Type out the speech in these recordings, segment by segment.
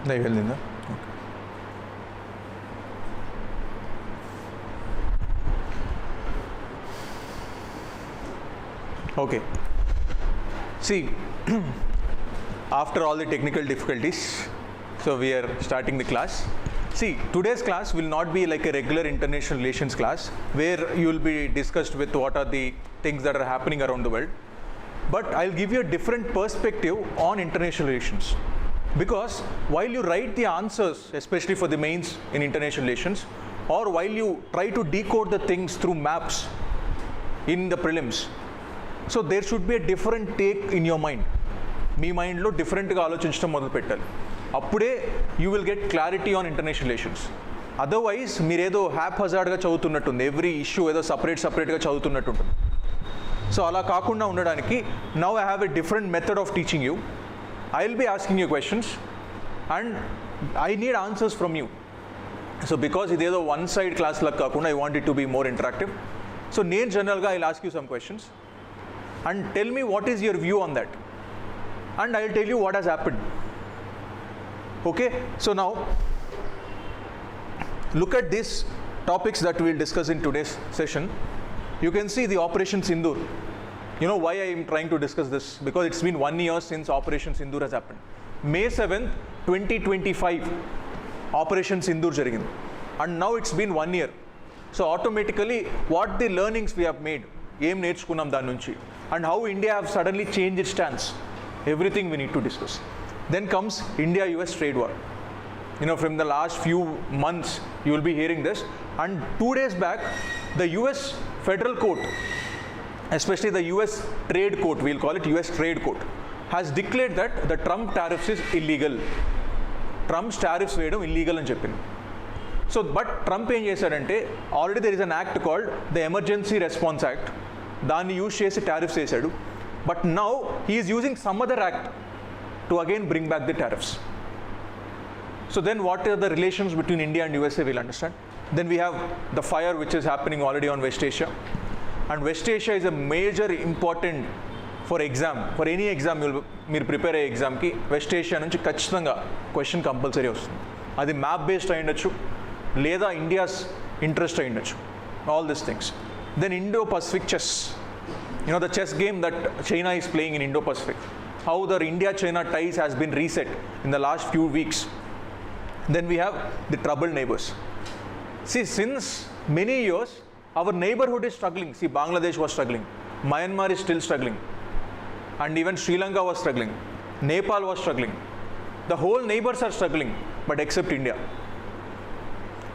They will in the okay. See, after all the technical difficulties, so we are starting the class. See, today's class will not be like a regular international relations class where you will be discussed with what are the things that are happening around the world. But I'll give you a different perspective on international relations. Because while you write the answers, especially for the mains in international relations, or while you try to decode the things through maps in the prelims, so there should be a different take in your mind. మీ మైండ్లో డిఫరెంట్గా ఆలోచించడం మొదలు పెట్టాలి. అప్పుడే you will get clarity on international relations. Otherwise మీరేదో హ్యాప్ హజార్డ్గా చదువుతున్నట్టుంది, every issue ఏదో సపరేట్గా చదువుతున్నట్టుంటుంది. So అలా కాకుండా ఉండడానికి now I have a different method of teaching you. I will be asking you questions and I need answers from you. So because ఇదేదో one side class లాగా కాకుండా I want it to be more interactive. So నేను జనరల్గా I will ask you some questions and tell me what is your view on that, and I will tell you what has happened. Okay, so now look at these topics that we will discuss in today's session. You can see the Operation Sindoor. You know why I am trying to discuss this? Because it's been 1 year since Operation Sindoor has happened. May 7th 2025 Operation Sindoor jarigindi, and now it's been 1 year. So automatically what the learnings we have made, ఏం నేర్చుకున్నాం దాని నుంచి, and how India have suddenly changed its stance, everything we need to discuss. Then comes India-US trade war. You know, from the last few months you will be hearing this, and 2 days back the US federal court, especially the US trade court, we'll call it US trade court, has declared that the Trump tariffs is illegal. Trump's tariffs వేయడం illegal అని చెప్పింది. So but Trump ఏం చేశాడంటే, already there is an act called the emergency response act, దాన్ని use చేసి tariffs వేశాడు. But now he is using some other act to again bring back the tariffs. So then what are the relations between India and USA will understand. Then we have the fire which is happening already on West Asia, and West Asia is a major important for exam, for any exam మీరు prepare అయ్యే ఎగ్జామ్కి west Asia నుంచి ఖచ్చితంగా question compulsory వస్తుంది. అది map based అయి ఉండొచ్చు, లేదా ఇండియాస్ ఇంట్రెస్ట్ అయి ఉండొచ్చు, all this things. Then Indo-Pacific chess, you know, the chess game that China is playing in Indo-Pacific, how the India-China ties has been reset in the last few weeks. Then we have the troubled neighbors. See, since many years our neighborhood is struggling. See, Bangladesh was struggling, Myanmar is still struggling, and even Sri Lanka was struggling, Nepal was struggling. The whole neighbors are struggling, but except India.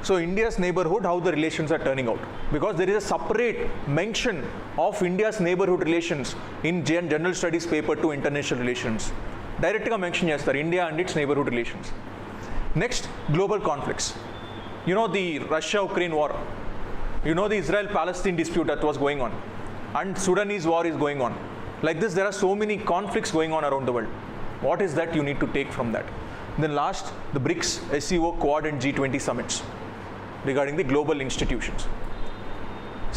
So India's neighborhood, how the relations are turning out, because there is a separate mention of India's neighborhood relations in general studies paper to international relations. Directly mention chestaru India and its neighborhood relations. Next, global conflicts. You know, the Russia-Ukraine war, you know, the Israel-Palestine dispute that was going on, and Sudanese war is going on. Like this, there are so many conflicts going on around the world. What is that you need to take from that? Then last, the BRICS, SCO, Quad and G20 summits regarding the global institutions.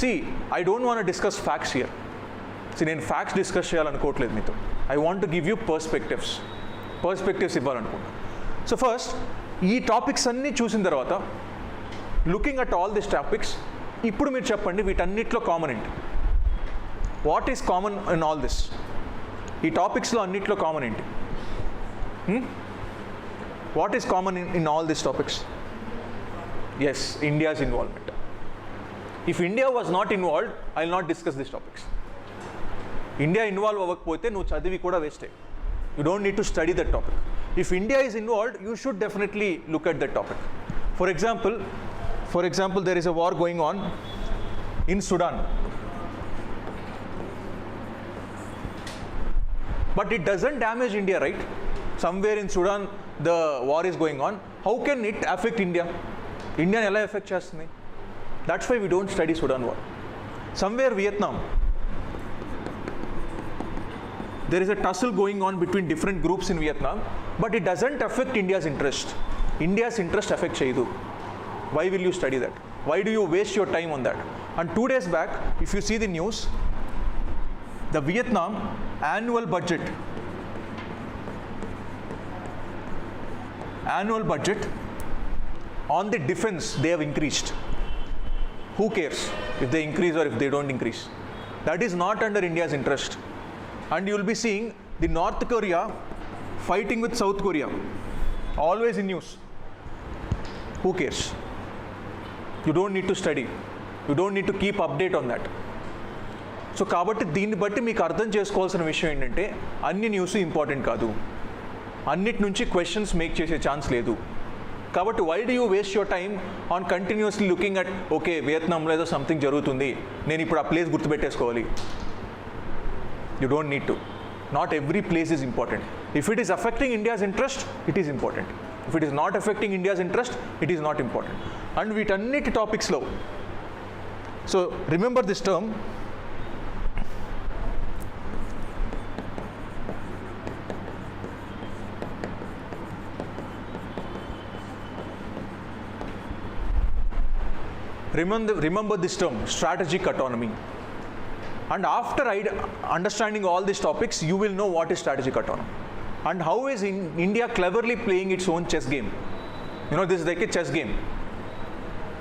See, I don't want to discuss facts here. See, నేను facts discuss చేయాలనుకోవట్లేదు మీతో. I want to give you perspectives ఇవ్వాలనుకుంటా. So first ఈ topics అన్నీ చూసిన తర్వాత, looking at all this topics, ఇప్పుడు మీరు చెప్పండి వీటన్నిటిలో కామన్ ఏంటి? What is common in all this? ఈ టాపిక్స్లో అన్నిటిలో కామన్ ఏంటి? What is common in all this topics? Yes, India's involvement. If India was not involved, I will not discuss these topics. India involved అవ్వకపోతే నువ్వు చదివి కూడా వేస్టే. You don't need to study that topic. If India is involved, you should definitely look at that topic. For example, there is a war going on in Sudan, but it doesn't damage India, right? Somewhere in Sudan the war is going on. How can it affect India? ఇండియాని ఎలా effect చేస్తుంది? That's why we don't study Sudan war. Somewhere Vietnam, there is a tussle going on between different groups in Vietnam, but it doesn't affect India's interest. India's interest affects Chaidu. Why will you study that? Why do you waste your time on that? And 2 days back, if you see the news, the Vietnam annual budget annual budget on the defense they have increased. Who cares if they increase or if they don't increase? That is not under India's interest. And you will be seeing the North Korea fighting with South Korea, always in news. Who cares? You don't need to study. You don't need to keep update on that. So కాబట్టి దీన్ని బట్టి మీకు అర్థం చేసుకోవాల్సిన విషయం ఏంటంటే అన్ని news important కాదు, అన్నిటి నుంచి క్వశ్చన్స్ మేక్ చేసే ఛాన్స్ లేదు. కాబట్టి why do you waste your time on continuously looking at okay వియత్నాంలో ఏదో సంథింగ్ జరుగుతుంది, నేను ఇప్పుడు ఆ ప్లేస్ గుర్తుపెట్టేసుకోవాలి. You don't need to. Not every place is important. If it is affecting India's interest, it is important. If it is not affecting India's interest, it is not important. And వీటన్నిటి టాపిక్స్లో so remember this term, remember this term, strategic autonomy. And after understanding all these topics, you will know what is strategic autonomy and how is India cleverly playing its own chess game. You know, this is like a chess game.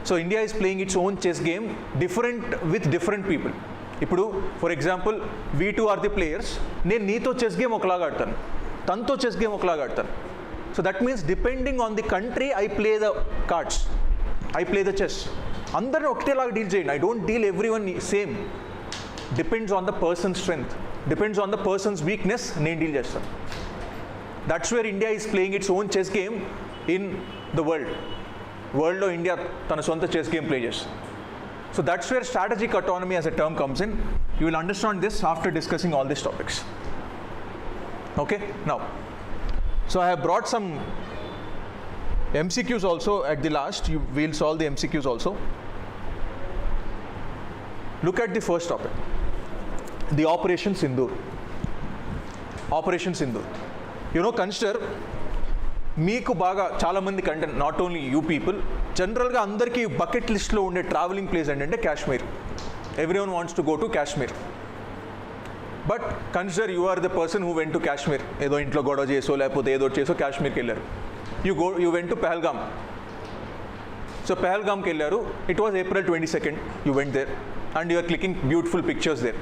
So India is playing its own chess game different with different people. ఇప్పుడు for example we two are the players. నేను నీతో chess game ఒకలాగా ఆడతాను, తనతో chess game ఒకలాగా ఆడతాను. So that means depending on the country I play the cards, I play the chess. అందరిని ఒకటేలాగా deal చేయండి. I don't deal every one same. Depends on the person strength, depends on the persons weakness నేను deal చేస్తాను. That's where India is playing its own chess game in the వరల్డ్లో India తన సొంత chess game play చేస్తుంది. So that's wear strategic autonomy as a term comes in. You will understand this after discussing all these topics. Okay, now so I have brought some MCQs also at the last. We'll solve the MCQs also. Look at the first topic, the Operation Sindoor. Operation Sindoor. You know, consider మీకు బాగా చాలామంది content, not only you people, జనరల్గా అందరికీ bucket లిస్ట్లో ఉండే travelling place ఏంటంటే Kashmir. Everyone wants to go to Kashmir. But consider you are the person who went to Kashmir. ఏదో ఇంట్లో గొడవ చేసో లేకపోతే ఏదో చేసో కాశ్మీర్కి వెళ్ళారు. You went to Pahalgam. So Pahalgamకి వెళ్ళారు. It was April 22nd. You went there and you are clicking beautiful pictures there.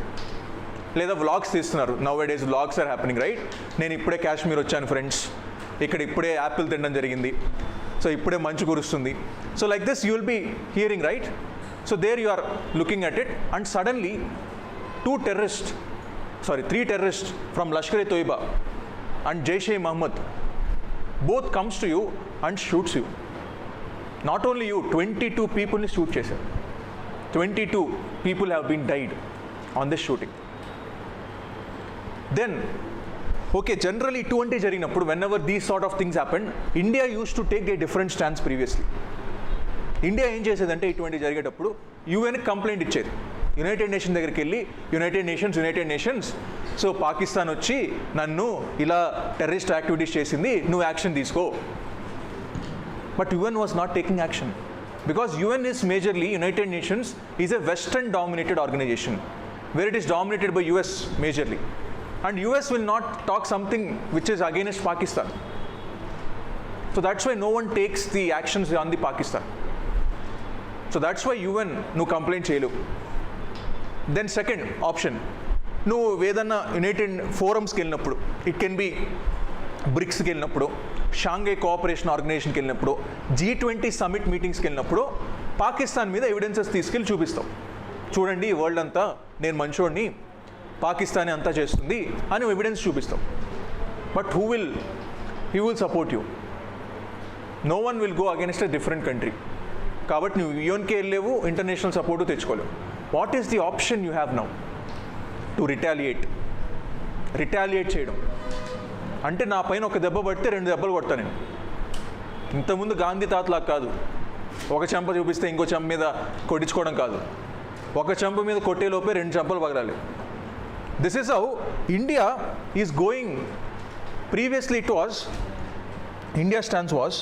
లేదా వ్లాగ్స్ తీస్తున్నారు. Nowadays vlogs are happening, right? నేను ఇప్పుడే కాశ్మీర్ వచ్చాను ఫ్రెండ్స్, ఇక్కడ ఇప్పుడే యాపిల్ తినడం జరిగింది, సో ఇప్పుడే మంచు కురుస్తుంది. So like this you will be hearing, right? So there you are looking at it and suddenly 3 terrorists from Lashkar-e-Toiba and Jaish-e-Mohammed both comes to you and shoots you. Not only you, 22 people ni shoot chesaru. 22 people have been died on this shooting. Then okay, generally ఇటువంటి జరిగినప్పుడు whenever these sort of things happen, India used to take a different stance previously. India ఏం చేసేదంటే ఇటువంటి జరిగేటప్పుడు యూఎన్కి complaint ఇచ్చేది. United nation దగ్గరికి వెళ్ళి United nations so Pakistan వచ్చి నన్ను ఇలా టెర్రరిస్ట్ యాక్టివిటీస్ చేసింది, నువ్వు యాక్షన్ తీసుకో. But UN was not taking action because UN is majorly, United Nations is a western dominated organisation where it is dominated by US majorly. And US will not talk something which is against Pakistan. So that's why no one takes the actions on the Pakistan. So that's why UN no complaint cheyalevu. Then second option, no vedana United Forums ki vellinappudu, it can be BRICS ki vellinappudu, Shanghai Cooperation Organization ki vellinappudu, G20 summit meetings ki vellinappudu Pakistan మీద evidences తీసుకెళ్ళి చూపిస్తాం. చూడండి world అంతా నేను మంచోడిని, పాకిస్తాన్ అంతా చేస్తుంది అని evidence చూపిస్తాం. But who will support you? No one will go against a different country. కాబట్టి నువ్వు యూఎన్కే వెళ్ళలేవు, ఇంటర్నేషనల్ సపోర్టు తెచ్చుకోలేవు. What is the option you have now? To retaliate చేయడం. అంటే నా పైన ఒక దెబ్బ పడితే 2 దెబ్బలు కొడతా నేను. ఇంతకుముందు గాంధీ తాతలాగా కాదు, ఒక చెంప చూపిస్తే ఇంకో చెంప మీద కొట్టించుకోవడం కాదు. ఒక చెంప మీద కొట్టేలోపే 2 చెంపలు పగలాలి. This is how India is going. Previously it was, India's stance was,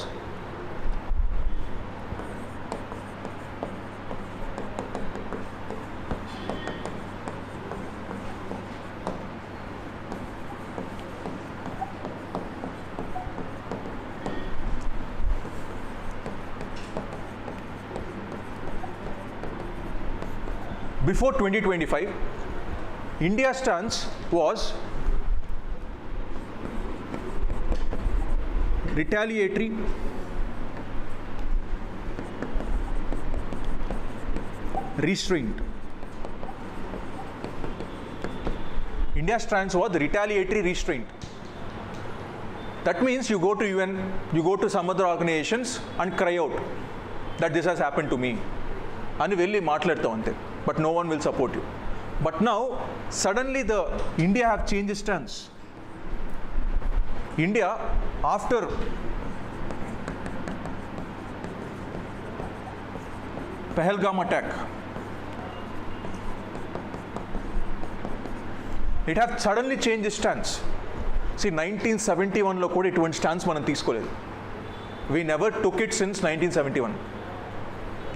before 2025, India's stance was retaliatory, restraint. India's stance was retaliatory restraint. That means you go to UN, you go to some other organizations and cry out that this has happened to me. And velli maatladtav ante, but no one will support you. But now, suddenly India have changed its stance. India, after Pahalgam attack, it have suddenly changed its stance. See, 1971 లో కూడా ఇటువంటి stance మనం తీసుకోలేదు. We never took it since 1971.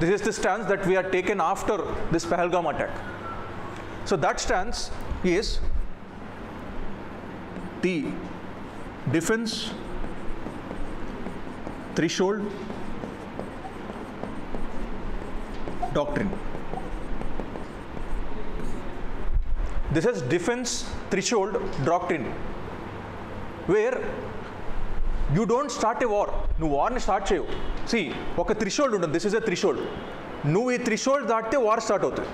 This is the stance that we are taken after this Pahalgam attack. So that stance is the defense threshold doctrine. This is defense threshold doctrine, where you don't start a war. నువ్వు వార్ని start చేయవు. C ఒక threshold ఉంటుంది. This is a threshold. నువ్వు ఈ threshold దాటితే war start అవుతుంది.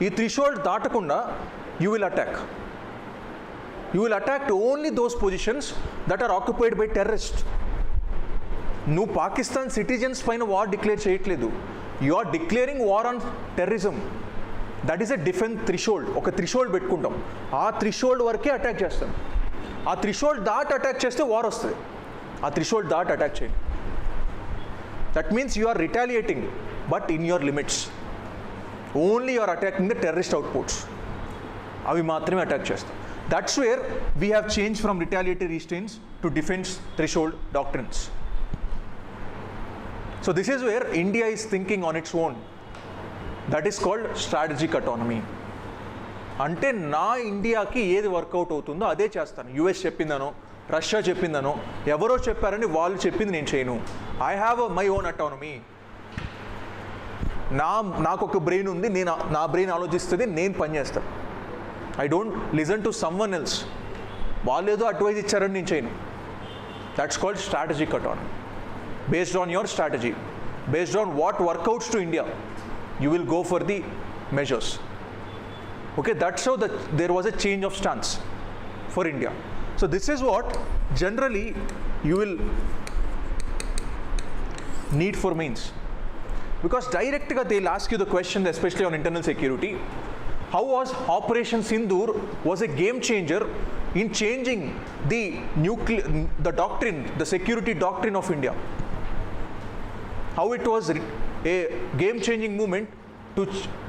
ఈ threshold దాటకుండా you will attack. You will attack only those positions that are occupied by terrorist. నువ్వు పాకిస్తాన్ సిటిజన్స్ పైన వార్ డిక్లేర్ చేయట్లేదు. You are declaring war on terrorism. That is a defence threshold. ఒక threshold పెట్టుకుంటాం. ఆ threshold వరకే attack చేస్తాం. ఆ threshold దాటి అటాక్ చేస్తే వార్ వస్తుంది. ఆ థ్రెషోల్డ్ దాటి అటాక్ చేయండి. That means you are retaliating, but in your limits. Only you are attacking the terrorist outputs. అవి మాత్రమే అటాక్ చేస్తాం. That's where we have change from retaliatory restrains to defence threshold doctrines. So this is where India is thinking on its own. That is called strategic autonomy. అంటే నా ఇండియాకి ఏది work out అవుతుందో అదే చేస్తాను. యుఎస్ చెప్పిందనో, రష్యా చెప్పిందనో, ఎవరో చెప్పారని వాళ్ళు చెప్పింది నేను చేయను. I have my own autonomy. నాకు ఒక బ్రెయిన్ ఉంది. నా బ్రెయిన్ ఆలోచిస్తుంది, నేను పనిచేస్తాను. I don't listen to someone else. వాళ్ళు ఏదో అడ్వైజ్ ఇచ్చారని నేను చేయను. That's called strategic autonomy. Based on your strategy, based on what workouts to India, you will go for the measures. Okay, that's how there was a change of stance for India. So this is what generally you will need for mains, because direct ga they'll ask you the question, especially on internal security. How was Operation Sindoor was a game changer in changing the doctrine, the security doctrine of India. How it was a game-changing movement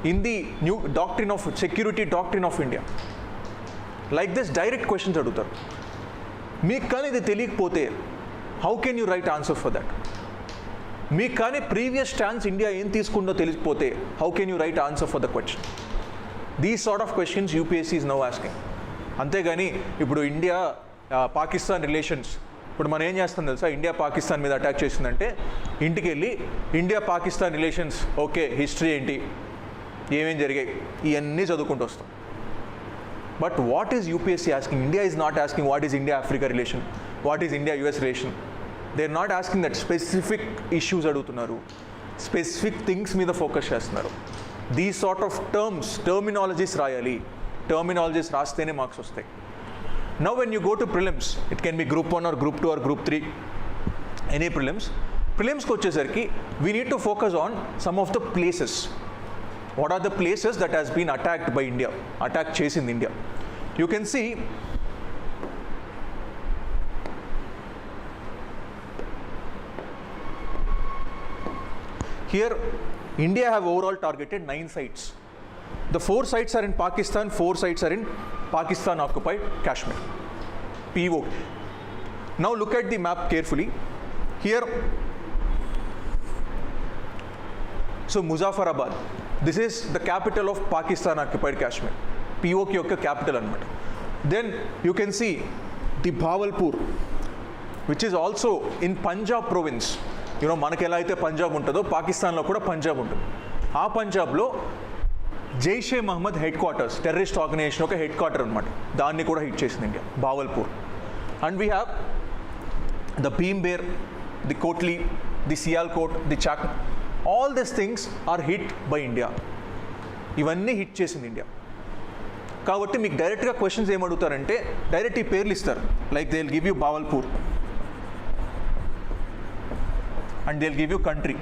in the new doctrine of security doctrine of India. Like this, direct questions adugutaru. Meeku kaani idi teliyakapothe, how can you write answer for that? Meeku kaani previous stance India em teeskundo teliyakapothe, how can you write answer for the question? These sort of questions UPSC is now asking. Ante gaani ippudu India Pakistan relations, ఇప్పుడు మనం ఏం చేస్తాం తెలుసా? India Pakistan మీద attack చేసిందంటే ఇంటికి వెళ్ళి India Pakistan relations okay, history ఏంటి, ఏమేం జరిగాయి, ఇవన్నీ చదువుకుంటూ వస్తాం. But what is UPSC asking? India is not asking what is India Africa relation, what is India US relation. They are not asking that. Specific issues అడుగుతున్నారు, స్పెసిఫిక్ థింగ్స్ మీద focus చేస్తున్నారు. These sort of terminologies రాయాలి. Terminologies రాస్తేనే marks వస్తాయి. Now when you go to prelims, it can be group 1 or group 2 or group 3, any prelims ko vachesariki we need to focus on some of the places. What are the places that has been attacked by India, attack chesinది India? You can see here India have overall targeted 9 sites. The 4 sites are in Pakistan, 4 sites are in Pakistan occupied Kashmir. PO. Now look at the map carefully. Here, so Muzaffarabad, this is the capital of Pakistan occupied Kashmir. POK యొక్క capital అన్నమాట. Then you can see the Bhavalpur, which is also in Punjab province. మనకి ఎలా అయితే పంజాబ్ ఉంటుందో పాకిస్తాన్లో కూడా పంజాబ్ ఉంటుంది. ఆ పంజాబ్లో Jaishe Mohammed headquarters, terrorist organisation ఒక హెడ్ క్వార్టర్ అనమాట, దాన్ని కూడా హిట్ చేసింది India, Bahawalpur. And we have the Bhimber, the Kotli, the Sialkot, the Chak, all these things are hit by India. ఇవన్నీ హిట్ చేసింది ఇండియా. కాబట్టి మీకు డైరెక్ట్గా క్వశ్చన్స్ ఏమడుగుతారంటే డైరెక్ట్ ఈ పేర్లు ఇస్తారు. Like they will give you Bahawalpur and they will give you country.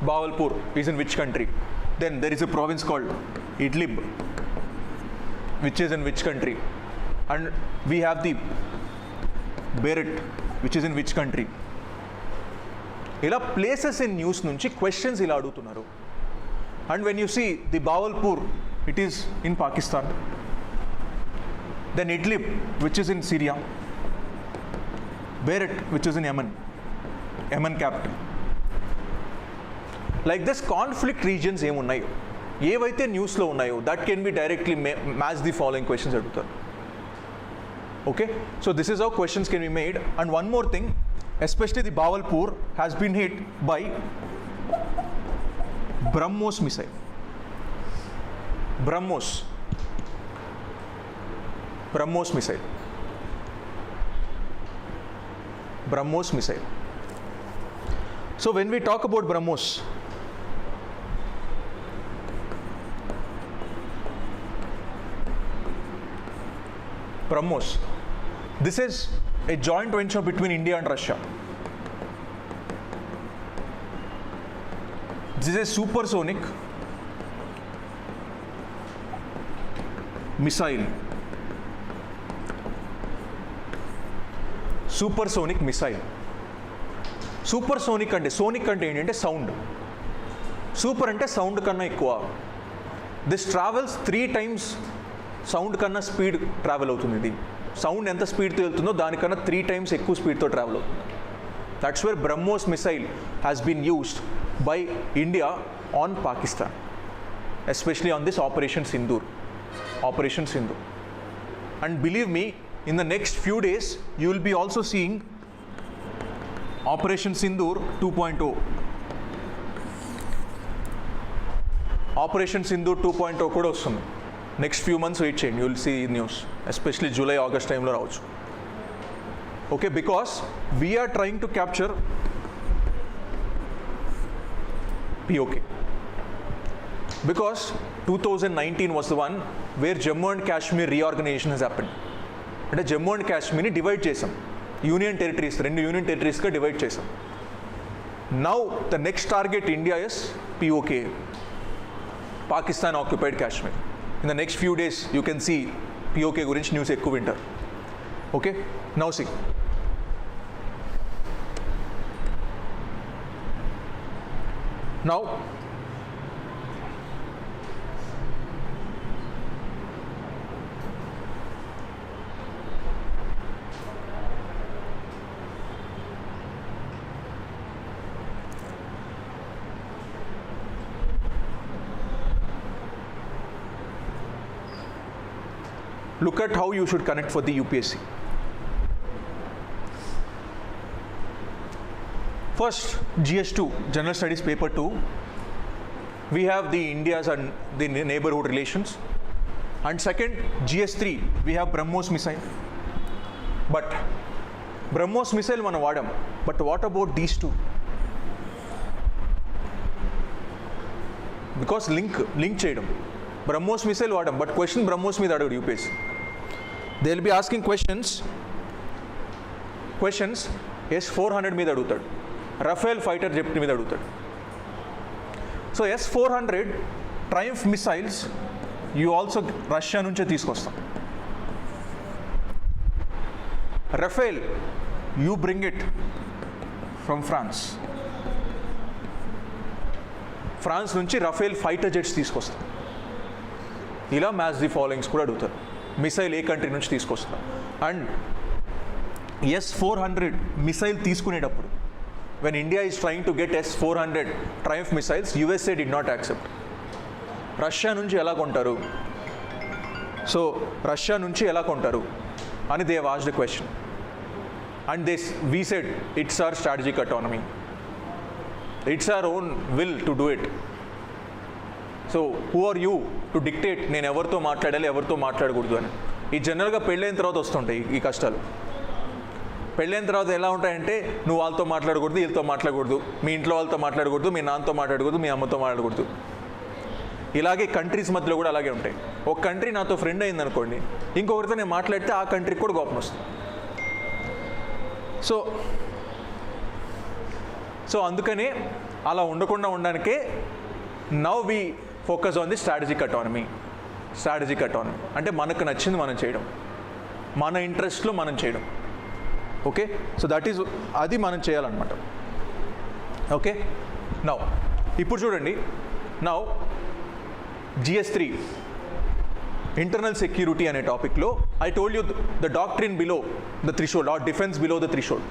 Bawalpur is in which country? Then there is a province called Idlib, which is in which country? And we have the Beirut, which is in which country? ఇలా places in news నుంచి questions ఇలా అడుగుతున్నారు. And when you see the Bahawalpur, it is in Pakistan. Then Idlib, which is in Syria. Beirut, which is in Yemen capital. Like this conflict regions ఏమున్నాయో, ఏవైతే న్యూస్లో ఉన్నాయో, that can be directly match the following questions అడుగుతారు. Okay, so this is how questions can be made. And one more thing, especially the Bawalpur has been hit by BrahMos missile. BrahMos missile. BrahMos missile. So when we talk about BrahMos, this is a joint venture between India and Russia. This is a supersonic missile. Supersonic missile. Supersonic అంటే sonic అంటే ఏంటంటే sound. Super అంటే sound కన్నా ఎక్కువ. This travels 3 times sound కన్నా speed travel అవుతుంది. ఇది sound ఎంత స్పీడ్తో వెళ్తుందో దానికన్నా 3 times ఎక్కువ స్పీడ్తో ట్రావెల్ అవుతుంది. That's where BrahMos missile has been used by India on Pakistan, especially on this Operation Sindoor. And believe me, in the next few days you will be also seeing Operation Sindoor 2.0. Operation Sindoor 2.0 కూడా వస్తుంది. Next few months wait చేయండి, you will see news, especially July August టైంలో రావచ్చు. Okay, because we're trying to capture POK. Because 2019 was the one where Jammu and Kashmir reorganization has happened. అంటే Jammu and కాశ్మీర్ని divide చేసాం, union territories, 2 union టెరిటరీస్గా divide చేసాం. Now the next target India is POK, Pakistan occupied Kashmir. In the next few days you can see POK గురించి news ఎక్కువ వింటారు. Okay, now see, now look at how you should connect for the UPSC. First, GS2, General Studies Paper 2. We have the India's and the neighborhood relations. And second, GS3, we have BrahMos missile. But BrahMos missile మనం వాడాం, but what about these two? Because link చేయడం, BrahMos missile వాడాం, but question BrahMos మీద అడగడు UPSC. They will be asking questions S-400 మీద అడుగుతాడు, Rafale fighter jet మీద అడుగుతాడు. So S-400 triumph missiles you also Russia నుంచే తీసుకొస్తాం. Rafale you bring it from France నుంచి రఫేల్ ఫైటర్ జెట్స్ తీసుకొస్తాం. ఇలా మ్యాచ్ ది ఫాలోయింగ్స్ కూడా అడుగుతారు. మిసైల్ ఏ కంట్రీ నుంచి తీసుకొస్తాం. అండ్ S-400 మిసైల్ తీసుకునేటప్పుడు, when India is trying to get S-400 Triumph missiles, USA did not accept. Russia నుంచి ఎలా కొంటారు, సో రష్యా నుంచి ఎలా కొంటారు అని they have asked a question. And we said it's our strategic autonomy. It's our own will to do it. So who are you to dictate నేను ఎవరితో మాట్లాడాలి, ఎవరితో మాట్లాడకూడదు అని. ఈ జనరల్గా పెళ్ళైన తర్వాత వస్తుంటాయి ఈ కష్టాలు. పెళ్ళైన తర్వాత ఎలా ఉంటాయంటే నువ్వు వాళ్ళతో మాట్లాడకూడదు, వీళ్ళతో మాట్లాడకూడదు, మీ ఇంట్లో వాళ్ళతో మాట్లాడకూడదు, మీ నాన్నతో మాట్లాడకూడదు, మీ అమ్మతో మాట్లాడకూడదు. ఇలాగే కంట్రీస్ మధ్యలో కూడా అలాగే ఉంటాయి. ఒక కంట్రీ నాతో ఫ్రెండ్ అయింది అనుకోండి, ఇంకొకరితో నేను మాట్లాడితే ఆ కంట్రీకి కూడా కోపం వస్తుంది. సో అందుకనే అలా ఉండకుండా ఉండడానికే now we focus on the strategic autonomy. Strategic autonomy అంటే మనకు నచ్చింది మనం చేయడం, మన ఇంట్రెస్ట్లో మనం చేయడం. ఓకే, సో దట్ ఈజ్ అది మనం చేయాలన్నమాట. ఓకే, నౌ ఇప్పుడు చూడండి, నౌ GS3 ఇంటర్నల్ సెక్యూరిటీ అనే టాపిక్లో I told you the doctrine below the threshold or defence below the threshold.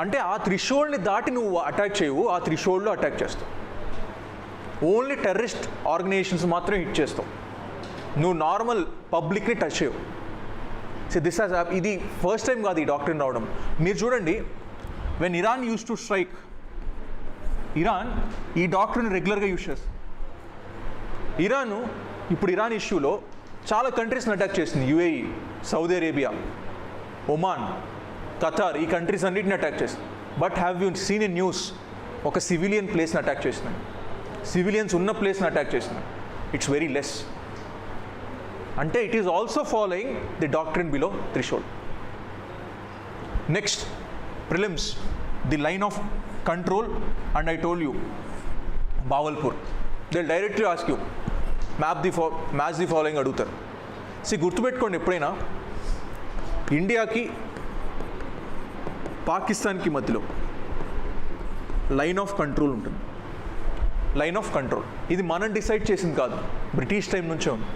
అంటే ఆ థ్రెషోల్డ్ని దాటి నువ్వు అటాక్ చేయవు, ఆ థ్రెషోల్డ్లో అటాక్ చేస్తావు. ఓన్లీ టెర్రరిస్ట్ ఆర్గనైజేషన్స్ మాత్రం హిట్ చేస్తావు, నువ్వు నార్మల్ పబ్లిక్ని టచ్ చేయవు. సో దిస్ హాజ్ ఇది ఫస్ట్ టైం కాదు ఈ డాక్ట్రిన్ రావడం. మీరు చూడండి, when Iran use to strike, Iran ఈ డాక్ట్రిన్ రెగ్యులర్గా యూస్ చేస్తుంది. ఇప్పుడు ఇరాన్ ఇష్యూలో చాలా కంట్రీస్ని అటాక్ చేసింది. UAE, Saudi Arabia, Oman, Qatar, ఈ కంట్రీస్ అన్నిటిని అటాక్ చేసింది. But have you seen in news ఒక సివిలియన్ ప్లేస్ని అటాక్ చేసింది, సివిలియన్స్ ఉన్న ప్లేస్ని అటాక్ చేసింది? It's very less. అంటే it is also following the doctrine below threshold. Next, prelims, the line of control, and I told you Bahawalpur. They directly ask you match the following అడుగుతారు. గుర్తుపెట్టుకోండి, ఎప్పుడైనా ఇండియాకి పాకిస్తాన్కి మధ్యలో లైన్ ఆఫ్ కంట్రోల్ ఉంటుంది. Line of control ఇది మనం decide చేసింది కాదు, బ్రిటిష్ టైం నుంచే ఉంది.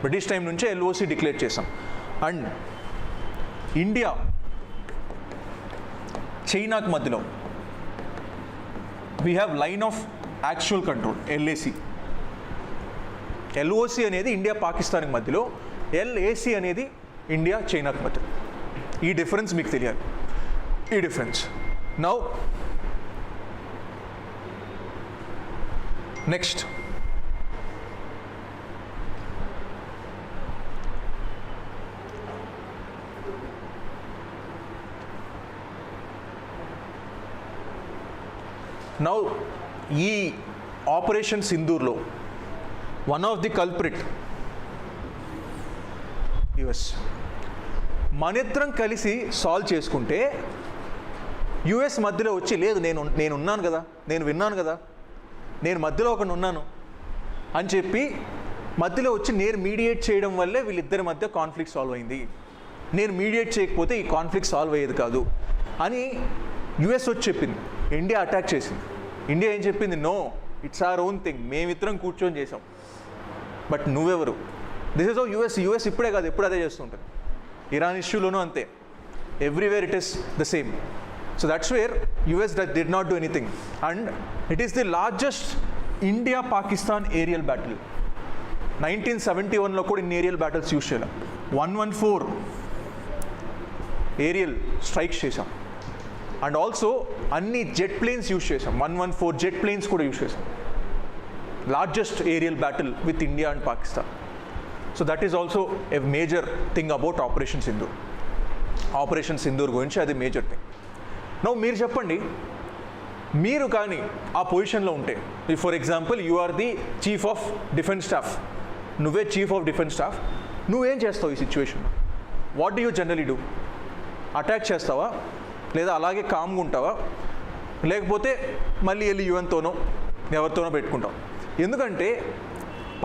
బ్రిటిష్ టైం నుంచే LOC డిక్లేర్ చేసాం. అండ్ ఇండియా చైనాకి మధ్యలో we have line of actual control, LAC. LOC అనేది ఇండియా పాకిస్తాన్కి మధ్యలో, LAC అనేది ఇండియా చైనాకి మధ్యలో. ఈ డిఫరెన్స్ మీకు తెలియాలి, ఈ డిఫరెన్స్. నౌ నెక్స్ట్, నౌ ఈ ఆపరేషన్ సింధూర్లో one of the culprit US. మనిద్దరం కలిసి సాల్వ్ చేసుకుంటే US మధ్యలో వచ్చి లేదు నేను ఉన్నాను కదా, నేను విన్నాను కదా, నేను మధ్యలో ఒకటి ఉన్నాను అని చెప్పి మధ్యలో వచ్చి నేను మీడియేట్ చేయడం వల్లే వీళ్ళిద్దరి మధ్య కాన్ఫ్లిక్ట్ సాల్వ్ అయింది, నేను మీడియేట్ చేయకపోతే ఈ కాన్ఫ్లిక్ట్ సాల్వ్ అయ్యేది కాదు అని US వచ్చి చెప్పింది. ఇండియా అటాక్ చేసింది. ఇండియా ఏం చెప్పింది? No, it's our own thing, మేమిద్దరం కూర్చొని చేసాం. బట్ నువ్వెవరు? దిస్ ఇస్ యుఎస్ ఇప్పుడే కాదు, ఎప్పుడు అదే చేస్తుంటుంది. ఇరాన్ ఇష్యూలోనూ అంతే, everywhere it is the same. So that's wear US did not do anything. And it is the largest India-Pakistan aerial battle. 1971లో కూడా ఇన్ని ఏరియల్ బ్యాటిల్స్ యూస్ చేయాలి. 114 ఏరియల్ స్ట్రైక్స్ చేసాం. అండ్ ఆల్సో అన్ని జెట్ ప్లేన్స్ యూస్ చేసాం, 114 jet planes కూడా use చేసాం. Largest aerial battle with India and Pakistan. So that is also a major thing about operation Sindoor. Operation Sindoor గురించి అది మేజర్ థింగ్. నౌ మీరు చెప్పండి, మీరు కానీ ఆ పొజిషన్లో ఉంటే, for example you are the chief of defence staff, నువ్వే చీఫ్ ఆఫ్ డిఫెన్స్ స్టాఫ్, నువ్వేం చేస్తావు ఈ సిచ్యువేషన్లో? What do you generally do? Attack చేస్తావా, లేదా అలాగే కామ్గా ఉంటావా, లేకపోతే మళ్ళీ వెళ్ళి యుఎన్తోనో ఎవరితోనో పెట్టుకుంటావు? ఎందుకంటే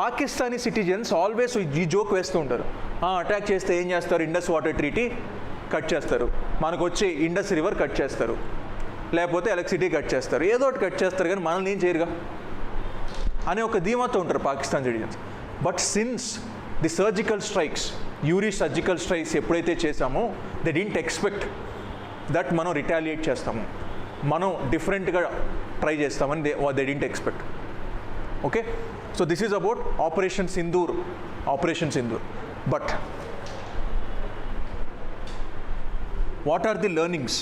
పాకిస్తానీ సిటిజన్స్ ఆల్వేస్ ఈ జోక్ వేస్తూ ఉంటారు, అటాక్ చేస్తే ఏం చేస్తారు, ఇండస్ వాటర్ ట్రీటీ కట్ చేస్తారు, మనకు వచ్చే ఇండస్ రివర్ కట్ చేస్తారు, లేకపోతే ఎలక్ట్రిసిటీ కట్ చేస్తారు, ఏదో ఒకటి కట్ చేస్తారు, కానీ మనల్ని ఏం చేయరుగా అనే ఒక ధీమాతో ఉంటారు Pakistan citizens. But since the surgical strikes, Uri surgical strikes ఎప్పుడైతే చేసామో, దే డింట్ ఎక్స్పెక్ట్ దట్ మనం రిటాలియేట్ చేస్తాము, మనం డిఫరెంట్గా ట్రై చేస్తామని they didn't expect. Okay, so this is about operation Sindoor. Operation Sindoor. But what are the learnings?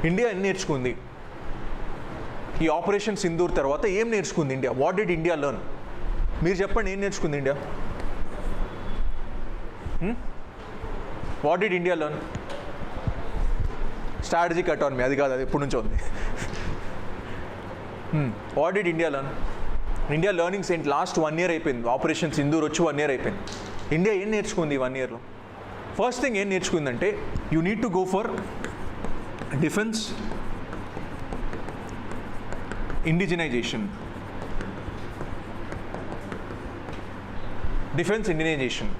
India ఏం నేర్చుకుంది? ఈ ఆపరేషన్ సింధూర్ తర్వాత ఏం నేర్చుకుంది India? What did India learn? మీరు చెప్పండి, ఏం నేర్చుకుంది India? What did India learn? Strategic autonomy, అది కాదు, అది ఎప్పటి నుంచో ఉంది. What did India learn? India learnings ఏంటి? లాస్ట్ 1 year అయిపోయింది, ఆపరేషన్ సింధూర్ వచ్చి 1 year అయిపోయింది. ఇండియా ఏం నేర్చుకుంది 1 yearలో? ఫస్ట్ థింగ్ ఏం నేర్చుకుందంటే, you need to go for defence indigenisation. Defence indigenisation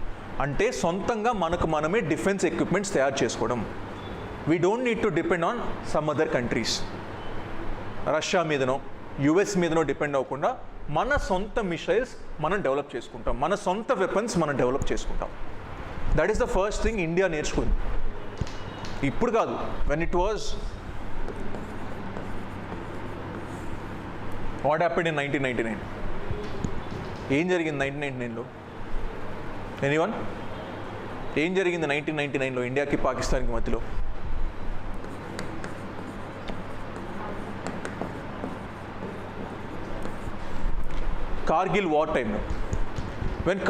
అంటే సొంతంగా మనకు మనమే డిఫెన్స్ ఎక్విప్మెంట్స్ తయారు చేసుకోవడం. We don't need to depend on some other countries. Russia మీదనో యుఎస్ మీదనో డిపెండ్ అవ్వకుండా మన సొంత మిసైల్స్ మనం డెవలప్ చేసుకుంటాం, మన సొంత వెపన్స్ మనం డెవలప్ చేసుకుంటాం. That is the first thing India నేర్చుకుంది. ఇప్పుడు కాదు, when it was what happened in 1999. ఏం జరిగింది 1999లో? ఎనీవన్? ఏం జరిగింది 1999లో ఇండియాకి పాకిస్తాన్కి మధ్యలో? కార్గిల్ వార్ టైంలో, when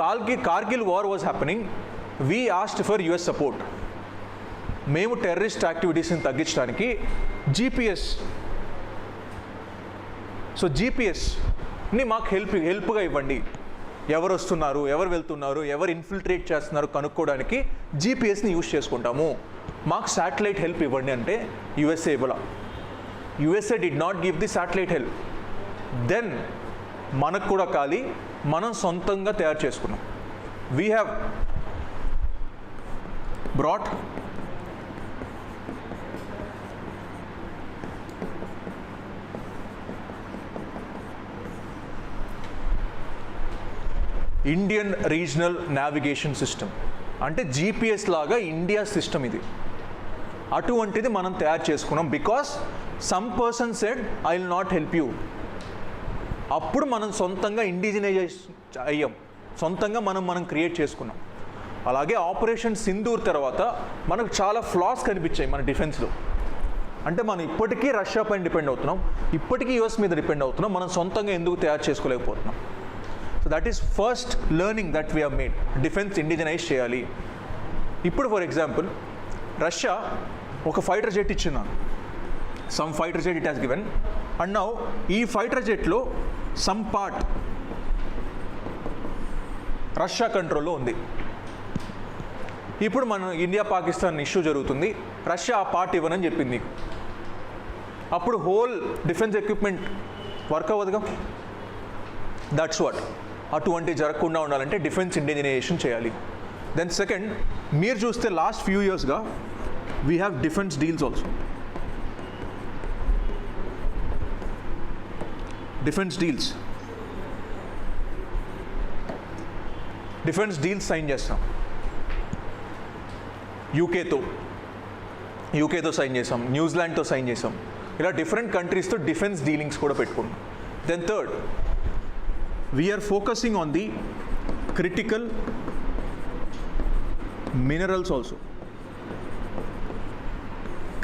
Kargil war was happening, we asked for US support. మేము టెర్రరిస్ట్ యాక్టివిటీస్ని తగ్గించడానికి జీపీఎస్ని మాకు హెల్ప్గా ఇవ్వండి. ఎవరు వస్తున్నారు, ఎవరు వెళ్తున్నారు, ఎవరు ఇన్ఫిల్ట్రేట్ చేస్తున్నారు కనుక్కోవడానికి జీపీఎస్ని యూజ్ చేసుకుంటాము, మాకు శాటిలైట్ హెల్ప్ ఇవ్వండి అంటే యుఎస్ఏ ఇవ్వాల. USA did not give the satellite help. Then మనకు కూడా కాలి మనం సొంతంగా తయారు చేసుకున్నాం. We have brought Indian regional navigation system, అంటే జీపీఎస్ లాగా ఇండియా సిస్టమ్ ఇది. అటువంటిది మనం తయారు చేసుకున్నాం. Because some person said I will not help you. అప్పుడు మనం సొంతంగా ఇండిజినైజేషన్ అయ్యాం, సొంతంగా మనం క్రియేట్ చేసుకున్నాం. అలాగే ఆపరేషన్ సింధూర్ తర్వాత మనకు చాలా ఫ్లాస్ కనిపించాయి మన డిఫెన్స్లో. అంటే మనం ఇప్పటికీ రష్యా పైన డిపెండ్ అవుతున్నాం, ఇప్పటికీ యుఎస్ మీద డిపెండ్ అవుతున్నాం, మనం సొంతంగా ఎందుకు తయారు చేసుకోలేకపోతున్నాం? So that is first learning that we have made. Defence indigenise చేయాలి. ఇప్పుడు ఫర్ ఎగ్జాంపుల్ రష్యా ఒక ఫైటర్ జెట్ ఇచ్చినాను, some fighter jet it has given, and now ఈ ఫైటర్ జెట్లో సమ్ పార్ట్ రష్యా కంట్రోల్లో ఉంది. ఇప్పుడు మన ఇండియా పాకిస్తాన్ ఇష్యూ జరుగుతుంది, రష్యా ఆ పార్ట్ ఇవ్వనని చెప్పింది నీకు. అప్పుడు హోల్ డిఫెన్స్ ఎక్విప్మెంట్ వర్క్ అవ్వదుగా. That's what. అటువంటి జరగకుండా ఉండాలంటే డిఫెన్స్ ఇండిజినైజేషన్ చేయాలి. దెన్ సెకండ్, మీరు చూస్తే లాస్ట్ ఫ్యూ ఇయర్స్గా we have defence deals also. Defence deals sign చేస్తాం. యూకేతో సైన్ చేసాం, న్యూజిలాండ్తో సైన్ చేసాం. ఇలా డిఫరెంట్ కంట్రీస్తో డిఫెన్స్ డీలింగ్స్ కూడా పెట్టుకున్నాం. Then third, we're focusing on the critical minerals also.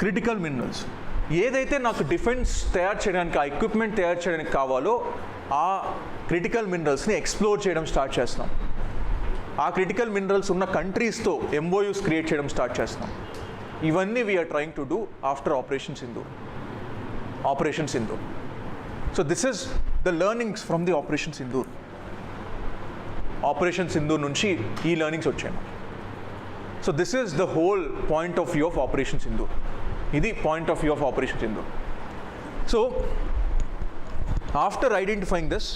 Critical minerals ఏదైతే నాకు డిఫెన్స్ తయారు చేయడానికి, ఆ ఎక్విప్మెంట్ తయారు చేయడానికి కావాలో ఆ క్రిటికల్ మినరల్స్ని ఎక్స్ప్లోర్ చేయడం స్టార్ట్ చేస్తున్నాం. ఆ క్రిటికల్ మినరల్స్ ఉన్న కంట్రీస్తో ఎంఓయూస్ క్రియేట్ చేయడం స్టార్ట్ చేస్తున్నాం. ఇవన్నీ we are trying to do after operation Sindoor. So this is the learnings from the operation Sindoor. Operation Sindoor నుంచి ఈ లెర్నింగ్స్ వచ్చాయి. So this is the whole point of view of operation Sindoor. ఇది point of view of operation Sindoor. So after identifying this,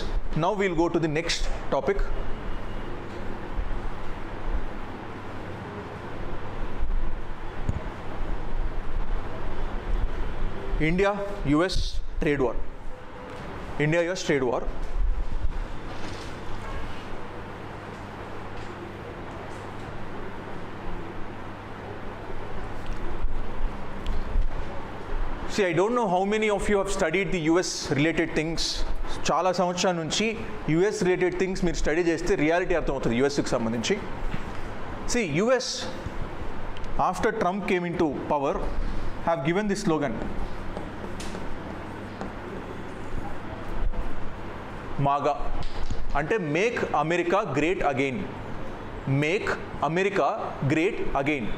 now we'll go to the next topic. India-US trade war. India-US trade war. See, I don't know how many of you have studied the US related things. చాలా సంవత్సరాల నుంచి US related things మీరు study చేస్తే reality అర్థమవుతుంది యుఎస్కి సంబంధించి. See, US after Trump came into power have given the slogan MAGA, అంటే make America great again. Make America great again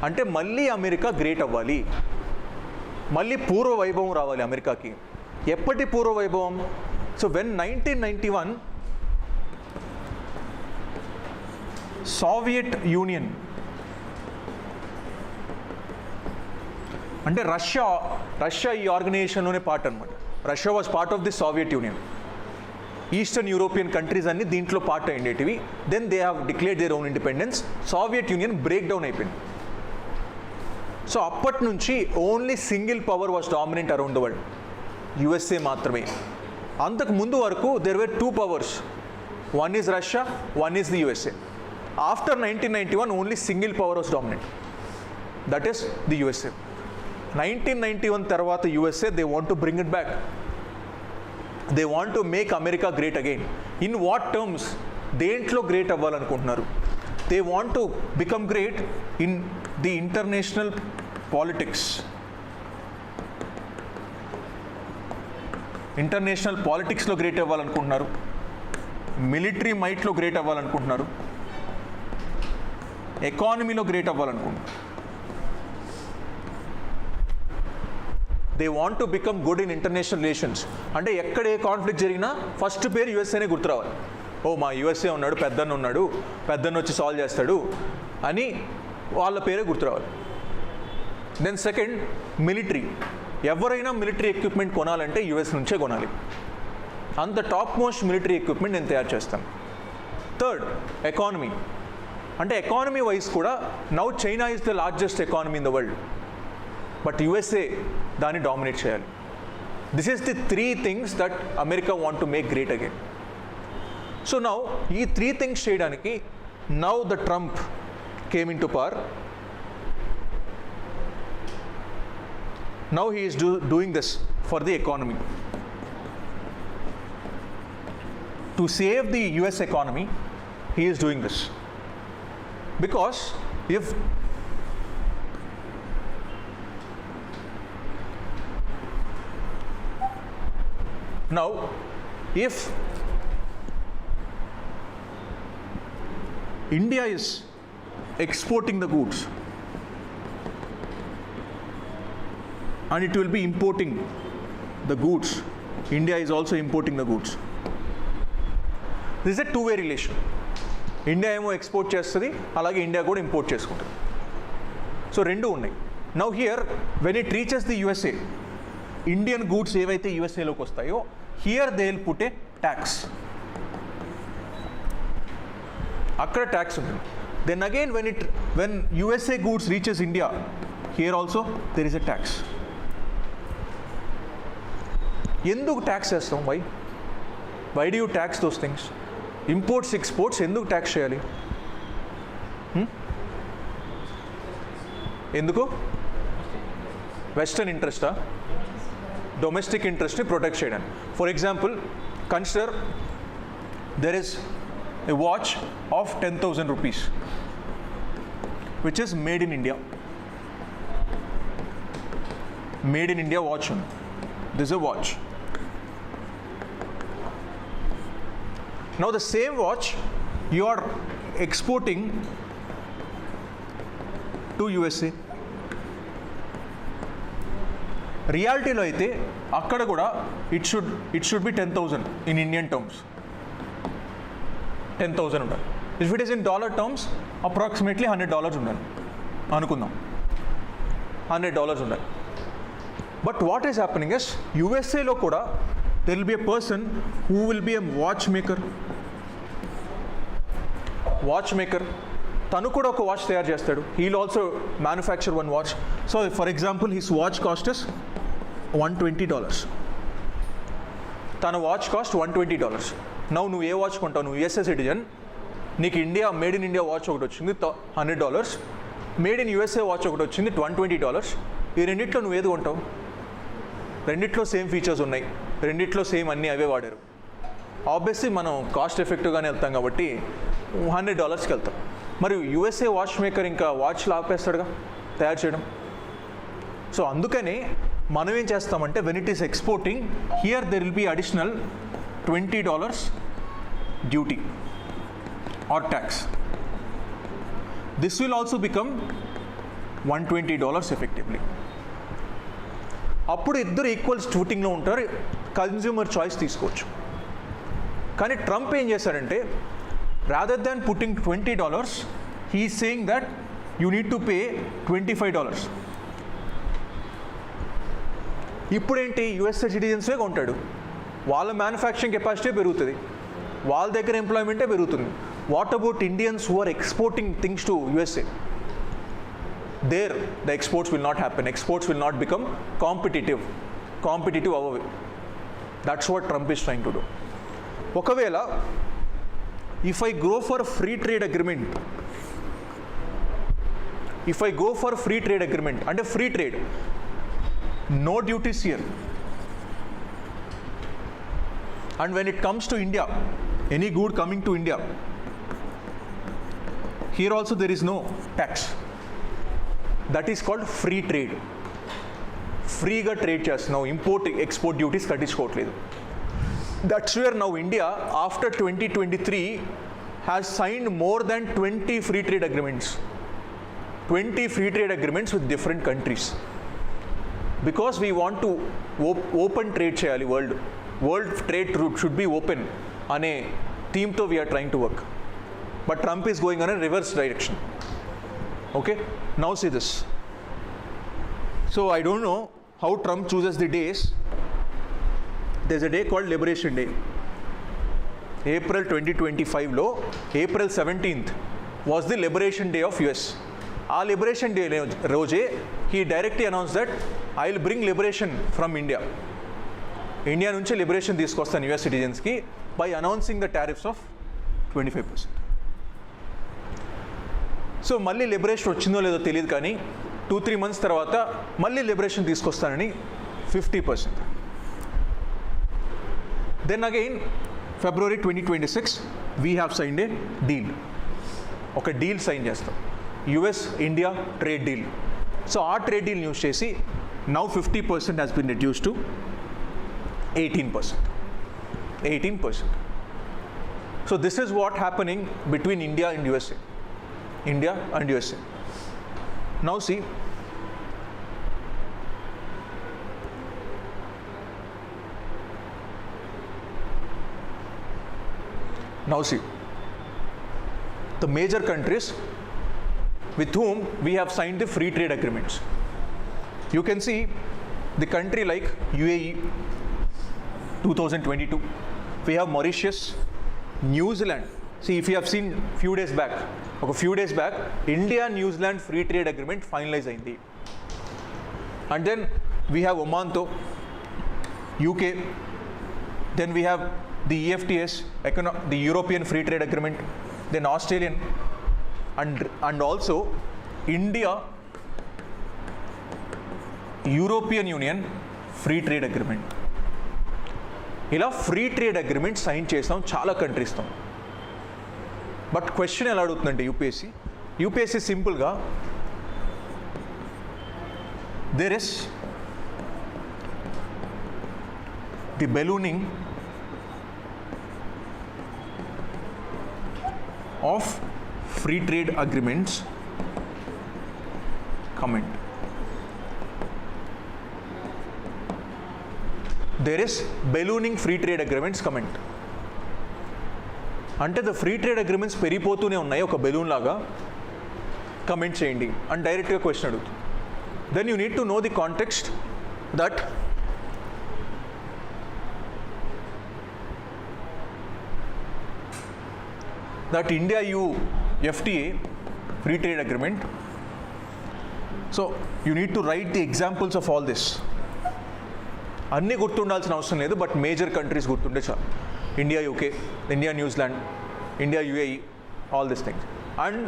అంటే మళ్ళీ అమెరికా గ్రేట్ అవ్వాలి, మళ్ళీ పూర్వ వైభవం రావాలి అమెరికాకి. ఎప్పటి పూర్వ వైభవం? సో వెన్ 1991 సోవియట్ యూనియన్ అంటే రష్యా ఈ ఆర్గనైజేషన్లోనే పార్ట్ అనమాట. Russia was part of the Soviet Union. Eastern European countries అన్ని దీంట్లో పార్ట్ అయ్యేటివి. Then they have declared their own independence. Soviet Union break down అయిపోయింది. సో అప్పటి నుంచి only single power was dominant around the world, USA మాత్రమే. అంతకు ముందు వరకు there were two powers, one is Russia, one is the USA. After 1991 only single power was dominant, that is the USA. 1991 తర్వాత USA they want to bring it back. They want to make America great again. In what terms? దేంట్లో great అవ్వాలనుకుంటున్నారు? They want to become great in the international politics. International పాలిటిక్స్లో great అవ్వాలనుకుంటున్నారు, military మైట్లో great అవ్వాలనుకుంటున్నారు, ఎకానమీలో great అవ్వాలనుకుంటున్నారు. They want to become good in international relations. అంటే ఎక్కడ ఏ కాన్ఫ్లిక్ట్ జరిగినా ఫస్ట్ పేరు యుఎస్ఏనే గుర్తు రావాలి. ఓ మా యుఎస్ఏ ఉన్నాడు, పెద్దన్న ఉన్నాడు, పెద్దన్న వచ్చి సాల్వ్ చేస్తాడు అని వాళ్ళ పేరే గుర్తు రావాలి. Then second, military. ఎవరైనా మిలిటరీ ఎక్విప్మెంట్ కొనాలంటే యుఎస్ నుంచే కొనాలి. అంత టాప్ మోస్ట్ మిలిటరీ ఎక్విప్మెంట్ నేను తయారు చేస్తాను. Third, economy. అంటే ఎకానమీ వైజ్ కూడా now China is the largest economy in the world, but USA దాన్ని డామినేట్ చేయాలి. This is the three things that America want to make great again. So now ఈ three things చేయడానికి now the Trump came in to power. Now he is doing this for the economy. To save the US economy, he is doing this. Because if now if India is exporting the goods and it will be importing the goods, India is also importing the goods. This is a two-way relation. India ఏమో export చేస్తుంది, అలాగే India కూడా import చేసుకుంటుంది. So రెండు ఉన్నాయి. Now here when it reaches the USA, Indian goods ఏవైతే యుఎస్ఏలోకి వస్తాయో here they will put a tax. అక్కడ ట్యాక్స్ ఉంటుంది. Then again when USA goods reaches India, here also there is a tax. ఎందుకు tax చేస్తాం? Why do you tax those things? Imports exports ఎందుకు tax చేయాలి? ఎందుకు? వెస్టర్న్ ఇంట్రెస్టా? Domestic ఇంట్రెస్ట్ని protect చేయడానికి. For example, consider there is a watch of 10,000 rupees which is made in India. Made in India watch ఉంది. This a watch. Now the same watch you are exporting to USA. రియాలిటీలో అయితే అక్కడ కూడా it should be 10,000 in Indian terms. 10,000 ఉండాలి. If it is in dollar terms approximately $100 ఉండాలి అనుకుందాం. $100 ఉండాలి. But what is happening is యుఎస్ఏలో కూడా there will be a person who will be a watchmaker. తను కూడా ఒక వాచ్ తయారు చేస్తాడు. he will also manufacture one watch. So for example his watch cost is $120. తన వాచ్ కాస్ట్ $120. నువ్వు ఏ watch కొంటావు? నువ్వు యుఎస్ఏ సిటిజన్, నీకు మేడ్ ఇన్ ఇండియా వాచ్ ఒకటి వచ్చింది $100, మేడ్ ఇన్ యుఎస్ఏ వాచ్ ఒకటి వచ్చింది $120. ఈ రెండిట్లో నువ్వు ఏది కొంటావు? రెండిట్లో సేమ్ ఫీచర్స్ ఉన్నాయి, రెండిట్లో సేమ్ అన్నీ అవే వాడారు. ఆబ్వియస్లీ మనం కాస్ట్ ఎఫెక్టివ్గానే వెళ్తాం కాబట్టి $100కి వెళ్తాం. మరి యుఎస్ఏ వాచ్ మేకర్ ఇంకా వాచ్లు ఆపేస్తాడుగా తయారు చేయడం. సో అందుకనే మనం ఏం చేస్తామంటే when it is exporting here there will B additional $20 duty R tax. This will also become $120 effectively. అప్పుడు ఇద్దరు ఈక్వల్ ఫూటింగ్లో ఉంటారు, కన్జ్యూమర్ చాయిస్ తీసుకోవచ్చు. కానీ ట్రంప్ ఏం చేశారంటే rather than putting $20 he is saying that you need to pay $25. ఇప్పుడేంటి USA సిటిజన్సే కొంటాడు, వాళ్ళ మ్యానుఫ్యాక్చరింగ్ కెపాసిటీ పెరుగుతుంది, వాళ్ళ దగ్గర ఎంప్లాయ్మెంటే పెరుగుతుంది. What about Indians who are exporting things to USA? There the exports will not happen, exports will not become competitive అవ్వవి. That's what Trump is trying to do. ఒకవేళ if I go for free trade agreement, అంటే free trade, no duties here, and when it comes to India, any good coming to India, here also there is no tax. That is called free trade. ఫ్రీగా trade చేస్తున్నావు, import export duties కట్టించుకోవట్లేదు. That's where now India after 2023 has signed more than 20 free trade agreements, 20 free trade agreements with different countries. Because we want to open trade చేయాలి, world trade should be open అనే థీమ్తో we are trying to work. But Trump is going on reverse direction. Okay, now see this. So I don't know how Trump chooses the days. There is a day called liberation day. April 2025లో April 17th was the liberation day of US. ఆ liberation day రోజే he directly announce that I will bring liberation from India. India నుంచి liberation తీసుకొస్తాను US సిటిజన్స్కి by announcing the tariffs of 25%. So మళ్ళీ liberation వచ్చిందో లేదో తెలియదు, కానీ 2-3 months తర్వాత మళ్ళీ లిబరేషన్ తీసుకొస్తానని 50%. Then again February 2026 we have signed a deal. ఒక డీల్ సైన్ చేస్తాం, US India trade deal. So ఆ ట్రేడ్ డీల్ యూస్ చేసి now 50% has been reduce to 18%. So this is what happening between India and USA. Now see, the major countries with whom we have signed the free trade agreements. You can see the country like UAE 2022, we have Mauritius, New Zealand. See, if you have seen few days back India New Zealand free trade agreement finalized ayindi. And then we have Oman, UK, then we have the EFTAs, the European Free Trade Agreement, then Australian, and also India European Union Free Trade Agreement. ఇలా free trade agreement sign చేస్తాం చాలా కంట్రీస్తో. But question ఎలా అడుగుతుందంటే UPSC సింపుల్గా there is the ballooning of free trade agreements comment. There is ballooning free trade agreements comment. అంటే the free trade agreements పెరిగిపోతూనే ఉన్నాయి ఒక బెలూన్ లాగా, కమెంట్ చేయండి అని డైరెక్ట్గా క్వశ్చన్ అడుగుతుంది. Then you need to know the context that India FTA free trade agreement. So you need to write the examples of all this. అన్నీ గుర్తుండాల్సిన అవసరం లేదు, బట్ మేజర్ కంట్రీస్ గుర్తుండే చాలు. India UK, India New Zealand, India UAE, all this things. And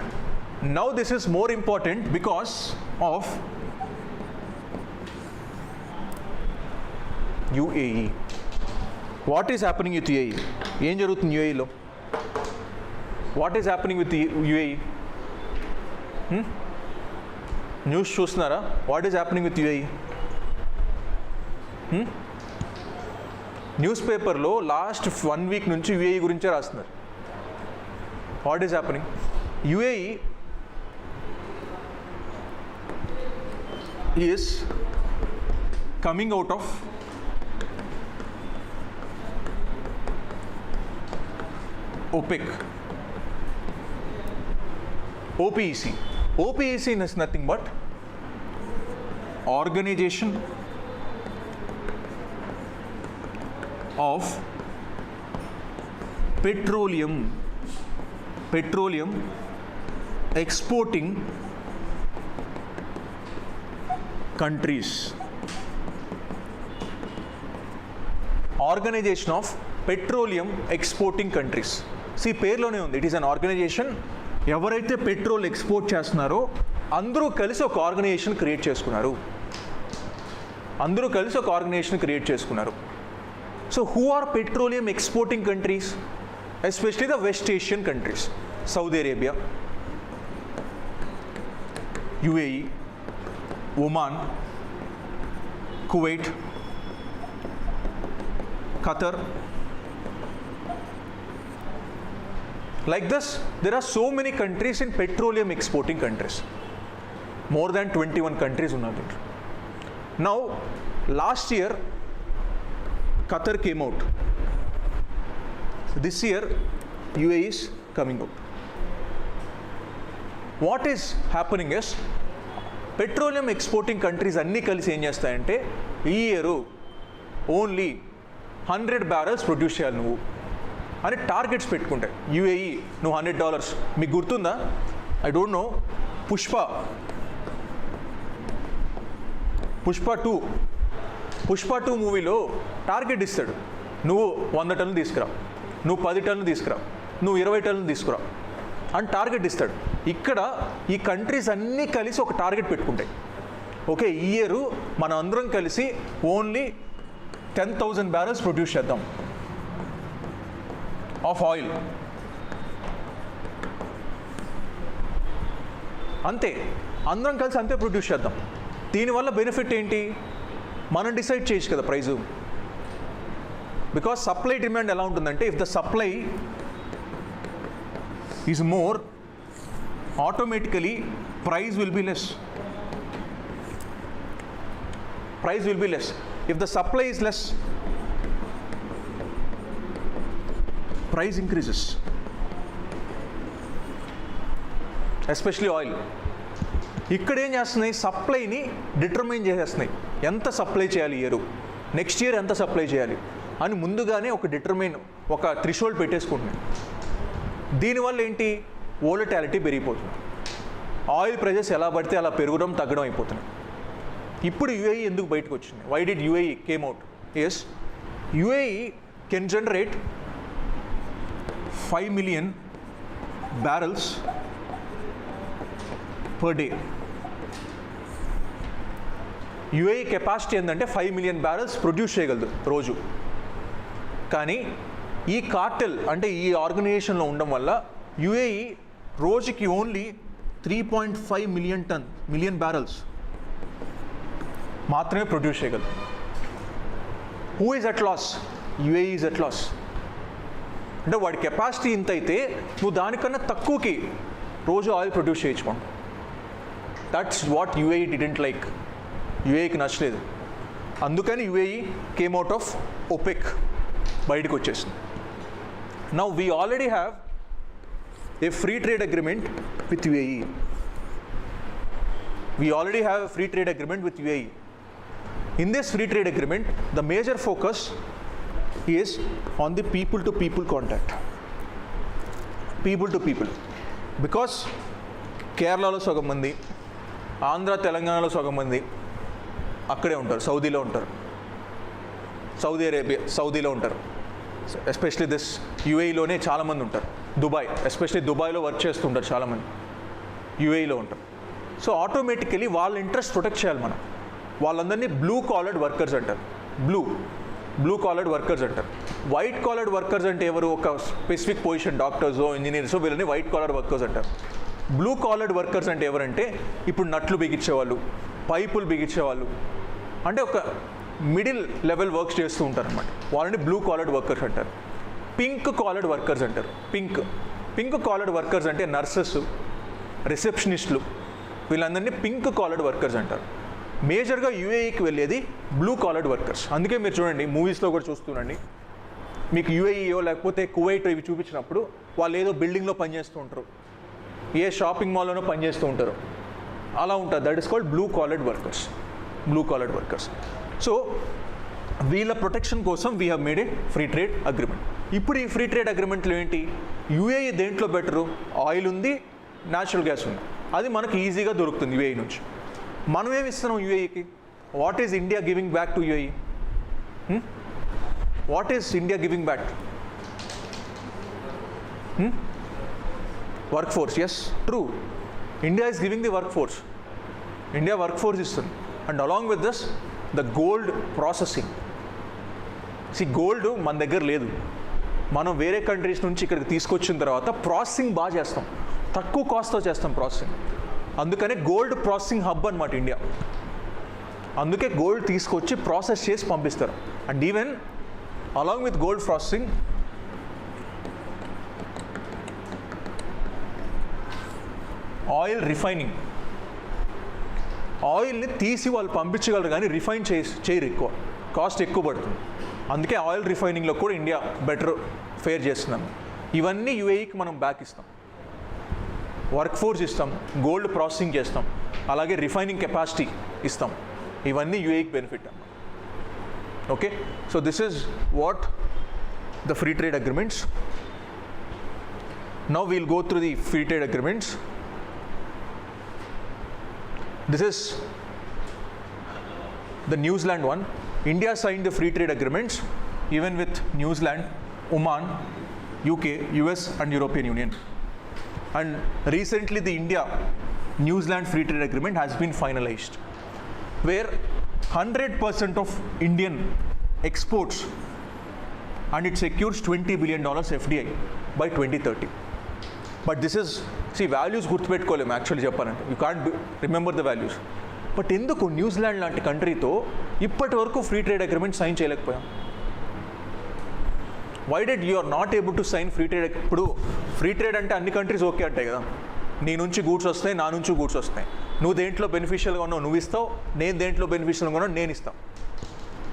now this is more important because of UAE. What is happening with UAE? ఏం జరుగుతుంది యుఏఈలో? What is happening with the UAE? News చూస్తున్నారా? What is happening with UAE? News పేపర్లో last 1 week నుంచి UAE గురించే రాస్తున్నారు. What is happening? UAE is coming out of OPEC. OPEC. OPEC is nothing but Organization of Petroleum Exporting Countries. Organization of Petroleum Exporting Countries. See, పేర్లోనే ఉంది. It is an organization. ఎవరైతే petrol export చేస్తున్నారో అందరూ కలిసి ఒక organization create చేసుకున్నారు. So who are petroleum exporting countries? Especially the west Asian countries. Saudi Arabia, UAE, Oman, Kuwait, Qatar. Like this, there are so many countries in petroleum exporting countries. More than 21 countries unnadu. Now, last year, Qatar came out. This year, UAE is coming out. What is happening is, petroleum exporting countries anni kalisi em chestayante ee year only 100 barrels produce చేయాలి నువ్వు అని targets పెట్టుకుంటాయి. UAE నువ్వు $100. మీకు గుర్తుందా? I don't no. Pushpa two మూవీలో target ఇస్తాడు. నువ్వు 100 టన్నులు తీసుకురా, నువ్వు 10 టన్నులు తీసుకురా, నువ్వు 20 టన్నులు తీసుకురా అని టార్గెట్ ఇస్తాడు. ఇక్కడ ఈ కంట్రీస్ అన్నీ కలిసి ఒక టార్గెట్ పెట్టుకుంటాయి. ఓకే, ఈ ఇయర్ మనం అందరం కలిసి ఓన్లీ 10,000 barrels ప్రొడ్యూస్ చేద్దాం ఆఫ్ ఆయిల్. అంతే, అందరం కలిసి అంతే ప్రొడ్యూస్ చేద్దాం. దీనివల్ల బెనిఫిట్ ఏంటి? మనం డిసైడ్ చేయొచ్చు కదా ప్రైజు. బికాస్ సప్లై డిమాండ్ ఎలా ఉంటుందంటే, if the supply is more, automatically price will be less. If the supply is less, price increases, especially oil. ఇక్కడ ఏం చేస్తున్నాయి? సప్లైని డిటర్మైన్ చేసేస్తున్నాయి. ఎంత సప్లై చేయాలి ఇయర్, నెక్స్ట్ ఇయర్ ఎంత సప్లై చేయాలి అని ముందుగానే ఒక థ్రెషోల్డ్ పెట్టేసుకుంటున్నాయి. దీనివల్ల ఏంటి? వోలటాలిటీ పెరిగిపోతుంది. ఆయిల్ ప్రైజెస్ ఎలా పడితే అలా పెరగడం తగ్గడం అయిపోతున్నాయి. ఇప్పుడు యుఏఈ ఎందుకు బయటకు వచ్చింది? Why did UAE came out? Yes, UAE can generate 5 million barrels per day. UAE capacity ఏంటంటే 5 million barrels ప్రొడ్యూస్ చేయగలదు రోజు. కానీ ఈ కార్టెల్ అంటే ఈ ఆర్గనైజేషన్లో ఉండడం వల్ల యుఏఈ రోజుకి ఓన్లీ 3.5 million barrels మాత్రమే ప్రొడ్యూస్ చేయగలదు. Who is at loss? UAE is at loss. అంటే వాడి కెపాసిటీ ఇంత అయితే నువ్వు దానికన్నా తక్కువకి రోజు ఆయిల్ ప్రొడ్యూస్ చేయించుకోండి. That's what UAE didn't like. యుఏఈకి నచ్చలేదు. అందుకని UAE came out of OPEC, బయటకు వచ్చేసింది. Now we already have a free trade agreement with UAE. In this free trade agreement, the major focus is on the people to people contact. Because కేరళలో సగం మంది, ఆంధ్ర తెలంగాణలో సగం మంది అక్కడే ఉంటారు, సౌదీలో ఉంటారు, సౌదీలో ఉంటారు. ఎస్పెషలీ దిస్ యుఏఈలోనే చాలామంది ఉంటారు. ఎస్పెషలీ దుబాయ్లో వర్క్ చేస్తుంటారు చాలామంది, యుఏఈలో ఉంటారు. సో ఆటోమేటికలీ వాళ్ళ ఇంట్రెస్ట్ ప్రొటెక్ట్ చేయాలి మనం. వాళ్ళందరినీ బ్లూ కాలర్డ్ వర్కర్స్ అంటారు. వైట్ కాలర్డ్ వర్కర్స్ అంటే ఎవరు? ఒక స్పెసిఫిక్ పొజిషన్, డాక్టర్స్, ఇంజనీర్స్, వీళ్ళని వైట్ కాలర్ వర్కర్స్ అంటారు. బ్లూ కాలర్డ్ వర్కర్స్ అంటే ఎవరంటే ఇప్పుడు నట్లు బిగించేవాళ్ళు, పైపులు బిగించేవాళ్ళు, అంటే ఒక మిడిల్ లెవెల్ వర్క్స్ చేస్తూ ఉంటారు అనమాట. వాళ్ళని బ్లూ కాలర్డ్ వర్కర్స్ అంటారు. పింక్ కాలర్డ్ వర్కర్స్ అంటారు. పింక్ కాలర్డ్ వర్కర్స్ అంటే నర్సెస్, రిసెప్షనిస్టులు, వీళ్ళందరినీ పింక్ కాలర్డ్ వర్కర్స్ అంటారు. మేజర్గా యూఏఈకి వెళ్ళేది బ్లూ కాలర్డ్ వర్కర్స్. అందుకే మీరు చూడండి మూవీస్లో కూడా చూస్తుండండి, మీకు యూఏఈయో లేకపోతే కువైట్ ఇవి చూపించినప్పుడు వాళ్ళు ఏదో బిల్డింగ్లో పనిచేస్తూ ఉంటారు, ఏ షాపింగ్ మాల్లోనో పనిచేస్తూ ఉంటారు, అలా ఉంటుంది. That is called blue collared workers. Blue collared workers. So వీళ్ళ ప్రొటెక్షన్ కోసం we have made A free trade agreement. ఇప్పుడు ఈ ఫ్రీ ట్రేడ్ అగ్రిమెంట్లో ఏంటి, యూఏఈ దేంట్లో బెటరు, ఆయిల్ ఉంది, న్యాచురల్ గ్యాస్ ఉంది, అది మనకు ఈజీగా దొరుకుతుంది యూఏఈ నుంచి. మనం ఏమి ఇస్తున్నాం యూఏఈకి? What is India giving back to UAE? What is India giving back? Work force. Yes, true. India is giving the work force. India work force ఇస్తుంది. And along with this the gold processing. Gold మన దగ్గర లేదు, మనం వేరే countries నుంచి ఇక్కడికి తీసుకొచ్చిన తర్వాత ప్రాసెసింగ్ బాగా చేస్తాం, తక్కువ కాస్ట్తో చేస్తాం ప్రాసెసింగ్. అందుకనే గోల్డ్ ప్రాసెసింగ్ హబ్ అనమాట ఇండియా. అందుకే గోల్డ్ తీసుకొచ్చి ప్రాసెస్ చేసి పంపిస్తారు. And even along with gold processing oil refining. ఆయిల్ని తీసి వాళ్ళు పంపించగలరు కానీ రిఫైన్ చేయరు, ఎక్కువ కాస్ట్ ఎక్కువ పడుతుంది. అందుకే ఆయిల్ రిఫైనింగ్లో కూడా ఇండియా బెటర్ ఫేర్ చేస్తున్నాం. ఇవన్నీ యూఏఈకి మనం బ్యాక్ ఇస్తాం, వర్క్ ఫోర్స్ ఇస్తాం, గోల్డ్ ప్రాసెసింగ్ చేస్తాం, అలాగే రిఫైనింగ్ కెపాసిటీ ఇస్తాం. ఇవన్నీ యూఏఈకి బెనిఫిట్ అన్నమాట. Okay, so this is what the free trade agreements. Now we'll go through the free trade agreements. This is the New Zealand one. India signed the free trade agreements even with New Zealand, Oman, UK, US and European Union. And recently the India-New Zealand free trade agreement has been finalized, where 100% of Indian exports, and it secures $20 billion FDI by 2030. But this is, values గుర్తుపెట్టుకోలేము actually చెప్పాలంటే, you can't remember the values. But ఎందుకు New Zealand లాంటి కంట్రీతో ఇప్పటి వరకు free trade agreement sign చేయలేకపోయాం? Why did you are not able to sign free trade? ఇప్పుడు free trade అంటే అన్ని కంట్రీస్ ఓకే అంటాయి కదా, నీ నుంచి గూడ్స్ వస్తాయి, నా నుంచి గూడ్స్ వస్తాయి, నువ్వు దేంట్లో బెనిఫిషియల్గా ఉన్నావు నువ్వు ఇస్తావు, నేను దేంట్లో బెనిఫిషియల్గా ఉన్నావు నేను ఇస్తాను.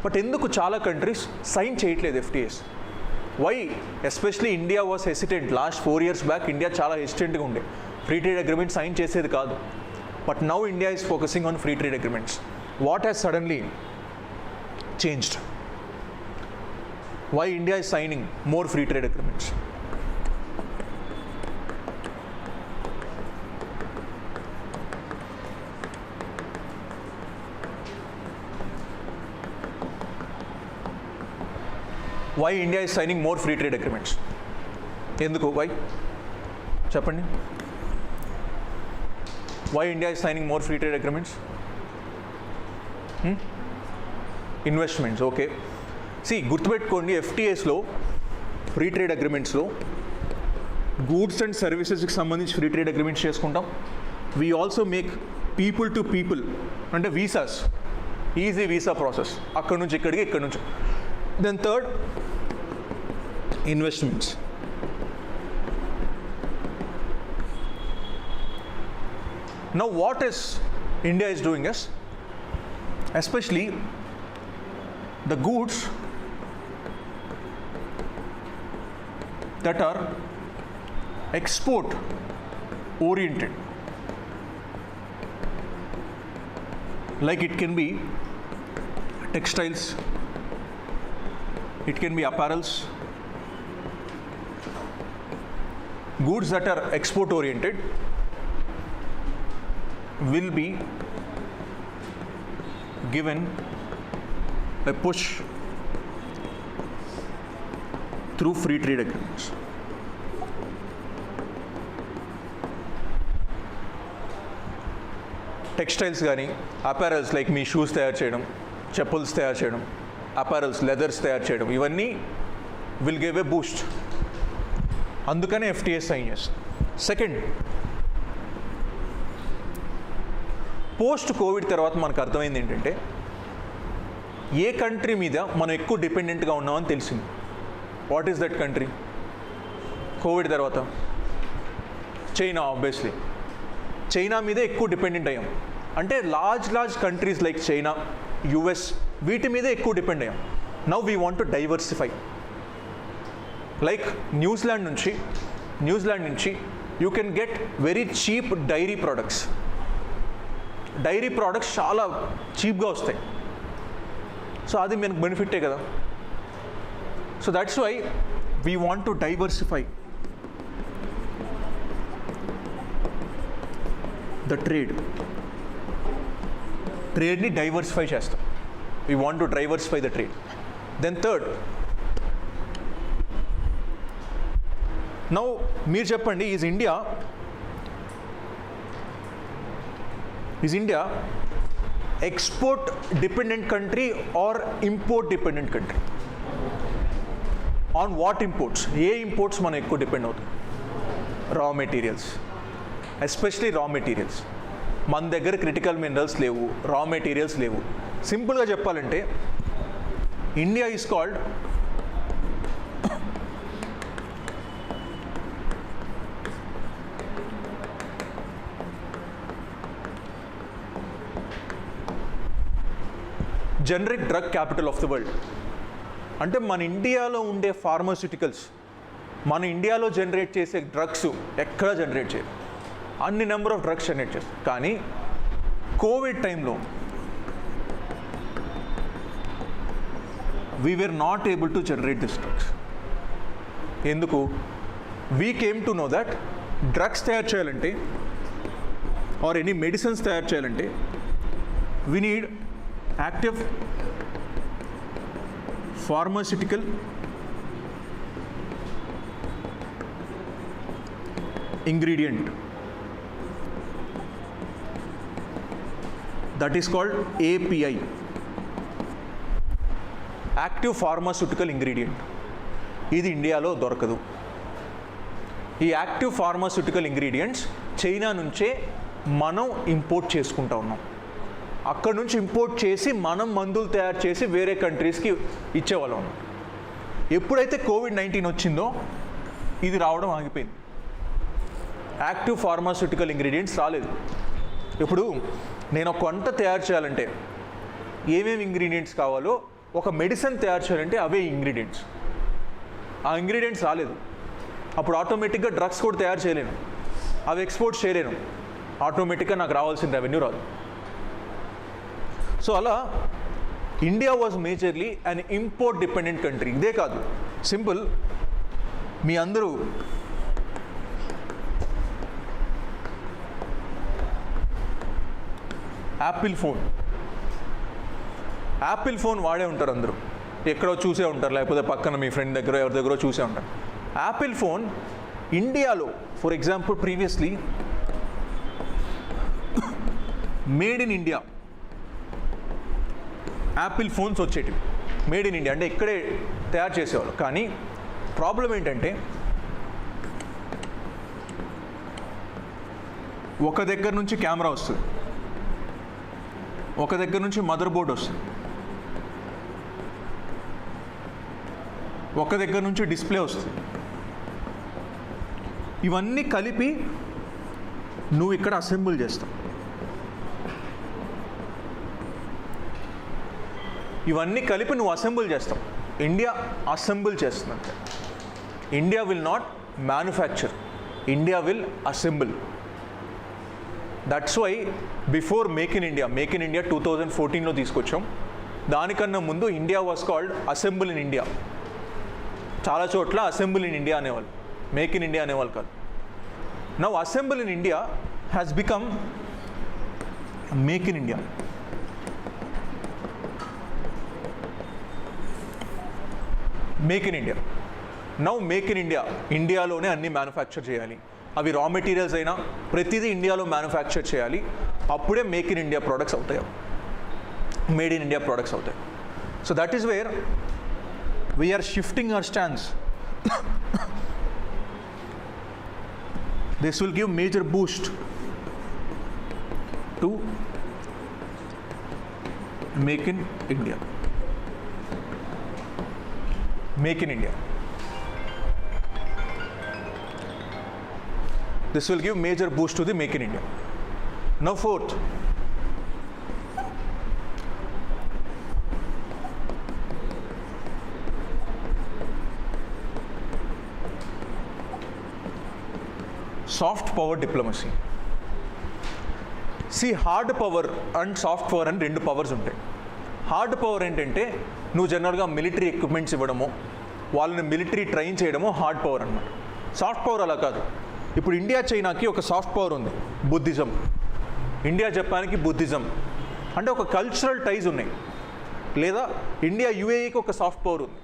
బట్ ఎందుకు చాలా కంట్రీస్ సైన్ చేయట్లేదు FTAs? Why? Especially India was hesitant. Last 4 years back India చాలా హెసిటెంట్గా ఉండే, ఫ్రీ ట్రేడ్ అగ్రిమెంట్ సైన్ చేసేది కాదు. But now India is focusing on free trade agreements. What has suddenly changed? Why India is signing more free trade agreements? Why India is signing more free trade agreements? ఎందుకు? Why చెప్పండి. Why India is signing more free trade agreements? Investments. Okay, గుర్తుపెట్టుకోండి, ఎఫ్టీఎస్లో free trade అగ్రిమెంట్స్లో goods and సర్వీసెస్కి సంబంధించి free trade agreements చేసుకుంటాం. We also make people to people, అంటే visas, easy visa process, అక్కడ నుంచి ఇక్కడికి, ఇక్కడ నుంచి. Then third, investments. Now what is India is doing is, especially the goods that are export oriented, like it can be textiles, it can be apparels, goods that are export oriented will be given a push through free trade agreements. Textiles కానీ apparels like మీ shoes తయారు చేయడం, చెప్పుల్స్ తయారు చేయడం, apparels leathers తయారు చేయడం, ఇవన్నీ will give a Boost. అందుకనే FTS sign చేస్తాం. సెకండ్, పోస్ట్ కోవిడ్ తర్వాత మనకు అర్థమైంది ఏంటంటే ఏ కంట్రీ మీద మనం ఎక్కువ డిపెండెంట్గా ఉన్నామని తెలిసింది. What is that country? Covid తర్వాత చైనా. ఆబ్వియస్లీ చైనా మీదే ఎక్కువ డిపెండెంట్ అయ్యాం. అంటే large countries like China, US, వీటి మీదే ఎక్కువ డిపెండ్ అయ్యాం. Now we want to diversify. Like New Zealand నుంచి you can get very cheap dairy products. Dairy products చాలా చీప్గా వస్తాయి. సో అది మనకు బెనిఫిటే కదా. So that's why we want to diversify the ట్రేడ్ని డైవర్సిఫై చేస్తాం. We want to diversify the trade. Then third, now మీరు చెప్పండి, is India export dependent country or import dependent country? On what imports? ఏ ఇంపోర్ట్స్ మనం ఎక్కువ depend అవుతాం? రా materials, especially రా మెటీరియల్స్. మన దగ్గర క్రిటికల్ మినరల్స్ లేవు, రా మెటీరియల్స్ లేవు. సింపుల్గా చెప్పాలంటే India is called generic drug capital of the world. అంటే మన ఇండియాలో ఉండే ఫార్మాస్యూటికల్స్, మన ఇండియాలో జనరేట్ చేసే డ్రగ్స్ ఎక్కడా జనరేట్ చేయరు. అన్ని నెంబర్ ఆఫ్ డ్రగ్స్ జనరేట్ చేస్తారు. కానీ కోవిడ్ టైంలో we were not able to generate this drugs. ఎందుకు? We came to know that drugs తయారు చేయాలంటే ఆర్ ఎనీ మెడిసిన్స్ తయారు చేయాలంటే we need active pharmaceutical ingredient that is called API, active pharmaceutical ingredient. ఇది ఇండియాలో దొరకదు. ఈ యాక్టివ్ ఫార్మాస్యూటికల్ ఇంగ్రీడియంట్స్ చైనా నుంచే మనం ఇంపోర్ట్ చేసుకుంటా ఉన్నాం. అక్కడ నుంచి ఇంపోర్ట్ చేసి మనం మందులు తయారు చేసి వేరే కంట్రీస్కి ఇచ్చేవాళ్ళం. ఎప్పుడైతే కోవిడ్-19 వచ్చిందో ఇది రావడం ఆగిపోయింది. యాక్టివ్ ఫార్మాస్యూటికల్ ఇంగ్రీడియంట్స్ రాలేదు. ఇప్పుడు నేను ఒక వంట తయారు చేయాలంటే ఏమేమి ఇంగ్రీడియంట్స్ కావాలో, ఒక మెడిసిన్ తయారు చేయాలంటే అవే ఇంగ్రీడియంట్స్. ఆ ఇంగ్రీడియంట్స్ రాలేదు. అప్పుడు ఆటోమేటిక్గా డ్రగ్స్ కూడా తయారు చేయలేను, అవి ఎక్స్పోర్ట్ చేయలేను. ఆటోమేటిక్గా నాకు రావాల్సిన రెవెన్యూ రాదు. సో అలా India was majorly an import dependent country. ఇదే కాదు, సింపుల్, మీ అందరూ యాపిల్ ఫోన్ వాడే ఉంటారు. అందరూ ఎక్కడో చూసే ఉంటారు, లేకపోతే పక్కన మీ ఫ్రెండ్ దగ్గర ఎవరి దగ్గర చూసే ఉంటారు. యాపిల్ ఫోన్ ఇండియాలో for example previously made in India Apple phones వచ్చేటివి. మేడ్ ఇన్ ఇండియా అంటే ఇక్కడే తయారు చేసేవాళ్ళు. కానీ ప్రాబ్లం ఏంటంటే ఒక దగ్గర నుంచి కెమెరా వస్తుంది, ఒక దగ్గర నుంచి మదర్ బోర్డ్ వస్తుంది, ఒక దగ్గర నుంచి డిస్ప్లే వస్తుంది. ఇవన్నీ కలిపి నువ్వు ఇక్కడ అసెంబుల్ చేస్తావు. ఇవన్నీ కలిపి నువ్వు అసెంబుల్ చేస్తావు. ఇండియా అసెంబుల్ చేస్తుందంటే India will not manufacture, India will assemble. That's why before make in India 2014లో తీసుకొచ్చాం. దానికన్నా ముందు India was called assemble in India. చాలా చోట్ల అసెంబుల్ ఇన్ ఇండియా అనేవాళ్ళు, మేక్ ఇన్ ఇండియా అనేవాళ్ళు కాదు. Now assemble in India has become make in India. Make in India. Now make in India, ఇండియాలోనే అన్ని మ్యానుఫ్యాక్చర్ చేయాలి. అవి రా మెటీరియల్స్ అయినా ప్రతిదీ ఇండియాలో మ్యానుఫ్యాక్చర్ చేయాలి. అప్పుడే మేక్ ఇన్ ఇండియా ప్రోడక్ట్స్ అవుతాయి, మేడ్ ఇన్ ఇండియా ప్రోడక్ట్స్ అవుతాయి. So that is where we're shifting our stands. This will give major boost to Make in India. Make in India. This will give major boost to the Make in India. Now fourth, soft power diplomacy. See, hard power and soft power and రెండు powers ఉంటాయి. Hard power ఏంటంటే నువ్వు జనరల్గా military equipments ఇవ్వడము, వాళ్ళని military train చేయడము hard power అన్నమాట. Soft power అలా కాదు. ఇప్పుడు ఇండియా చైనాకి ఒక సాఫ్ట్ పవర్ ఉంది, బుద్ధిజం. ఇండియా జపాన్కి బుద్ధిజం అంటే ఒక కల్చరల్ టైజ్ ఉన్నాయి. లేదా ఇండియా యుఏఈకి ఒక సాఫ్ట్ పవర్ ఉంది,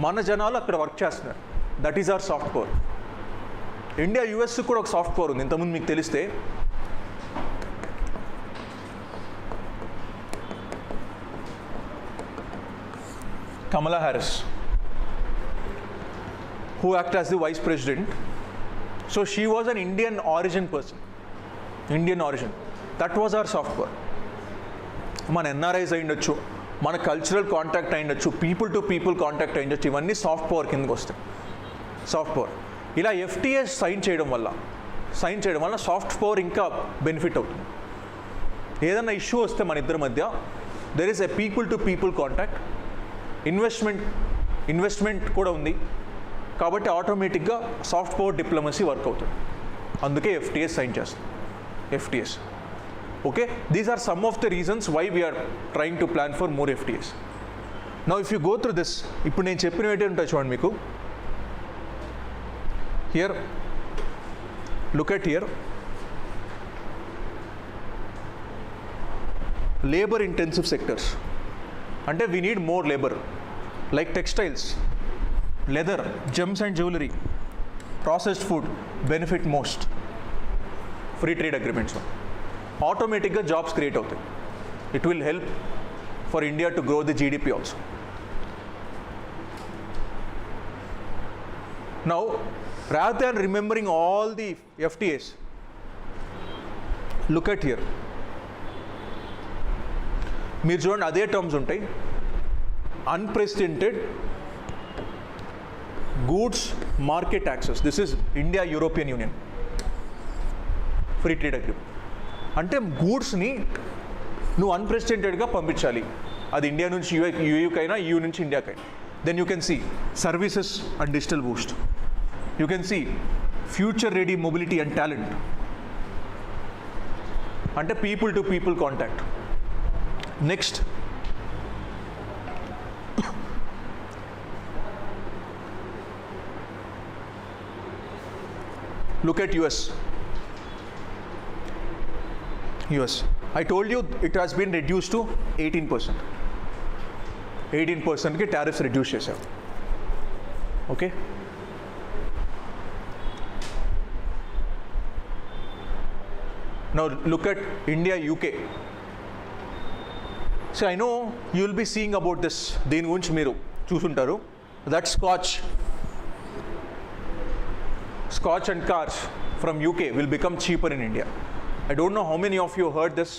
మన జనాలు అక్కడ వర్క్ చేస్తున్నారు, that is our soft power. India యుఎస్కి కూడా ఒక సాఫ్ట్ పవర్ ఉంది. ఇంతకుముందు మీకు తెలిస్తే Kamala Harris, who acted as the vice president. So she was an Indian origin person. Indian origin. That was our soft power. మన NRIs అయ్యిండొచ్చు, మన కల్చరల్ కాంటాక్ట్ అయ్యిండొచ్చు, పీపుల్ టు పీపుల్ కాంటాక్ట్ అయ్యిండొచ్చు, ఇవన్నీ సాఫ్ట్ పవర్ కిందకి వస్తాయి. Soft power. ఇలా FTAs sign చేయడం వల్ల సాఫ్ట్ పవర్ ఇంకా బెనిఫిట్ అవుతుంది. ఏదైనా ఇష్యూ వస్తే మన ఇద్దరి మధ్య there is a people to people contact, investment కూడా ఉంది, కాబట్టి ఆటోమేటిక్గా సాఫ్ట్ పవర్ డిప్లొమసీ వర్క్ అవుతుంది. అందుకే ఎఫ్టీఎస్ సైన్ చేస్తాం. FTAs. Okay, these are some of the reasons why we are trying to plan for more FTAs. Now if you go through this, ఇప్పుడు నేను చెప్పినవి ఏంటి ఉంటాయి చూడండి మీకు. Here look at here, labour intensive sectors. అంటే we need more labour, like textiles, leather, gems and jewellery, processed food benefit most. Free trade agreements ఆటోమేటిక్గా jobs create అవుతాయి. It will help for India to grow the GDP also. Now rather than remembering all the FTAs, look at here. మీరు చూడండి అదే terms ఉంటాయి. Unprecedented goods market access, this is India European union free trade agreement. అంటే గూడ్స్ని నువ్వు అన్ప్రెసిడెంటెడ్గా పంపించాలి, అది India నుంచి యూయూకైనా, యూయూ నుంచి ఇండియాకైనా. Then you can see services and digital boost. You can see future ready mobility and talent. అంటే people to people contact. Next, look at US. I told you it has been reduced to 18%. 18% కి tariffs reduce చేశారు. Okay. Now look at India, UK. So I know you will be seeing about this. దీని గురించి మీరు చూసుంటారు. That Scotch and cars from UK will become cheaper in India. I don't know how many of you heard this.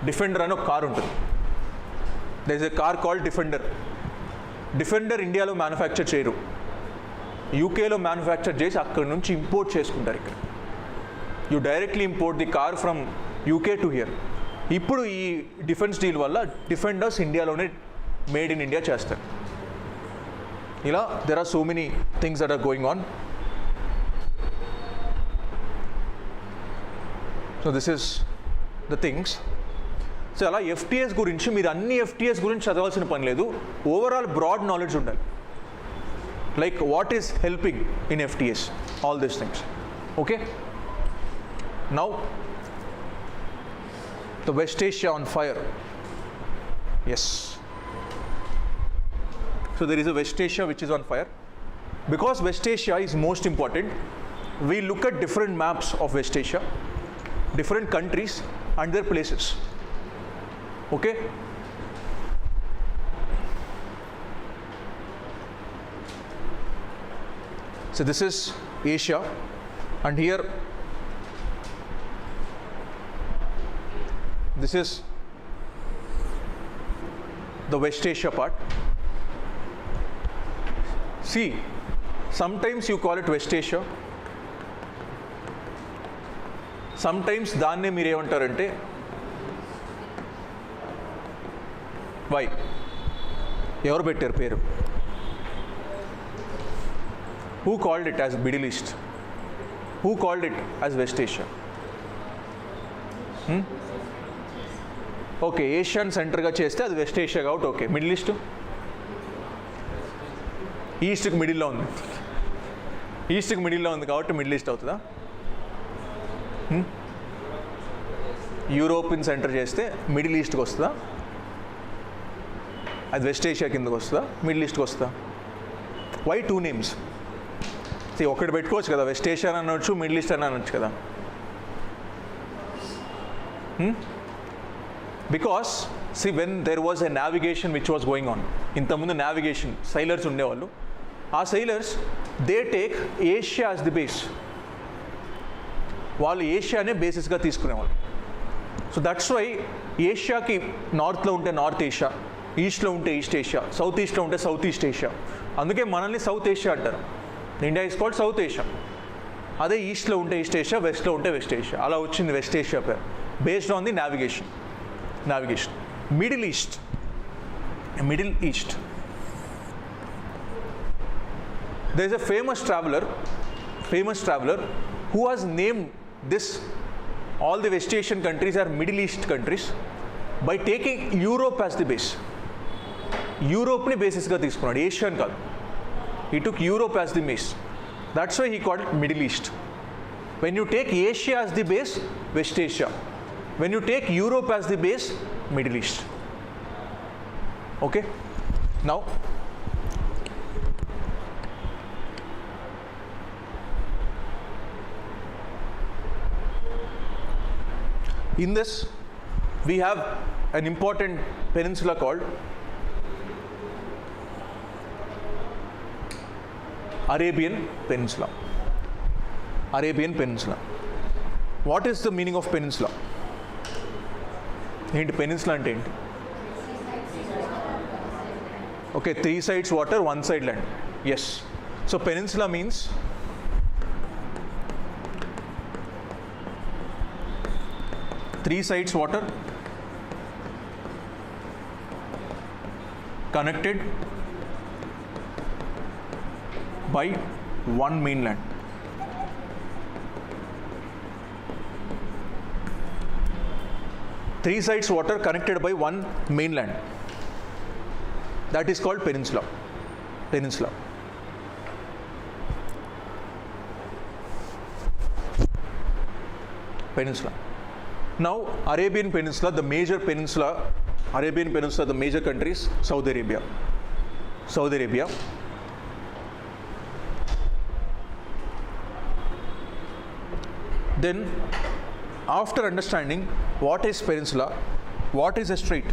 Defender అని ఒక car ఉంటుంది. There is a car called Defender. Defender ఇండియాలో manufacture చేయరు, యూకేలో మ్యానుఫ్యాక్చర్ చేసి అక్కడి నుంచి import చేసుకుంటారు. ఇక్కడ you directly import the car from UK to here. ఇప్పుడు ఈ డిఫెన్స్ డీల్ వల్ల డిఫెండర్స్ ఇండియాలోనే మేడ్ ఇన్ ఇండియా చేస్తారు. ఇలా there are so many things that are going on. So this is the things. So అలా FTAs గురించి మీరు అన్ని ఎఫ్టీఎస్ గురించి చదవాల్సిన పని లేదు, ఓవరాల్ బ్రాడ్ నాలెడ్జ్ ఉండాలి. Like what is helping in FTAs, all these things. Okay, now the West Asia on fire. Yes, so there is a West Asia which is on fire. Because West Asia is most important, we look at different maps of West Asia, different countries and their places. Okay, so this is Asia, and here This is the West Asia part. See, sometimes you call it West Asia. Sometimes దాన్నే మీరు ఏమంటారంటే why ఎవరు పెట్టారు పేరు? Who called it as Middle East? Who called it as West Asia? Okay, Asian సెంటర్గా చేస్తే అది West Asia కాబట్టి ఓకే. మిడిల్ ఈస్ట్, ఈస్ట్కి మిడిల్లో ఉంది, ఈస్ట్కి మిడిల్లో ఉంది కాబట్టి మిడిల్ ఈస్ట్ అవుతుందా? యూరోపియన్ సెంటర్ చేస్తే మిడిల్ ఈస్ట్కి వస్తుందా? అది వెస్ట్ ఏషియా కిందకి వస్తుందా, మిడిల్ ఈస్ట్కి వస్తుందా? Why two names? ఒకటి పెట్టుకోవచ్చు కదా, వెస్ట్ ఏషియా అని అనొచ్చు, మిడిల్ ఈస్ట్ అని అనొచ్చు కదా. Because see when there was a navigation which was going on, ఇంతకుముందు నావిగేషన్ సైలర్స్ ఉండేవాళ్ళు. ఆ sailors they take Asia as the base. వాళ్ళు ఏషియానే బేసిస్గా తీసుకునేవాళ్ళు. సో దట్స్ వై ఏషియాకి నార్త్లో ఉంటే నార్త్ ఏషియా, ఈస్ట్లో ఉంటే ఈస్ట్ ఏషియా, సౌత్ ఈస్ట్లో ఉంటే సౌత్ ఈస్ట్ ఏషియా. అందుకే మనల్ని సౌత్ ఏషియా అంటారు. India is called south Asia. అదే ఈస్ట్లో ఉంటే ఈస్ట్ ఏషియా, వెస్ట్లో ఉంటే వెస్ట్ ఏషియా. అలా వచ్చింది వెస్ట్ ఏషియా పేరు, based on the navigation. Middle east, there is a famous traveler who has named this, all the West Asian countries are Middle East countries, by taking Europe as the base. Europe ni basis ga తీసుకున్నాడు, Asian కాదు. He took Europe as the base. That's why he called it Middle East. When you take Asia as the base, West Asia. When you take Europe as the base, Middle East. Okay? Now, in this, we have an important peninsula called Arabian Peninsula. What is the meaning of peninsula? ఏంటి peninsula అంటే ఏంటి? Okay, 3 sides water, 1 side land. Yes. So peninsula means three sides water connected by one mainland. Three sides water connected by one mainland. That is called peninsula. Now, Arabian Peninsula, the major countries, Saudi Arabia. Then, after understanding what is peninsula, what is a strait?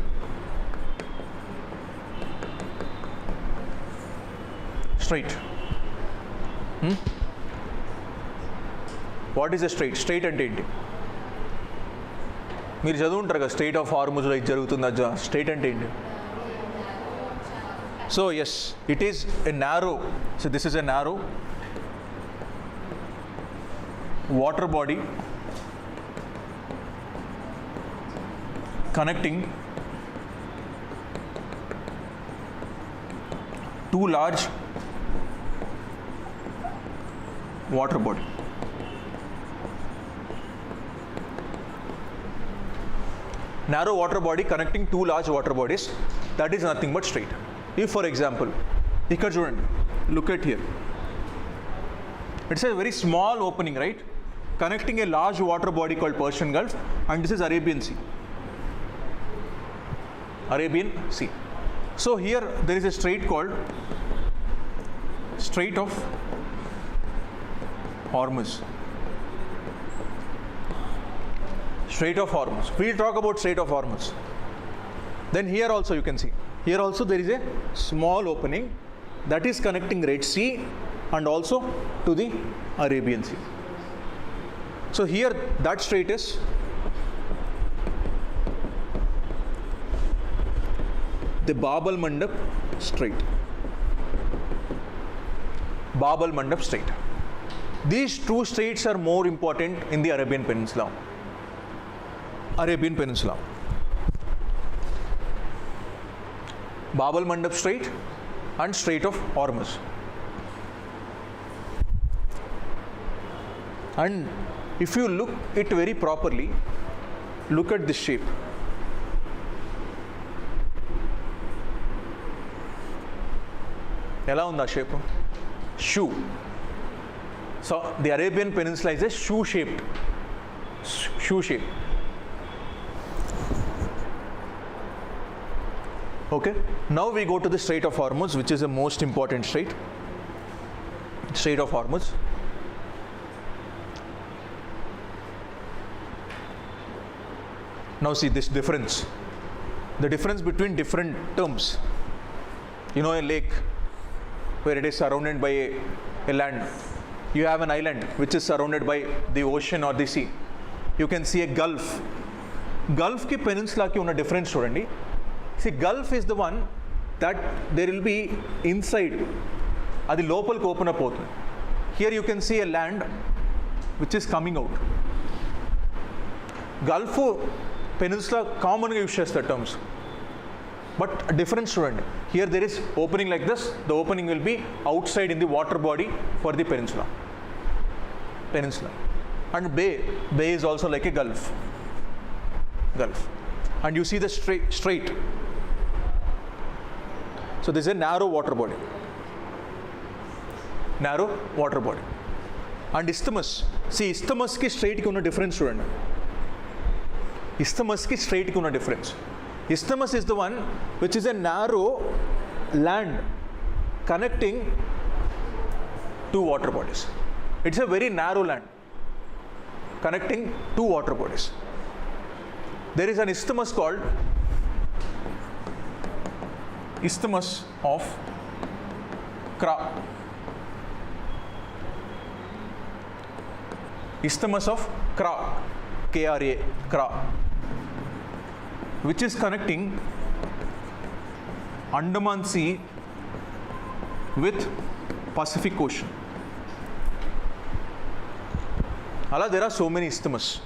What is a strait? Strait అంటే ఏంటి? మీరు చదువుంటారు కదా, straight of హార్ముజ్లో ఇది జరుగుతుంది. Strait అంటే ఏంటి? So yes, it is a narrow. So this is a narrow water body connecting two large water body. Narrow water body connecting two large water bodies, that is nothing but strait. If for example, ikkada chudandi, look at here, it's a very small opening, right, connecting a large water body called Persian Gulf, and this is Arabian Sea. So here there is a strait called Strait of Hormuz. We'll talk about Strait of Hormuz. Then here also you can see, here also there is a small opening that is connecting Red Sea and also to the Arabian Sea. So here that strait is the Bab al Mandab Strait. Bab al Mandab Strait. These two straits are more important in the Arabian Peninsula. Arabian Peninsula. Bab al Mandab Strait and Strait of Hormuz. And if you look it very properly, look at this shape. ఎలా ఉంది ఆ shape? Shoe. So the Arabian peninsula is a shoe shaped. Shoe shape. Okay, now we go to the Strait of Hormuz, which is the most important strait. Strait of Hormuz. Now see this difference. The difference between different terms. You know, a lake where it is surrounded by a land. You have an island which is surrounded by the ocean or the sea. You can see a gulf. Gulf ki peninsula ki unna difference chudandi. See, Gulf is the one that there will be inside. Adi lopalki open up avutundi. Here you can see a land which is coming out. Gulf Peninsula common ga use chestha terms. But a difference student. Here there is opening like this. The opening will be outside in the water body for the peninsula. And bay is also like a gulf. And you see the strait. So this is a narrow water body. And isthmus. See, isthmus ki strait ki unna difference student. Isthmus is the one which is a narrow land connecting two water bodies. It's a very narrow land connecting two water bodies. There is an isthmus called Isthmus of Kra. Isthmus of Kra, K-R-A, Kra, which is connecting Andaman Sea with Pacific Ocean. Allah, there are so many isthmus.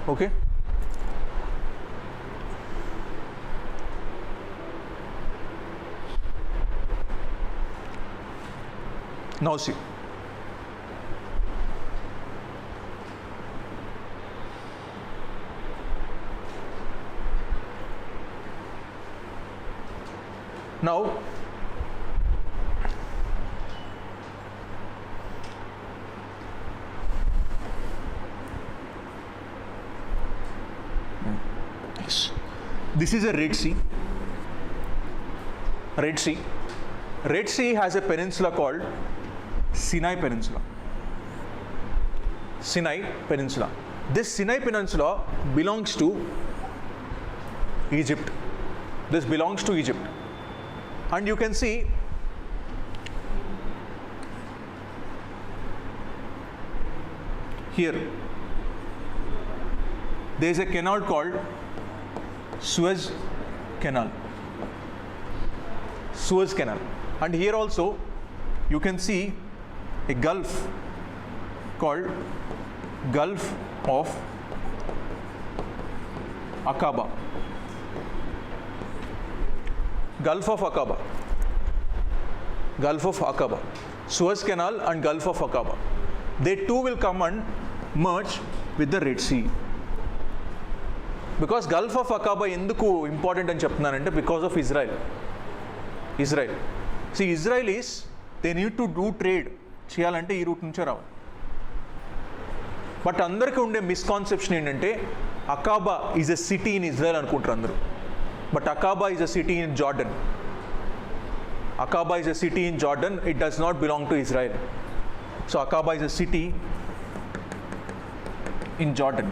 Okay. Now see. Now yes, this is a Red Sea. Red Sea has a peninsula called Sinai Peninsula. This Sinai Peninsula belongs to Egypt. And you can see here there is a canal called Suez Canal. And here also you can see a gulf called Gulf of Aqaba. Suez Canal and Gulf of Aqaba. They too will come and merge with the Red Sea. Because Gulf of Aqaba enduku important ani cheptunnanante because of Israel. See, Israelis, they need to do trade cheyalante ee route nunche raవాలి. But అందరికీ ఉండే misconception ఏంటంటే Aqaba is a city in Israel అనుకుంటారు అందరూ. But Aqaba is a city in Jordan. Aqaba is a city in Jordan. It does not belong to Israel. So Aqaba is a city in Jordan.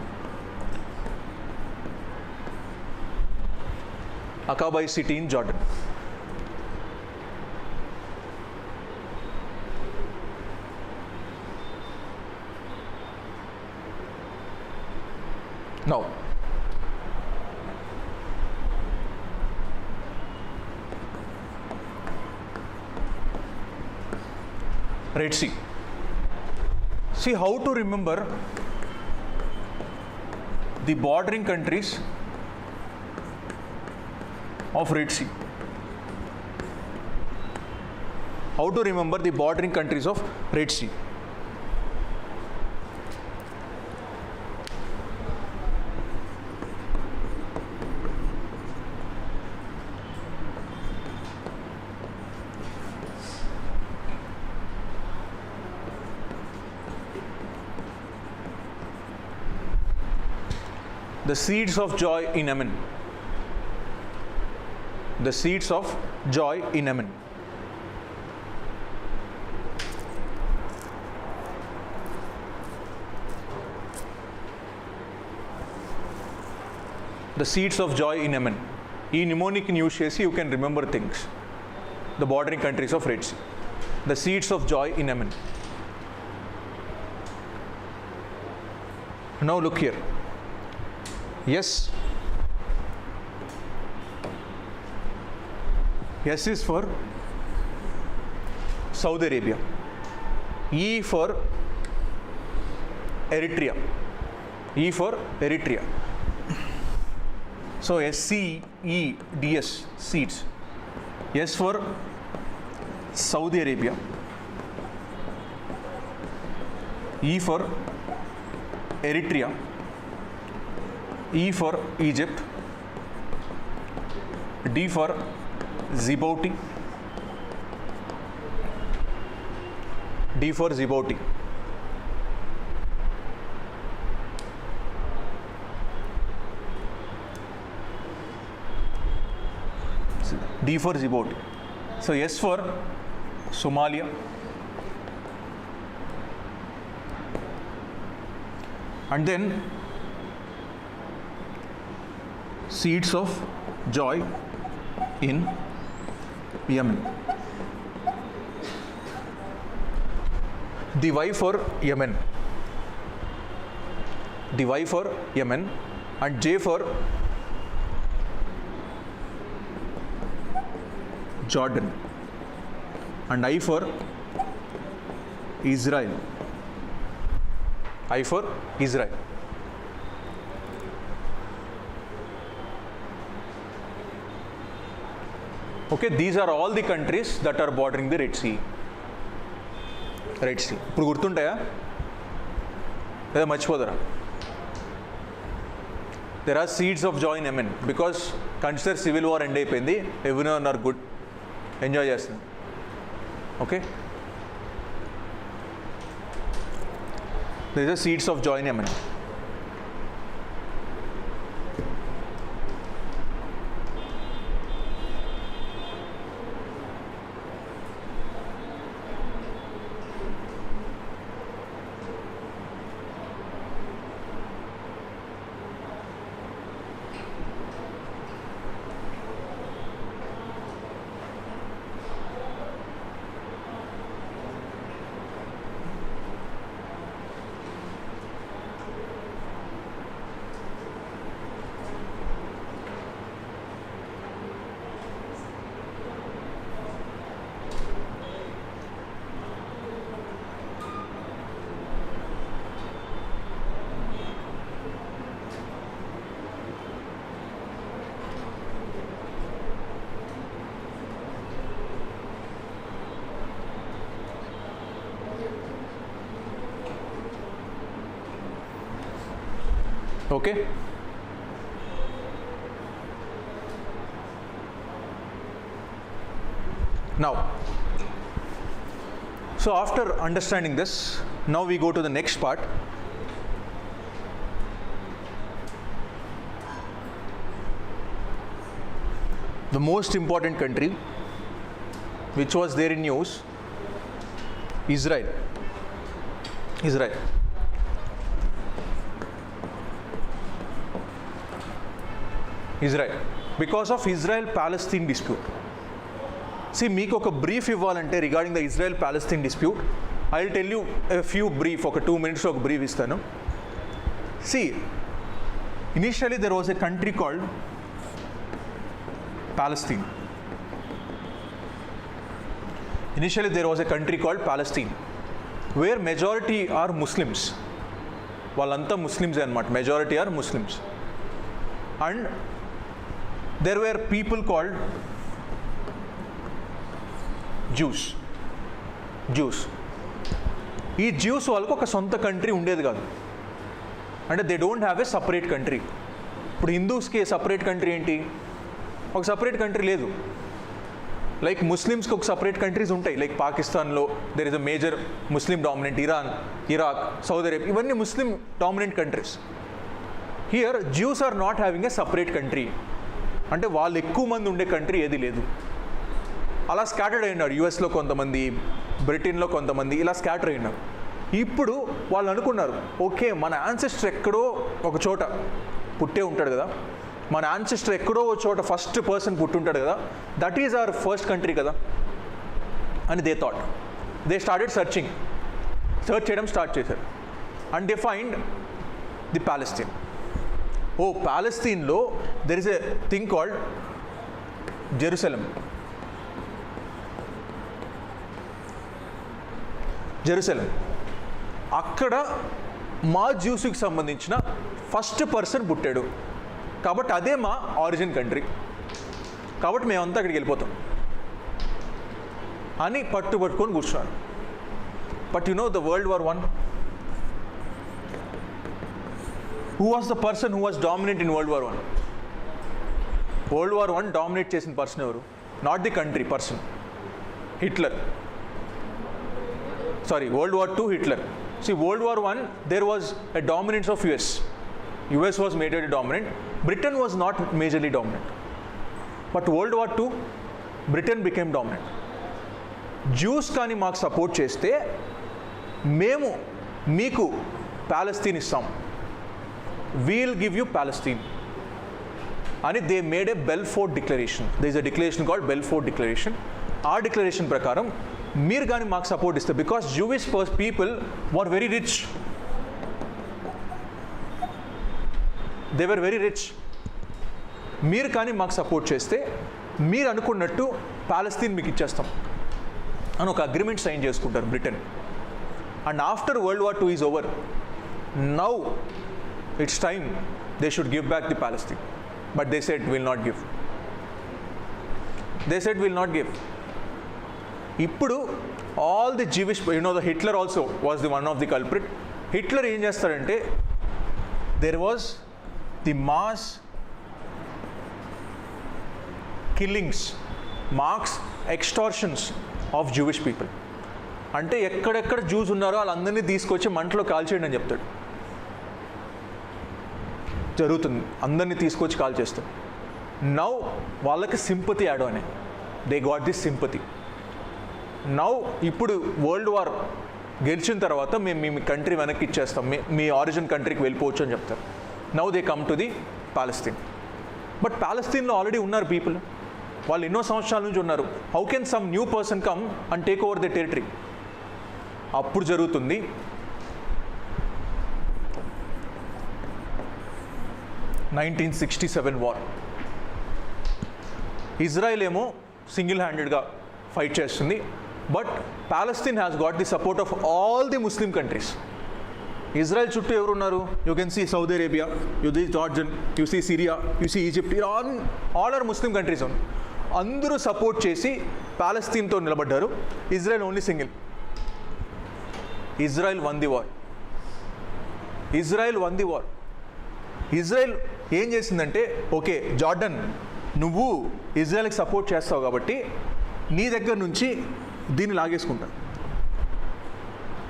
Aqaba is a city in Jordan. Now, Red Sea. See how to remember the bordering countries of Red Sea. How to remember the bordering countries of Red Sea. The seeds of joy in Yemen. The seeds of joy in Yemen. The seeds of joy in Yemen. ఈ mnemonic use చేసి you can remember things. The bordering countries of Red Sea. The seeds of joy in Yemen. Now look here. Yes. S is for Saudi Arabia. E for Eritrea. E for Eritrea. So SCEDS, seeds. S for Saudi Arabia. E for Eritrea. E for Egypt, D for Djibouti, D for Djibouti. D for Djibouti. So S for Somalia, and then seeds of joy in Yemen. The Y for Yemen. The Y for Yemen, and J for Jordan, and I for Israel. I for Israel. Okay, these are all the countries that are bordering the Red Sea. Red Sea. ఇప్పుడు గుర్తుంటాయా లేదా మర్చిపోదరా? There are seeds of joy in Yemen because consider civil war end అయిపోయింది, everyone are good, enjoy చేస్తుంది. Okay, there are seeds of joy in Yemen. Okay, now so after understanding this, now we go to the next part. The most important country which was there in news, Israel. Israel, because of Israel-Palestine dispute. See, meeku oka brief ఇవ్వాలంటే regarding the Israel-Palestine dispute, I'll tell you a few brief, oka 2 minutes oka brief istanu. See, initially there was a country called Palestine. Initially there was a country called Palestine, where majority are Muslims. వాళ్ళంతా ముస్లిమ్సే అన్నమాట, majority are Muslims. And there were people called Jews. ఈ Jews వాళ్ళకు ఒక సొంత country ఉండేది కాదు, అంటే they don't have a separate country. ఇప్పుడు హిందూస్కి సపరేట్ కంట్రీ ఏంటి? ఒక సపరేట్ కంట్రీ లేదు. లైక్ ముస్లిమ్స్కి ఒక సపరేట్ కంట్రీస్ ఉంటాయి, లైక్ పాకిస్తాన్లో there is a major Muslim dominant, Iran, Iraq, Saudi Arabia, ఇవన్నీ Muslim dominant countries. Here Jews are not having a separate country, అంటే వాళ్ళు ఎక్కువ మంది ఉండే కంట్రీ ఏది లేదు. అలా స్కాటర్డ్ అయినారు. యుఎస్లో కొంతమంది, బ్రిటన్లో కొంతమంది, ఇలా స్కాటర్ అయినారు. ఇప్పుడు వాళ్ళు అనుకున్నారు, ఓకే మన యాన్సెస్టర్ ఎక్కడో ఒక చోట పుట్టే ఉంటాడు కదా, మన యాన్సెస్టర్ ఎక్కడో ఒక చోట ఫస్ట్ పర్సన్ పుట్టుంటాడు కదా, that is our first country కదా అని they thought. They started search చేయడం స్టార్ట్ చేశారు. And they find the Palestine. ఓ ప్యాలెస్తీన్లో there is a thing called Jerusalem. అక్కడ మా జ్యూస్కి సంబంధించిన ఫస్ట్ పర్సన్ పుట్టాడు కాబట్టి అదే మా ఆరిజిన్ కంట్రీ, కాబట్టి మేమంతా అక్కడికి వెళ్ళిపోతాం అని పట్టుకొని కూర్చున్నారు. But you know the world war one, who was the person who was dominate in world war one? World war one dominate చేసిన పర్సన్ ఎవరు? Not the country, person. Hitler. Sorry, World War II, Hitler. See, World War I, there was a dominance of US. US was majorly dominant. Britain was not majorly dominant. But World War II, Britain became dominant. Jews కానీ మాకు support చేస్తే మేము మీకు Palestine ఇస్తాం, we'll give you Palestine అని they made a బెల్ఫోర్ట్ declaration. They is a declaration called బెల్ఫోర్ట్ declaration. ఆ డిక్లరేషన్ ప్రకారం మీరు కానీ మాకు సపోర్ట్ ఇస్తే, because Jewish people were very rich, they were very rich, మీరు కానీ మాకు సపోర్ట్ చేస్తే మీరు అనుకున్నట్టు ప్యాలెస్తీన్ మీకు ఇచ్చేస్తాం అని ఒక అగ్రిమెంట్ సైన్ చేసుకుంటారు Britain. And after world war II is over, now it's time they should give back the Palestine. But they said will not give. ఇప్పుడు all the Jewish, you know the Hitler also was the one of the culprit. Hitler ఏం చేస్తాడంటే, there was the mass killings, mass extortions of Jewish people. అంటే ఎక్కడెక్కడ juice ఉన్నారో వాళ్ళందరినీ తీసుకొచ్చి మంటలో కాల్చేయండి అని చెప్తాడు. జరుగుతుంది, అందరినీ తీసుకొచ్చి కాల్ చేస్తాడు. నౌ వాళ్ళకి సింపతి యాడ్ అని, they got this sympathy. Now ఇప్పుడు వరల్డ్ వార్ గెలిచిన తర్వాత మేము మీ కంట్రీ వెనక్కి ఇచ్చేస్తాం, మీ ఆరిజిన్ కంట్రీకి వెళ్ళిపోవచ్చు అని చెప్తారు. Now they come to the Palestine. But ప్యాలెస్తీన్లో ఆల్రెడీ ఉన్నారు పీపుల్, వాళ్ళు ఎన్నో సంవత్సరాల నుంచి ఉన్నారు. How can some new person come and take over the territory? అప్పుడు జరుగుతుంది 1967 వార్. ఇజ్రాయెల్ ఏమో సింగిల్ హ్యాండెడ్గా ఫైట్ చేస్తుంది, but Palestine has got the support of all the Muslim countries. Israel చుట్టూ ఎవరు ఉన్నారు? You can see Saudi Arabia, you see Jordan, you see Syria, you see Egypt, Iran, all are Muslim countries. అందరూ support చేసి ప్యాలెస్తీన్తో నిలబడ్డారు. Israel only single. Israel won the war. Israel ఏం చేసిందంటే, okay Jordan నువ్వు ఇజ్రాయెల్కి సపోర్ట్ చేస్తావు కాబట్టి నీ దగ్గర నుంచి దీన్ని లాగేసుకుంటా.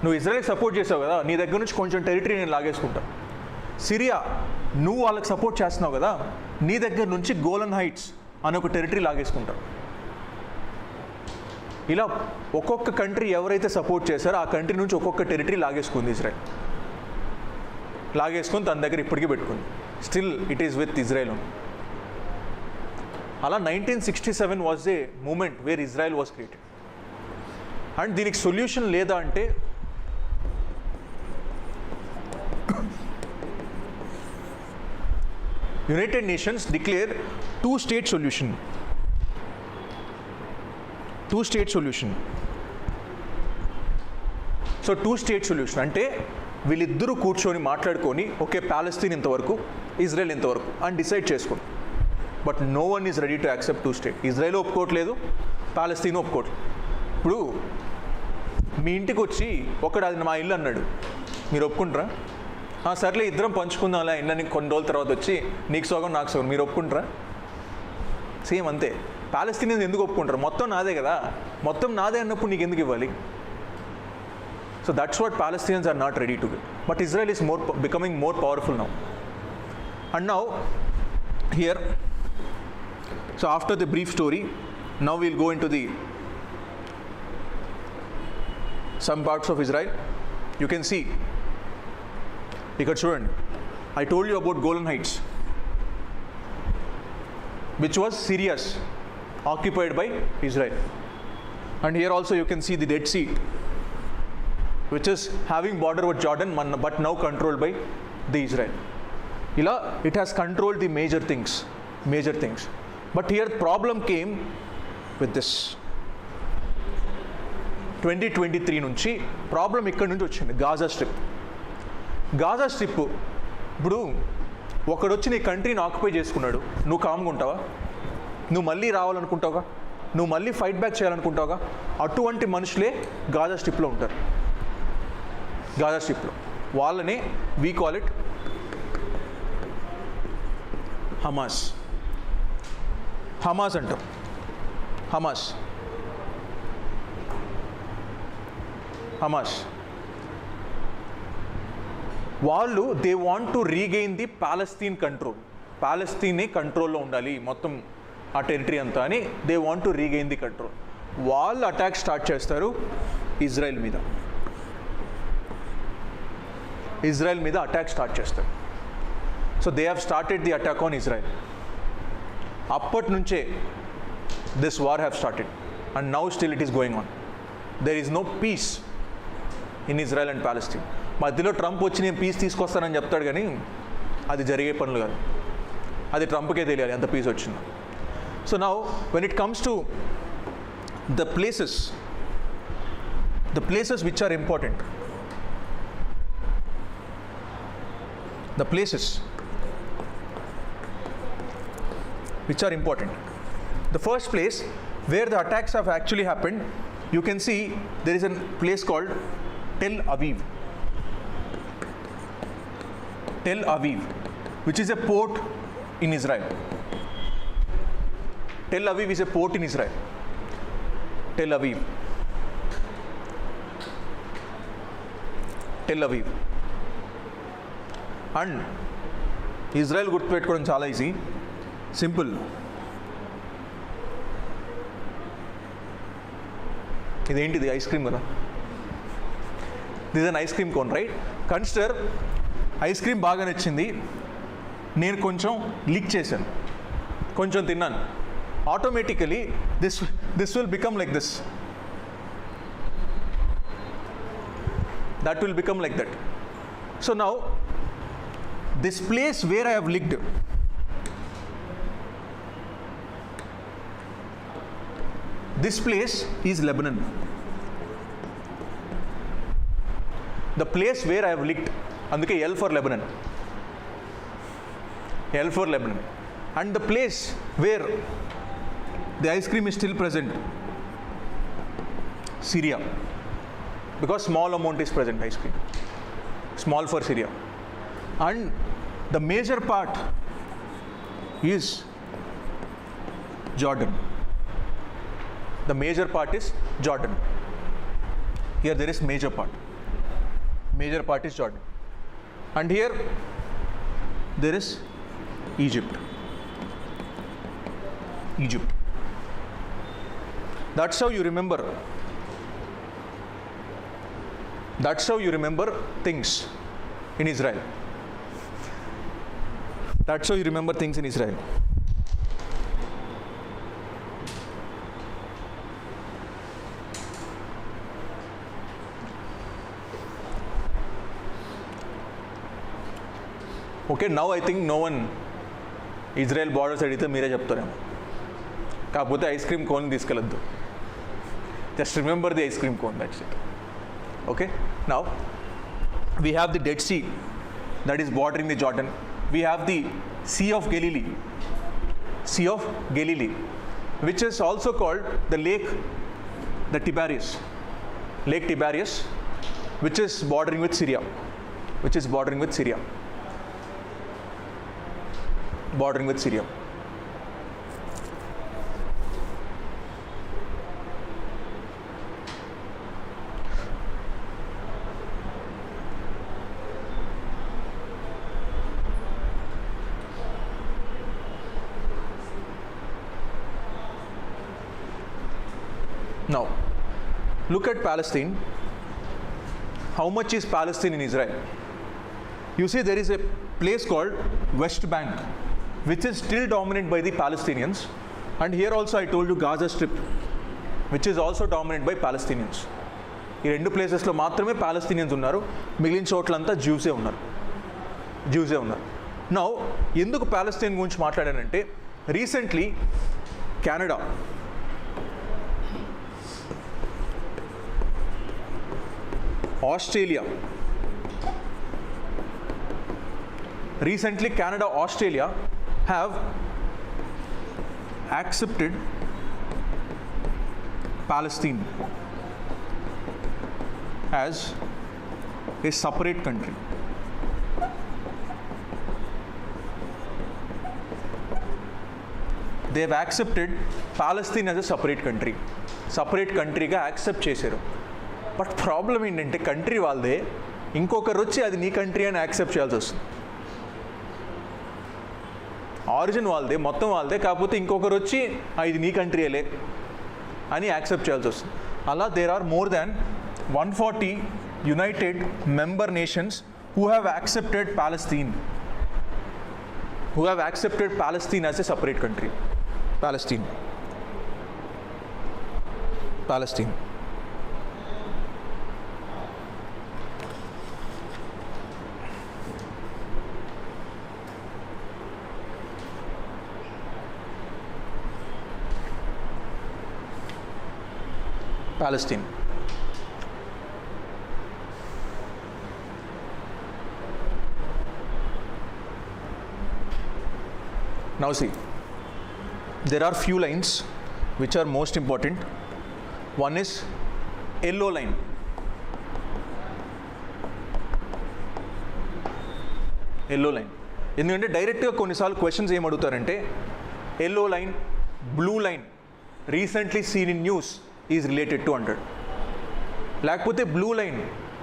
నువ్వు ఇజ్రాయెల్కి సపోర్ట్ చేసావు కదా, నీ దగ్గర నుంచి కొంచెం టెరిటరీ నేను లాగేసుకుంటా. సిరియా నువ్వు వాళ్ళకి సపోర్ట్ చేస్తున్నావు కదా, నీ దగ్గర నుంచి గోలన్ హైట్స్ అనే ఒక టెరిటరీ లాగేసుకుంటా. ఇలా ఒక్కొక్క కంట్రీ ఎవరైతే సపోర్ట్ చేశారో ఆ కంట్రీ నుంచి ఒక్కొక్క టెరిటరీ లాగేసుకుంది ఇజ్రాయెల్. లాగేసుకొని తన దగ్గర ఇప్పటికీ పెట్టుకుంది. Still it is with Israel. అలా 1967 was a moment where Israel was created. And దీనికి సొల్యూషన్ లేదా అంటే, United Nations declare two state solution. So 2 state solution అంటే వీళ్ళిద్దరూ కూర్చొని మాట్లాడుకొని ఓకే ప్యాలెస్తీన్ ఇంతవరకు, ఇజ్రాయెల్ ఇంతవరకు అని డిసైడ్ చేసుకోండి. But no one is ready to accept 2 state. Israel ఒప్పుకోవట్లేదు, ప్యాలెస్తీన్ ఒప్పుకోవట్లేదు. ఇప్పుడు మీ ఇంటికి వచ్చి ఒకడు అది మా ఇల్లు అన్నాడు, మీరు ఒప్పుకుంటారా? సర్లే ఇద్దరం పంచుకుందాం అలా ఇళ్ళని కొన్ని రోజుల తర్వాత వచ్చి నీకు సోగం నాకు సోగం, మీరు ఒప్పుకుంటారా? సేమ్ అంతే. ప్యాలెస్తీనియన్స్ ఎందుకు ఒప్పుకుంటారు? మొత్తం నాదే కదా, మొత్తం నాదే అన్నప్పుడు నీకు ఎందుకు ఇవ్వాలి? So that's what Palestinians are not ready to give. But Israel is becoming more powerful now. And now here, so after the brief story, now we'll go into the some parts of Israel. You can see, ఇక్కడ చూడండి, I told you about Golan Heights, which was Syria's, occupied by Israel. And here also you can see the Dead Sea, which is having border with Jordan but now controlled by the Israel. Ila, it has controlled the major things. But here problem came with this. 2023 నుంచి problem ఇక్కడ నుంచి వచ్చింది. Gaza strip. ఇప్పుడు ఒకడు వచ్చి నీ కంట్రీని occupy చేసుకున్నాడు, నువ్వు కామ్గా ఉంటావా? నువ్వు మళ్ళీ రావాలనుకుంటావుగా? నువ్వు మళ్ళీ ఫైట్ బ్యాక్ చేయాలనుకుంటావుగా? అటువంటి మనుషులే గాజా స్ట్రిప్లో ఉంటారు. గాజా స్ట్రిప్లో వాళ్ళనే వీ కాల్ ఇట్ హమాస్ అంటాం. హమాస్ వాళ్ళు they want to regain the Palestine control. ప్యాలెస్తీనే కంట్రోల్లో ఉండాలి మొత్తం ఆ టెరిటరీ అంతా అని they want to regain the control. వాళ్ళు అటాక్ స్టార్ట్ చేస్తారు ఇజ్రాయెల్ మీద అటాక్ స్టార్ట్ చేస్తారు. So they have started the attack on Israel. అప్పటి నుంచే this war have started and now still it is going on. There is no peace in Israel and Palestine. మధ్యలో Trump వచ్చి నేను piece తీసుకొస్తానని చెప్తాడు, కానీ అది జరిగే పనులు కాదు. అది ట్రంప్కే తెలియాలి ఎంత పీస్ వచ్చిందో. So now when it comes to the places which are important, the places which are important. The first place where the attacks have actually happened, you can see there is a place called Tel Aviv, which is a port in Israel. Tel Aviv is a port in Israel. Tel Aviv. And Israel గుర్తుపెట్టుకోవడం చాలా easy, simple. ఇదేంటిది? Ice cream కదా. This is an ice cream cone, right? Consider ice cream బాగా నచ్చింది, నేను కొంచెం lick చేశాను, కొంచెం తిన్నాను. Automatically this will become like this, that will become like that. So now this place where I have licked, this place is Lebanon. The place where I have licked, అందుకే L for Lebanon. And the place where the ice cream is still present, Syria, because small amount is present ice cream, small for Syria. And the major part is Jordan. Here there is major part is Jordan. And here there is Egypt. That's how you remember things in Israel. That's how you remember things in Israel. Okay, now I think no one Israel borders అడిగితే మీరే చెప్తారేమో. కాకపోతే ice cream cone తీసుకెళ్ళద్దు. Just remember the ice cream cone, that's it. Okay, now we have the Dead Sea that is bordering the Jordan. We have the Sea of Galilee, which is also called the Lake Tiberias, which is bordering with Syria. Now, look at Palestine. How much is Palestine in Israel? You see, there is a place called West Bank, which is still dominated by the Palestinians. And here also I told you Gaza Strip, which is also dominated by Palestinians. ఈ రెండు ప్లేసెస్లో మాత్రమే Palestinians ఉన్నారు, మిగిలిన చోట్లంతా జ్యూసే ఉన్నారు. Now ఎందుకు Palestine గురించి మాట్లాడానంటే, recently Canada, Australia have accepted Palestine as a separate country. They have accepted Palestine as a separate country. Separate country గా యాక్సెప్ట్ చేశారు. బట్ ప్రాబ్లం ఏంటంటే, కంట్రీ వాళ్ళదే, ఇంకొకరు వచ్చి అది నీ కంట్రీ అని యాక్సెప్ట్ చేయాల్సి వస్తుంది. ఆరిజిన్ వాళ్ళదే, మొత్తం వాళ్ళదే, కాకపోతే ఇంకొకరు వచ్చి ఇది నీ కంట్రీలే అని యాక్సెప్ట్ చేయాల్సి వస్తుంది. అలా there are more than 140 United member nations who have accepted Palestine as a separate country. Palestine. Now see, there are few lines which are most important. One is yellow line. ఎందుకంటే డైరెక్ట్గా కొన్నిసార్లు questions ఏం అడుగుతారంటే, yellow line, blue line, recently seen in news is related to అంటాడు. లేకపోతే blue line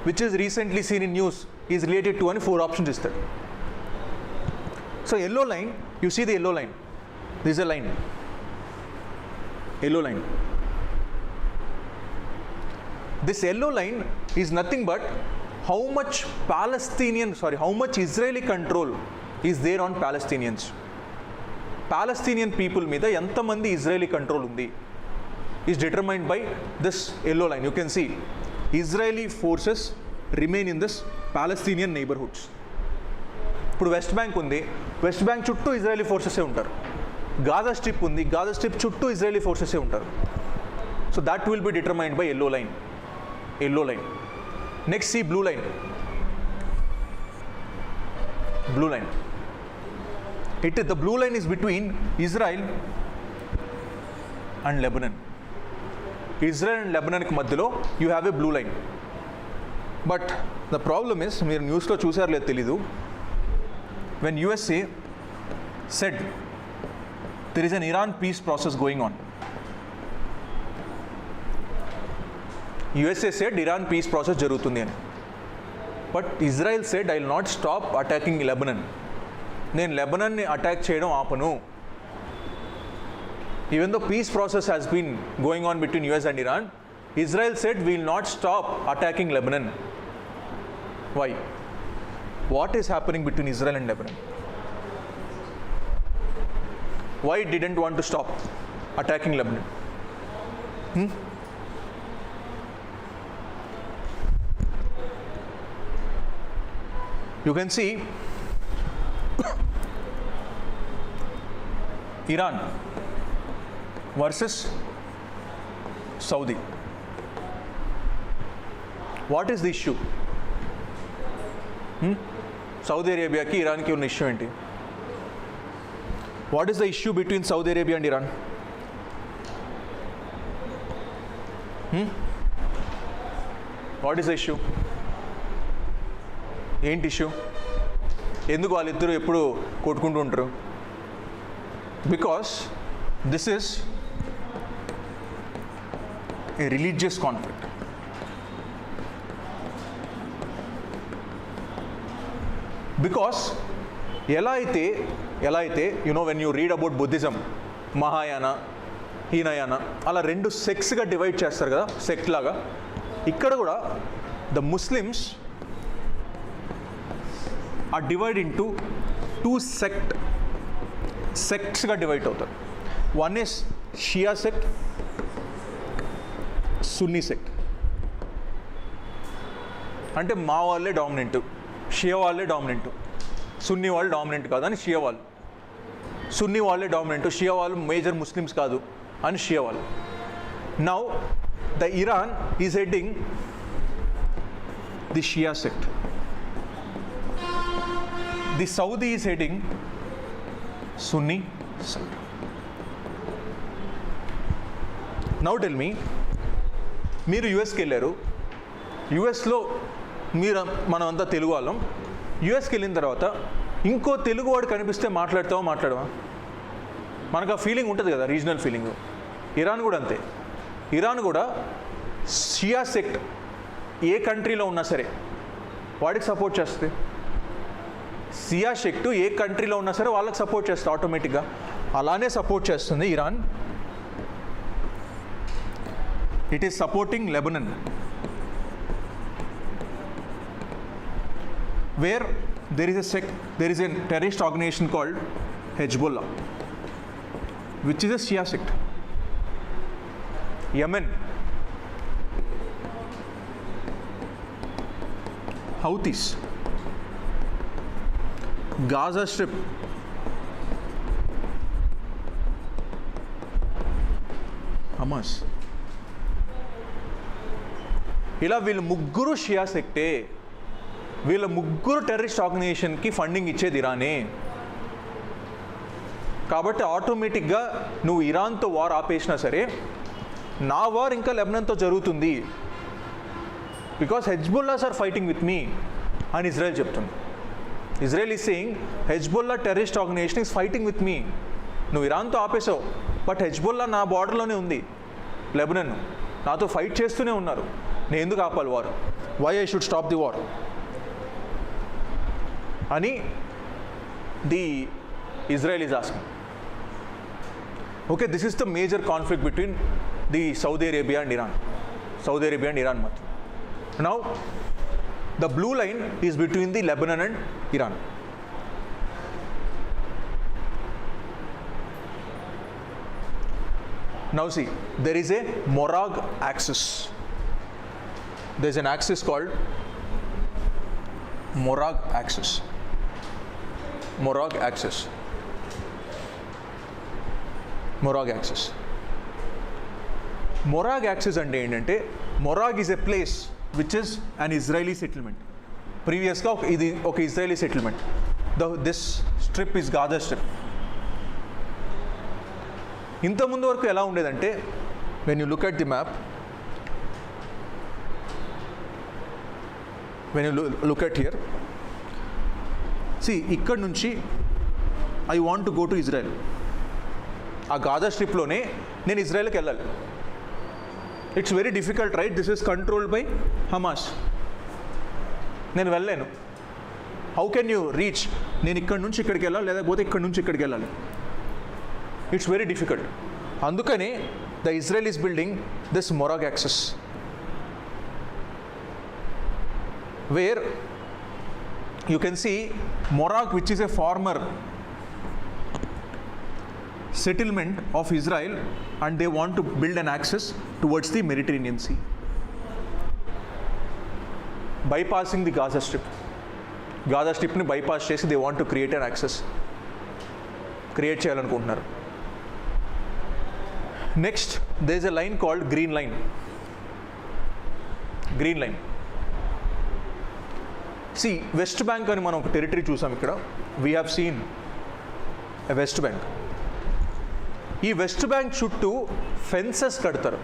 which is recently seen in news is related to అని 4 options ఇస్తాడు. So yellow line, you see the yellow line. This is a line. Yellow line. This yellow line is nothing but how much Israeli control is there on Palestinians. Palestinian people మీద ఎంతమంది Israeli control ఉంది is determined by this yellow line. You can see Israeli forces remain in this Palestinian neighborhoods. ఇప్పుడు west bank ఉంది, west Bank చుట్టూ Israeli ఫోర్సెసే ఉంటారు. Gaza strip ఉంది, Gaza strip చుట్టూ Israeli ఫోర్సెసే ఉంటారు. So that will be determined by yellow line. Next see blue line. The blue line is between Israel and Lebanon. Israel and Lebanon కి మధ్యలో you have a blue line. But the problem is, మీరు న్యూస్లో చూసారో లేదో తెలీదు, when USA said there is an Iran peace process going on. USA said Iran peace process జరుగుతుంది అని. But Israel said I will not stop attacking Lebanon. నేను లెబనాన్ని attack చేయడం ఆపను. Even though peace process has been going on between US and Iran, Israel said we will not stop attacking Lebanon. Why? What is happening between Israel and Lebanon? Why it didn't want to stop attacking Lebanon? You can see Iran versus Saudi. What is the issue? Saudi అరేబియాకి ఇరాన్కి ఉన్న issue ఏంటి? What is the issue between Saudi Arabia and Iran? What is the issue? ఏంటి issue? ఎందుకు వాళ్ళిద్దరూ ఎప్పుడు కొట్టుకుంటూ ఉంటారు? Because this is a religious conflict. Because ఎలా అయితే when you read about Buddhism, Mahayana, Hinayana, అలా 2 సెక్ట్స్గా డివైడ్ చేస్తారు కదా, సెక్ట్ లాగా. ఇక్కడ కూడా the Muslims are divide into 2 సెక్ట్స్గా డివైడ్ అవుతారు. One is Shia sect, Sunni sect. అంటే మా వాళ్ళే డామినెంట్, షియా వాళ్ళే డామినెంట్, సున్నీ వాళ్ళు డామినెంట్ కాదు అని షియా వాళ్ళు. సున్నీ వాళ్ళే డామినెంట్, షియా వాళ్ళు మేజర్ ముస్లిమ్స్ కాదు అని షియా వాళ్ళు. Now the Iran is heading the Shia sect. The Saudi is heading Sunni sect. Now tell me, మీరు యుఎస్కి వెళ్ళారు. యుఎస్లో మనం అంతా తెలుగు వాళ్ళం. యుఎస్కి వెళ్ళిన తర్వాత ఇంకో తెలుగువాడు కనిపిస్తే మాట్లాడవా? మనకు ఆ ఫీలింగ్ ఉంటుంది కదా, రీజనల్ ఫీలింగ్. ఇరాన్ కూడా అంతే. ఇరాన్ కూడా షియా సెక్ట్ ఏ కంట్రీలో ఉన్నా సరే వాడికి సపోర్ట్ చేస్తుంది. షియా సెక్ట్ ఏ కంట్రీలో ఉన్నా సరే వాళ్ళకి సపోర్ట్ చేస్తుంది ఆటోమేటిక్గా. అలానే సపోర్ట్ చేస్తుంది Iran. It is supporting Lebanon, where there is a terrorist organization called Hezbollah, which is a Shia sect. Yemen, Houthis, Gaza Strip, Hamas. ఇలా వీళ్ళు ముగ్గురు షియా సెక్టే. వీళ్ళ ముగ్గురు టెర్రరిస్ట్ ఆర్గనైజేషన్కి ఫండింగ్ ఇచ్చేది ఇరానే. కాబట్టి ఆటోమేటిక్గా నువ్వు ఇరాన్తో వార్ ఆపేసినా సరే నా వార్ ఇంకా లెబనాన్తో జరుగుతుంది. Because Hezbollahs are fighting with me అని ఇజ్రాయెల్ చెప్తుంది. Israel is saying Hezbollah terrorist organization is fighting with me. నువ్వు ఇరాన్తో ఆపేసావు, బట్ హెజ్బుల్లా నా బార్డర్లోనే ఉంది, లెబనాన్ నాతో ఫైట్ చేస్తూనే ఉన్నారు. నేను ఎందుకు ఆపాలి war? Why I should stop the war అని the Israel is asking. Okay, this is the major conflict between the Saudi Arabia and Iran మధ్య. Now the Blue Line is between the Lebanon and Iran. Now see, there is a Morag axis. There is an axis called Morag axis. Morag axis. Morag axis. Morag axis అంటే ఏంటంటే, Morag is a place which is an Israeli settlement. ప్రీవియస్గా ఇది ఒక Israeli settlement. This strip is Gaza strip. ఇంతకుముందు వరకు ఎలా ఉండేదంటే, when you look at the map, when you look at here, ఇక్కడ నుంచి I want to go to Israel. ఆ గాజా స్ట్రిప్లోనే నేను ఇజ్రాయెల్కి వెళ్ళాలి. It's very difficult, right? This is controlled by Hamas. నేను వెళ్ళలేను. How can you reach? నేను ఇక్కడ నుంచి ఇక్కడికి వెళ్ళాలి, లేకపోతే ఇక్కడ నుంచి ఇక్కడికి వెళ్ళాలి. It's very difficult. అందుకనే the Israel is building this Morag access, where you can see Morag, which is a former settlement of Israel, and they want to build an access towards the Mediterranean Sea, bypassing the Gaza Strip. Gaza Strip ni bypass chesi they want to create an access, create cheyalanuntunnaru. Next, there is a line called Green Line. Green Line. See West Bank అని మనం ఒక territory చూసాం ఇక్కడ. We have seen a West Bank. ఈ West Bank చుట్టూ fences కడతారు.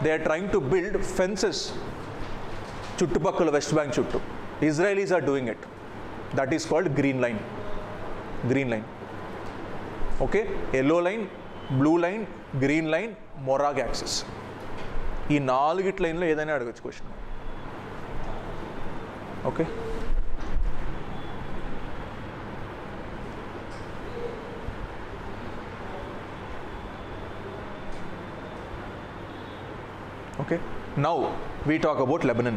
They are trying to build fences చుట్టుపక్కల West Bank చుట్టూ. Israelis are doing it. That is called Green Line. Green Line. Okay, Yellow Line, Blue Line, Green Line, Morag axis. ఈ 4 లైన్లో ఏదైనా అడగచ్చు question. Okay, okay, now we talk about Lebanon.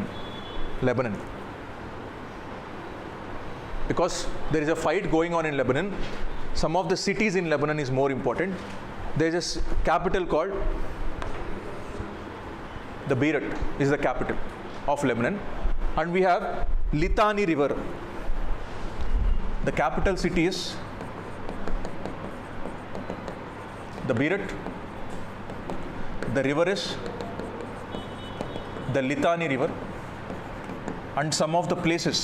Because there is a fight going on in Lebanon. Some of the cities in Lebanon is more important. There is a capital called the Beirut is the capital of Lebanon, and we have Litani River. The capital city is the Beirut. The river is the Litani River, and some of the places,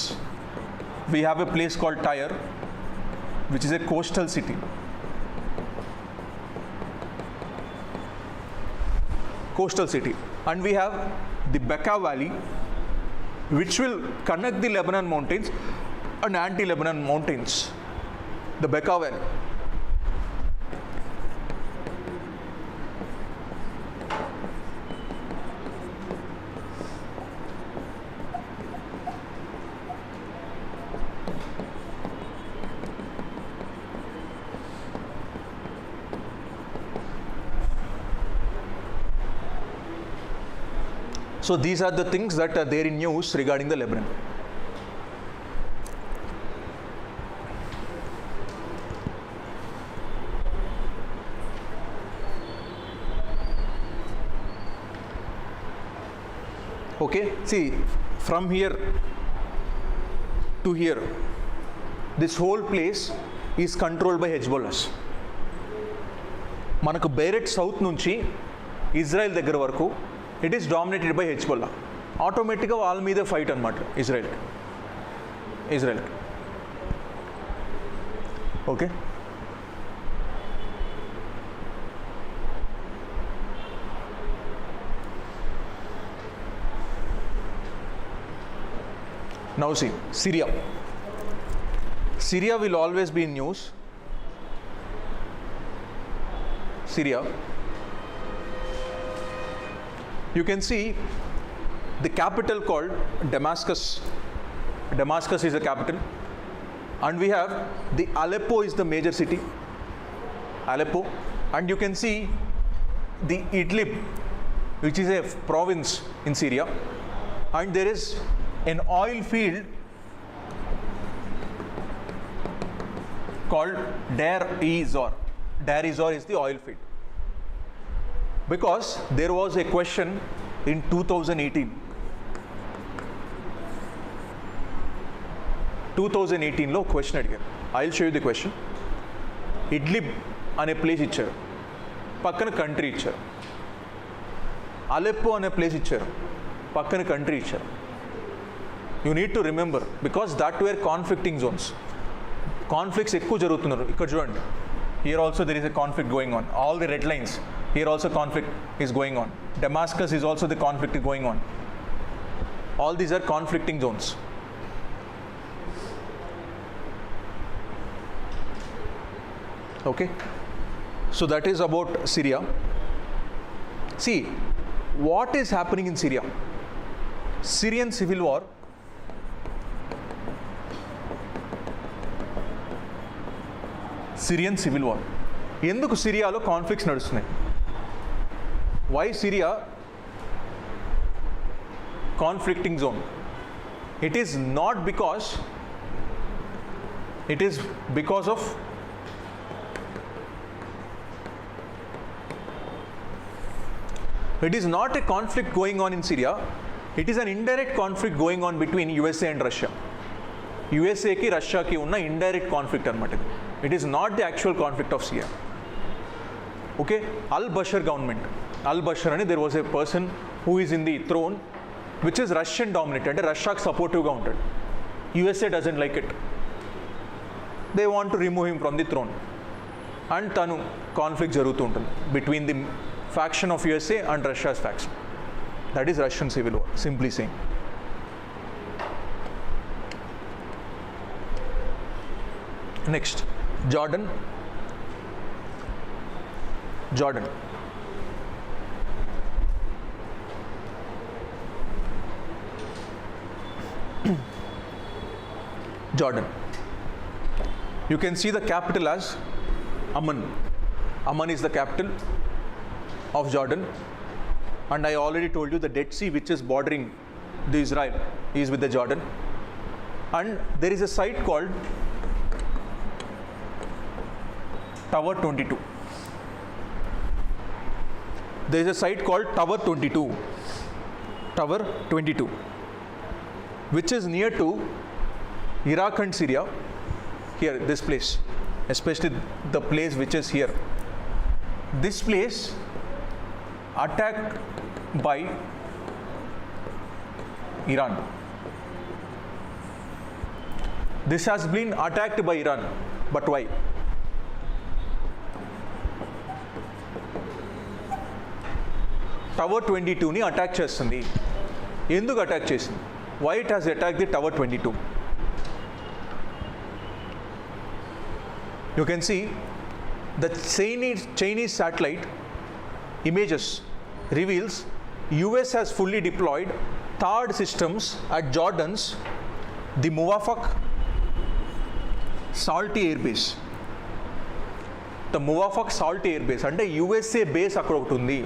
we have a place called Tyre, which is a coastal city. Coastal city. And we have the Bekaa Valley, which will connect the Lebanon mountains and anti-Lebanon mountains. The Bekaa Valley. So these are the things that are there in news regarding the Lebanon. Okay, see, from here to here, this whole place is controlled by Hezbollah. మనకు బెయిరట్ south నుంచి Israel దగ్గర వరకు it is dominated by Hezbollah. ఆటోమేటిక్గా వాళ్ళ మీద fight అనమాట Israel. Okay, now see Syria will always be in news. Syria, you can see the capital called Damascus. Damascus is the capital, and we have the Aleppo is the major city, Aleppo, and you can see the Idlib, which is a province in Syria, and there is an oil field called Deir ez-Zor. Deir ez-Zor is the oil field. Because there was a question in 2018 లో question అడిగారు. I will show you the question. Idlib అనే place ఇచ్చారు, పక్కన country ఇచ్చారు. Aleppo అనే place ఇచ్చారు, పక్కన country ఇచ్చారు. You need to remember, because that were conflicting zones. Conflicts ఎక్కువ జరుగుతున్నారు. ఇక్కడ చూడండి, here also there is a conflict going on. All the red lines, here also conflict is going on. Damascus is also the conflict is going on. All these are conflicting zones. Okay, so that is about Syria. See, what is happening in Syria? Syrian civil war. Syrian civil war. ఎందుకు సిరియాలో conflicts నడుస్తున్నాయి? Why Syria conflicting zone? It is not because, it is because of it is not a conflict going on in Syria. It is an indirect conflict going on between USA and Russia. USA ki Russia ki unna indirect conflict anamata. It is not the actual conflict of Syria. Okay, al-Bashar government. Al-Bashar ani, there was a person who is in the throne which is Russian dominated, అంటే రష్యాకి సపోర్టివ్గా ఉంటాడు. USA doesn't like it. They want to remove him from the throne. And tanu conflict jarugutu untundi between the faction of USA and Russia's faction. That is Russian civil war, simply saying. Next, Jordan. Jordan. Jordan. You can see the capital as Amman. Amman is the capital of Jordan. And I already told you the Dead Sea, which is bordering the Israel, is with the Jordan. And there is a site called Tower 22. There is a site called Tower 22. Tower 22, which is near to Iraq and Syria. Here, this place, especially the place which is here. This place attacked by Iran. This has been attacked by Iran, but why? Tower 22 ni attack చేస్తుంది. ఎందుకు attack చేసింది? Why it has attacked the Tower 22? You can see the Chinese satellite images reveals US has fully deployed THAAD systems at Jordan's the Muwafaq Salty Air Base. The Muwafaq Salty Air Base అంటే USA base అక్కడ ఒకటి ఉంది.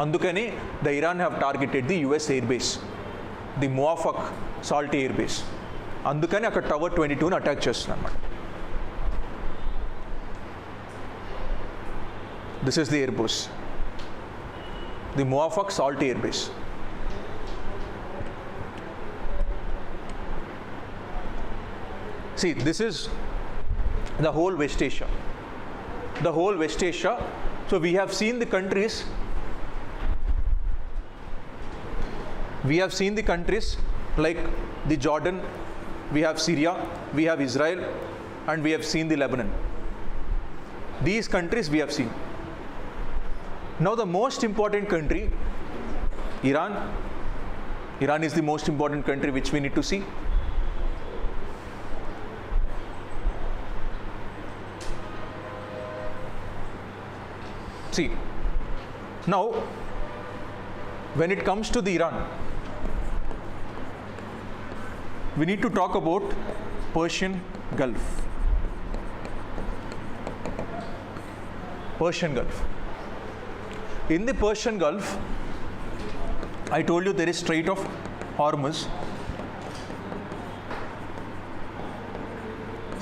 అందుకని the Iran have targeted the US air base, the Muwafaq Salty Air Base. అందుకని అక్కడ Tower 22 ని attack చేస్తుంది అన్నమాట. This is the air base, the Muwafaq Salty Air Base. See, this is the whole West Asia. The whole West Asia. So we have seen the countries. We have seen the countries like the Jordan, we have Syria, we have Israel, and we have seen the Lebanon. These countries we have seen. Now the most important country, Iran. Iran is the most important country which we need to see. See, now when it comes to the Iran, we need to talk about Persian Gulf. Persian Gulf. In the Persian Gulf, I told you there is Strait of Hormuz.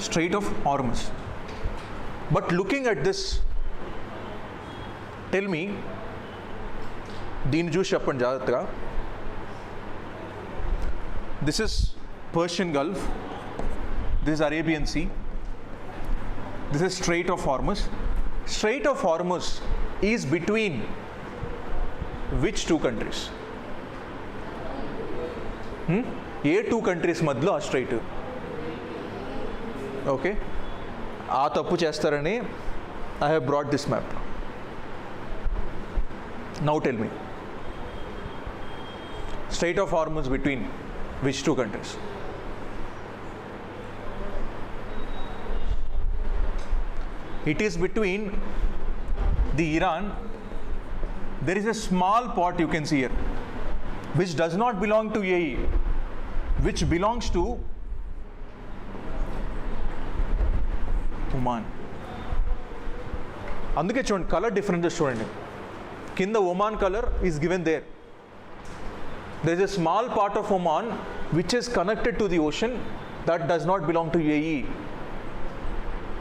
Strait of Hormuz. But looking at this, tell me, దీన్ని చూసి చెప్పండి జాగ్రత్తగా. This is Persian Gulf. This is Arabian Sea. This is Strait of Hormuz. Strait of Hormuz is between which two countries? A two countries మధ్యలో ఆ straight? Okay, ఆ తప్పు చేస్తారని I have brought this map. Now tell me, Strait of Hormuz between which two countries? It is between the Iran. There is a small part you can see here which does not belong to UAE, which belongs to Oman. అందుకే చూడండి, colour differences చూడండి. కింద Oman colour is given there. there is a small part of Oman which is connected to the ocean that does not belong to UAE.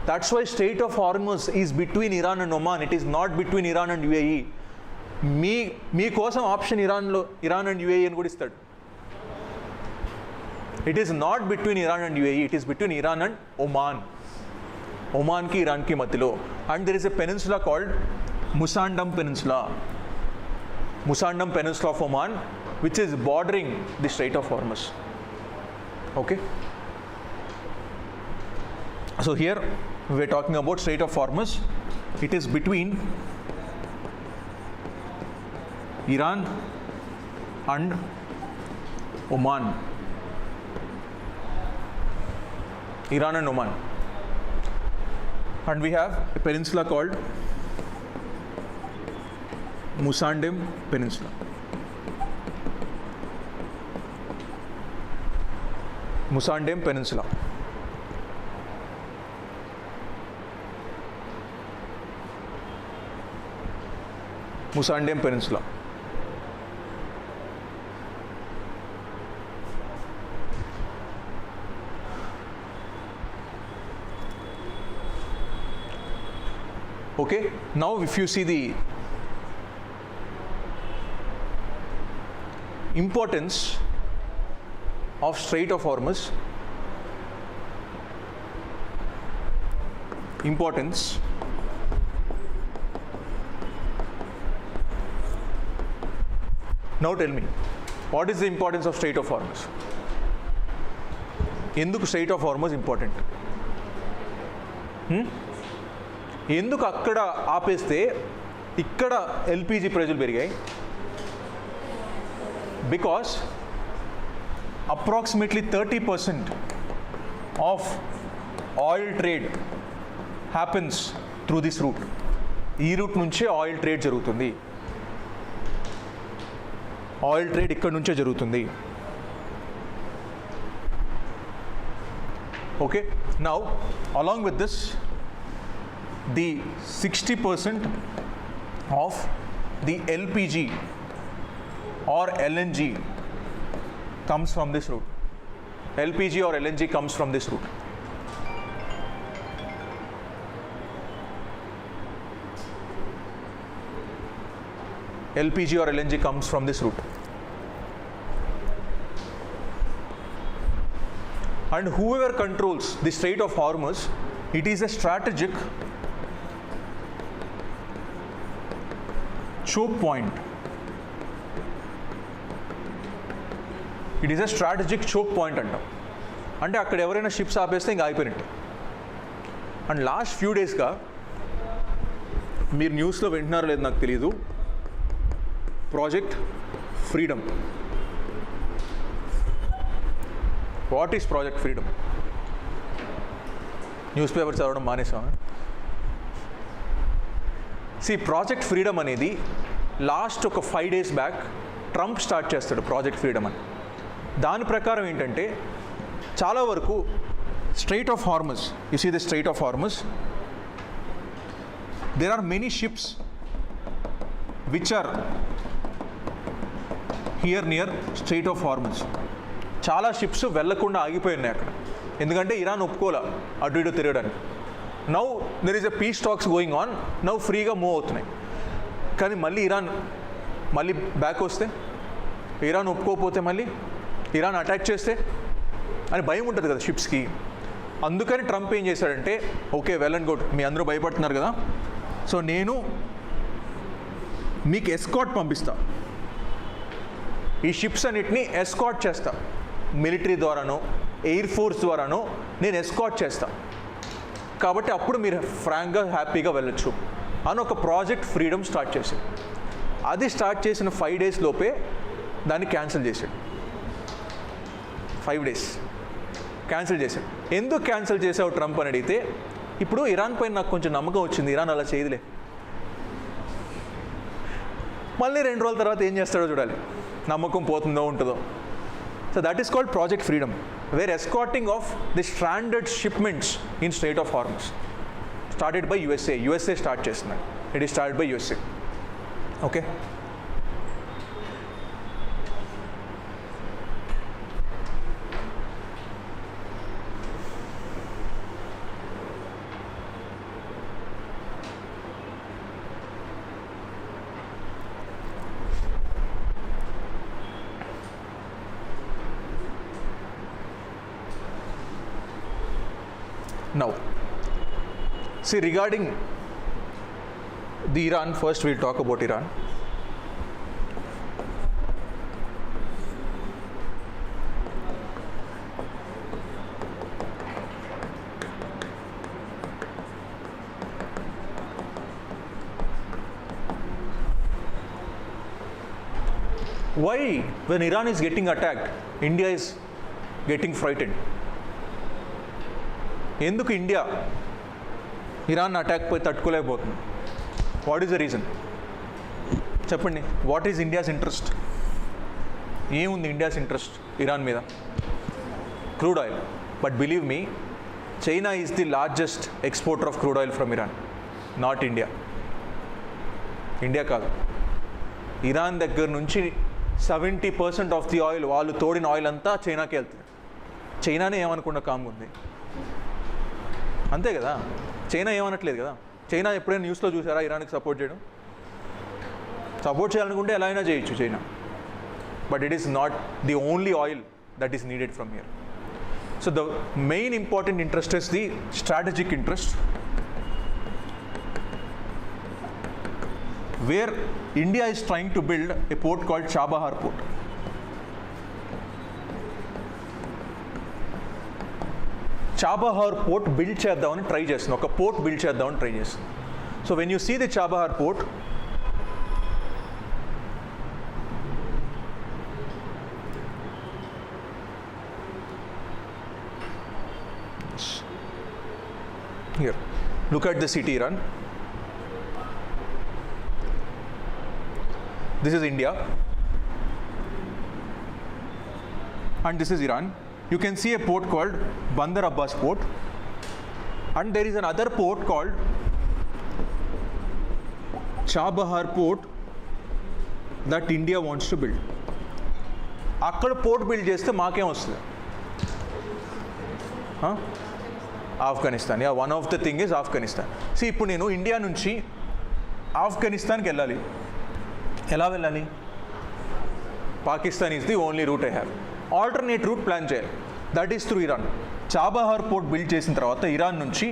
That's why Strait of Hormuz is between Iran and Oman. It is not between Iran and UAE. మీ కోసం option Iran and UAE అని కూడా ఇస్తాడు. It is not between Iran and UAE. It is between Iran and Oman. ఒమాన్కి ఇరాన్కి మధ్యలో. And there is a peninsula called Musandam Peninsula. Musandam Peninsula of Oman, which is bordering the Strait of Hormuz. Okay. So here we're talking about Strait of Hormuz. It is between Iran and Oman. Iran and Oman. And we have a peninsula called Musandem Peninsula. Musandem Peninsula. Musandem Peninsula. Okay, now if you see the importance of Strait of Hormuz, importance now tell me, what is the importance of Strait of Hormuz? ఎందుకు Strait of Hormuz important? ఎందుకు అక్కడ ఆపేస్తే ఇక్కడ LPG ప్రైజులు పెరిగాయి? Because approximately 30% of oil trade happens through this route. ఈ route నుంచే oil trade జరుగుతుంది. ఆయిల్ ట్రేడ్ ఇక్కడ నుంచే జరుగుతుంది. Okay, now along with this the 60% of the LPG or LNG comes from this route. LPG or LNG comes from this route. LPG or LNG comes from this route. And whoever controls the Strait of Hormuz, it is a strategic choke point. It is a strategic choke point అంటాం. అంటే అక్కడ ఎవరైనా ships ఆపేస్తే ఇంకా అయిపోయినట్టు. And last few డేస్గా మీరు న్యూస్లో వింటున్నారో లేదు నాకు తెలీదు, Project Freedom. What is Project Freedom? Newspaper చదవడం మానేసాం. ప్రాజెక్ట్ ఫ్రీడమ్ అనేది లాస్ట్ ఒక 5 days బ్యాక్ ట్రంప్ స్టార్ట్ చేస్తాడు ప్రాజెక్ట్ ఫ్రీడమ్ అని. దాని ప్రకారం ఏంటంటే చాలా వరకు Strait of Hormuz, you see the Strait of Hormuz, there are many ships which are here near Strait of Hormuz. చాలా షిప్స్ వెళ్లకుండా ఆగిపోయి ఉన్నాయి అక్కడ, ఎందుకంటే ఇరాన్ ఒప్పుకోలే అటు ఇటు తిరగడానికి. Now there is a piece talks going on, now ఫ్రీగా మూవ్ అవుతున్నాయి. కానీ మళ్ళీ ఇరాన్ మళ్ళీ బ్యాక్ వస్తే, ఇరాన్ ఒప్పుకోకపోతే, మళ్ళీ ఇరాన్ అటాక్ చేస్తే అని భయం ఉంటుంది కదా షిప్స్కి. అందుకని ట్రంప్ ఏం చేశాడంటే, ఓకే వెల్ అండ్ గుడ్, మీ అందరూ భయపడుతున్నారు కదా, సో నేను మీకు ఎస్కాట్ పంపిస్తా, ఈ షిప్స్ అన్నిటిని ఎస్కాట్ చేస్తా, మిలిటరీ ద్వారానో ఎయిర్ ఫోర్స్ ద్వారానో నేను ఎస్కాట్ చేస్తా, కాబట్టి అప్పుడు మీరు ఫ్రాంక్గా హ్యాపీగా వెళ్ళొచ్చు అని ఒక ప్రాజెక్ట్ ఫ్రీడమ్ స్టార్ట్ చేశాడు. అది స్టార్ట్ చేసిన 5 days లోపే దాన్ని క్యాన్సిల్ చేశాడు. 5 days క్యాన్సిల్ చేశాడు. ఎందుకు క్యాన్సిల్ చేసావు ట్రంప్ అని అడిగితే, ఇప్పుడు ఇరాన్ పైన నాకు కొంచెం నమ్మకం వచ్చింది, ఇరాన్ అలా చేయదులే, మళ్ళీ 2 రోజుల తర్వాత ఏం చేస్తాడో చూడాలి, నమ్మకం పోతుందో ఉంటుందో. So that is called Project Freedom, where escorting of the stranded shipments in Strait of Hormuz started by USA start చేస్తున్నాడు. It is started by USA. Okay, now see, regarding the Iran, first we'll talk about Iran. Why, when Iran is getting attacked, India is getting frightened? ఎందుకు India Iran attack పోయి తట్టుకోలేకపోతుంది? What is the reason? చెప్పండి. What is India's interest? ఏముంది India's interest Iran మీద? Crude oil. But believe me, China is the largest exporter of crude oil from Iran, not India. India కాదు. Iran దగ్గర నుంచి 70% of the oil, వాళ్ళు తోడిన oil అంతా చైనాకే వెళ్తుంది. చైనానే ఏమనుకుండా కామ్గా ఉంది, అంతే కదా. చైనా ఏమనట్లేదు కదా. చైనా ఎప్పుడైనా న్యూస్లో చూసారా ఇరాన్కి సపోర్ట్ చేయడం? సపోర్ట్ చేయాలనుకుంటే ఎలా అయినా చేయొచ్చు China, but it is not the only oil that is needed from here. So the main important interest is the strategic interest, where India is trying to build a port called Chabahar port. Chabahar port build చేద్దామని try చేస్తుంది, ఒక port build చేద్దామని try చేస్తుంది. So when you see the Chabahar port, here look at the city Iran. This is India and this is Iran. You can see a port called Bandar Abbas port, and there is another port called Chabahar port that India wants to build. అక్కడ port build చేస్తే మాకేం వస్తుంది? Afghanistan. Yeah, one of the thing is Afghanistan. See, ఇప్పుడు నేను India నుంచి ఆఫ్ఘనిస్తాన్కి వెళ్ళాలి. ఎలా వెళ్ళాలి? Pakistan is the only route I have. Alternate route plan చేయాలి, that is through Iran. Chabahar port build చేసిన తర్వాత ఇరాన్ నుంచి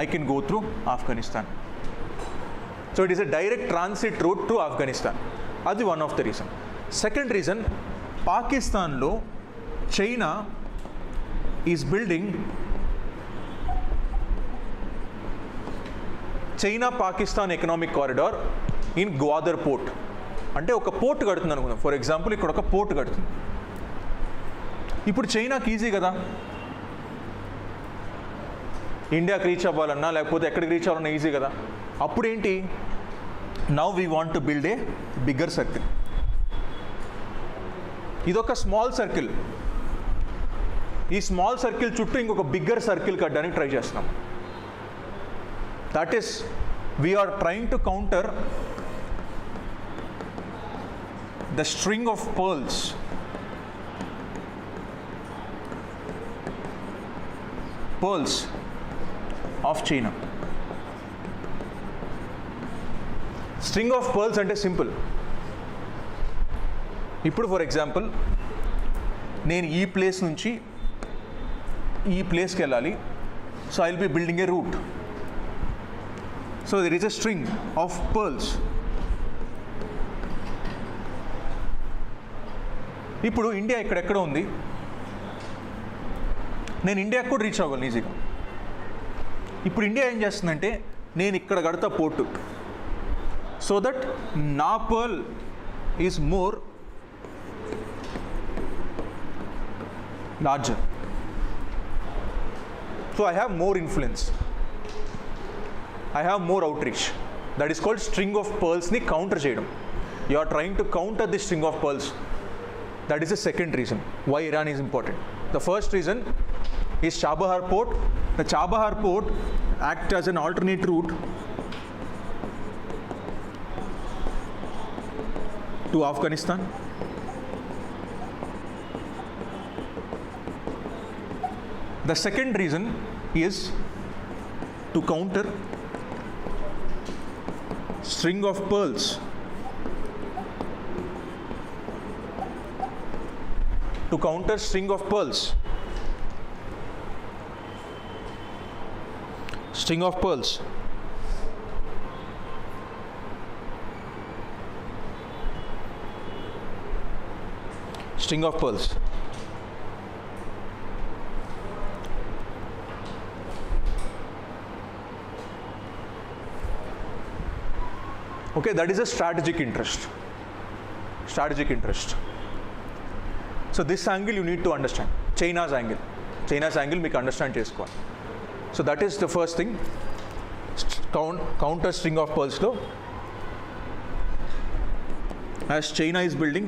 I can go through Afghanistan. So it is a direct transit route to Afghanistan. అది one of the reason. Second reason, పాకిస్తాన్లో China is building China Pakistan economic corridor in Gwadar port. అంటే ఒక port కడుతుంది అనుకుందాం. For example ఇక్కడ ఒక పోర్ట్ కడుతుంది. ఇప్పుడు చైనాకి ఈజీ కదా ఇండియాకి రీచ్ అవ్వాలన్నా, లేకపోతే ఎక్కడికి రీచ్ అవ్వాలన్నా ఈజీ కదా. అప్పుడు ఏంటి, now we want to build a bigger circle. ఇదొక స్మాల్ సర్కిల్, ఈ స్మాల్ సర్కిల్ చుట్టూ ఇంకొక బిగ్గర్ సర్కిల్ కట్టడానికి ట్రై చేస్తున్నాం. That is we are trying to counter the string of pearls of China. String of pearls అంటే simple. ఇప్పుడు for example నేను ఈ ప్లేస్ నుంచి ఈ ప్లేస్కి వెళ్ళాలి. So I will be building a route. So there is a string of pearls. ఇప్పుడు India ఎక్కడెక్కడ ఉంది, నేను ఇండియాకి కూడా రీచ్ అవ్వగలను ఈజీగా. ఇప్పుడు ఇండియా ఏం చేస్తుందంటే, నేను ఇక్కడ కడతా పోర్టు, సో దట్ నా pearl is more larger. So I have more influence, I have more outreach. That is called string of pearls ni counter cheyadam. You are trying to counter this string of pearls. That is the second reason why Iran is important. The first reason is Chabahar port. The Chabahar port acts as an alternate route to Afghanistan. The second reason is to counter string of pearls to counter string of pearls. String of pearls. String of pearls. Okay, that is a strategic interest. strategic interest. So this angle you need to understand. China's angle మీకు understand చేసుకోవాలి. So that is the first thing. Counter string of pearls లో as China is building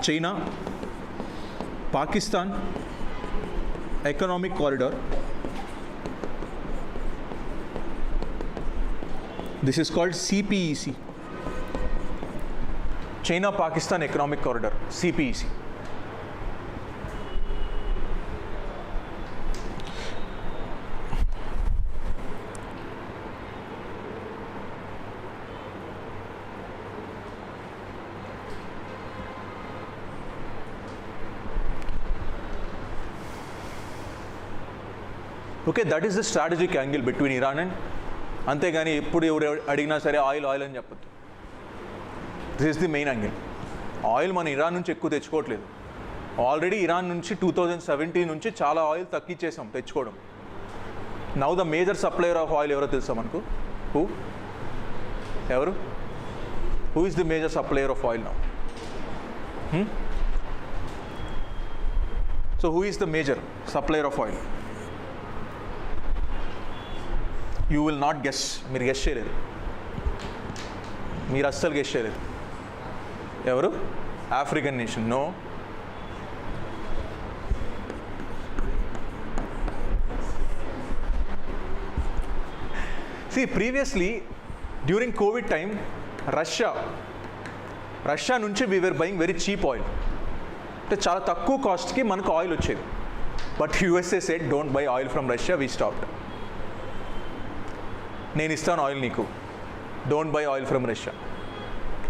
China Pakistan economic corridor. This is called CPEC. China Pakistan economic corridor, CPEC. Okay, that is the strategic angle between Iran and అంతేగాని ఎప్పుడు ఎవరు అడిగినా సరే oil అని చెప్పొద్దు. This is the main angle. Oil మన Iran నుంచి ఎక్కువ తెచ్చుకోవట్లేదు. ఆల్రెడీ ఇరాన్ నుంచి 2017 నుంచి చాలా ఆయిల్ తగ్గించేసాం తెచ్చుకోవడం. Now the major supplier of oil ఎవరో తెలుసా మనకు? ఎవరు? Who is the major supplier of oil now? So who is the major supplier of oil? You will not guess. మీరు గెస్ చేయలేరు, మీరు అస్సలు గెస్ చేయలేరు. ఎవరు? African nation. No. See, previously during COVID time, Russia నుంచి we were buying very cheap oil. అంటే చాలా తక్కువ కాస్ట్కి మనకు ఆయిల్ వచ్చేది. But USA said don't buy oil from Russia, we stopped. నేను ఇస్తాను ఆయిల్ నీకు, don't buy oil from Russia.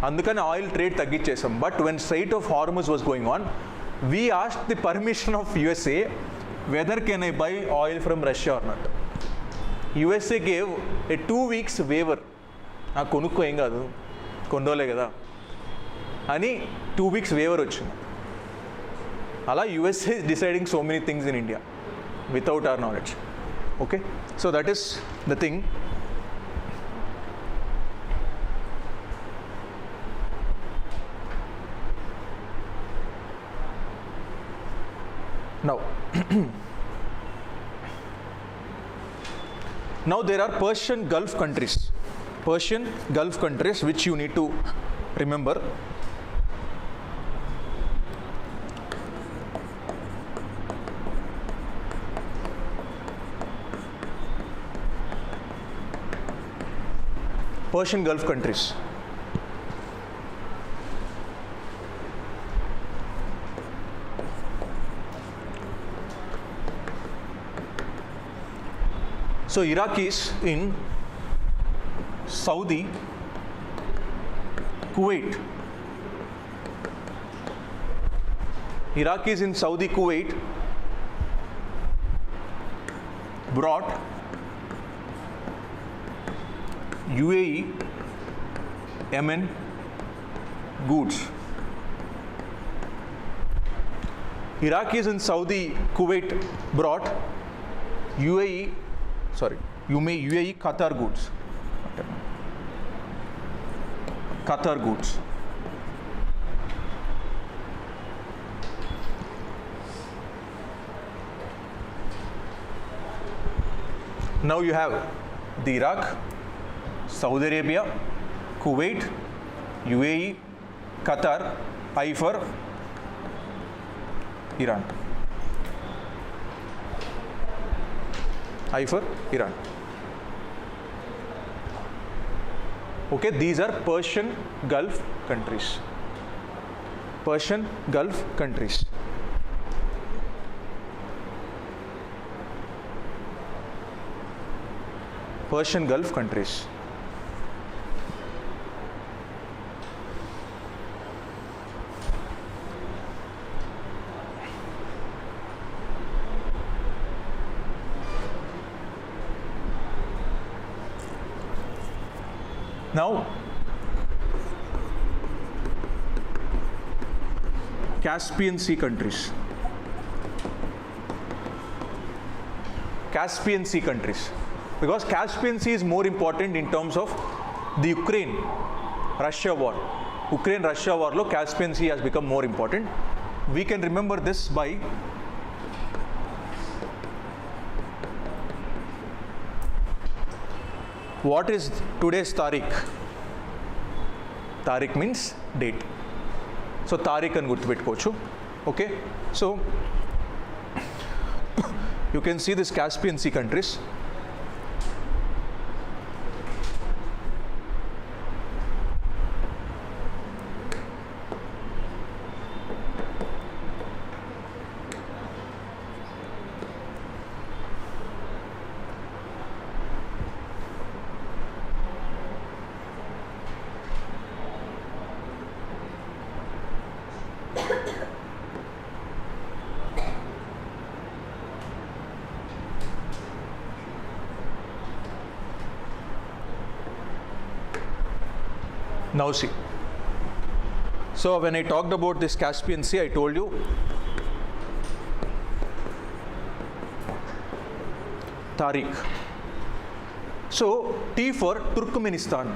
అందుకని ఆయిల్ ట్రేడ్ తగ్గించేసాం. But when Strait of Hormuz was going on, we ask the permission of USA whether can I buy oil from Russia are not. USA gave a 2 weeks waiver. నాకు కొనుక్కో, ఏం కాదు, కొన్ని రోజులే కదా అని 2 weeks వేవర్ వచ్చింది. అలా USA is deciding so many things in India without our knowledge. Okay, so that is the thing. Now there are Persian Gulf countries which you need to remember. Persian Gulf countries. So Iraqis in Saudi, Kuwait. Iraqis in Saudi, Kuwait brought UAE, Yemen goods. Iraqis in Saudi, Kuwait brought UAE, Qatar goods. Qatar goods. Now you have the Iraq, Saudi Arabia, Kuwait, UAE, Qatar, I for Iran. I for Iran. Okay, these are Persian Gulf countries. Persian Gulf countries. Persian Gulf countries. Now, Caspian Sea countries. Caspian Sea countries. because Caspian Sea is more important in terms of the Ukraine-Russia war. Ukraine-Russia war lo Caspian Sea has become more important. We can remember this by what is today's Tariq? Tariq means date. So Tariq and gurtupettukochu. Okay, so you can see this Caspian Sea countries. Now see, so when I talked about this Caspian Sea, I told you Tariq. So T for Turkmenistan.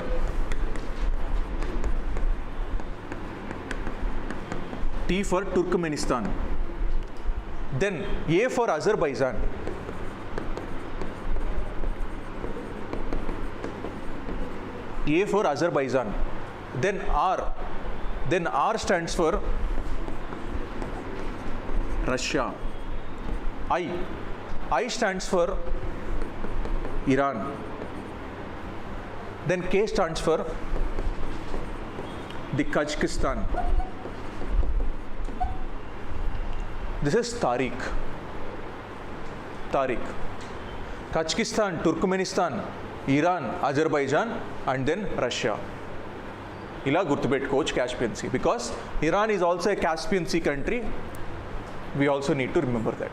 T for Turkmenistan. Then A for Azerbaijan. A for Azerbaijan. Then R. Then R stands for Russia. I stands for Iran. Then K stands for the Kazakhstan. This is Tariq. Kazakhstan, Turkmenistan, Iran, Azerbaijan, and then Russia. Ila gurtupettukochu Caspian Sea, because Iran is also a Caspian Sea country. We also need to remember that.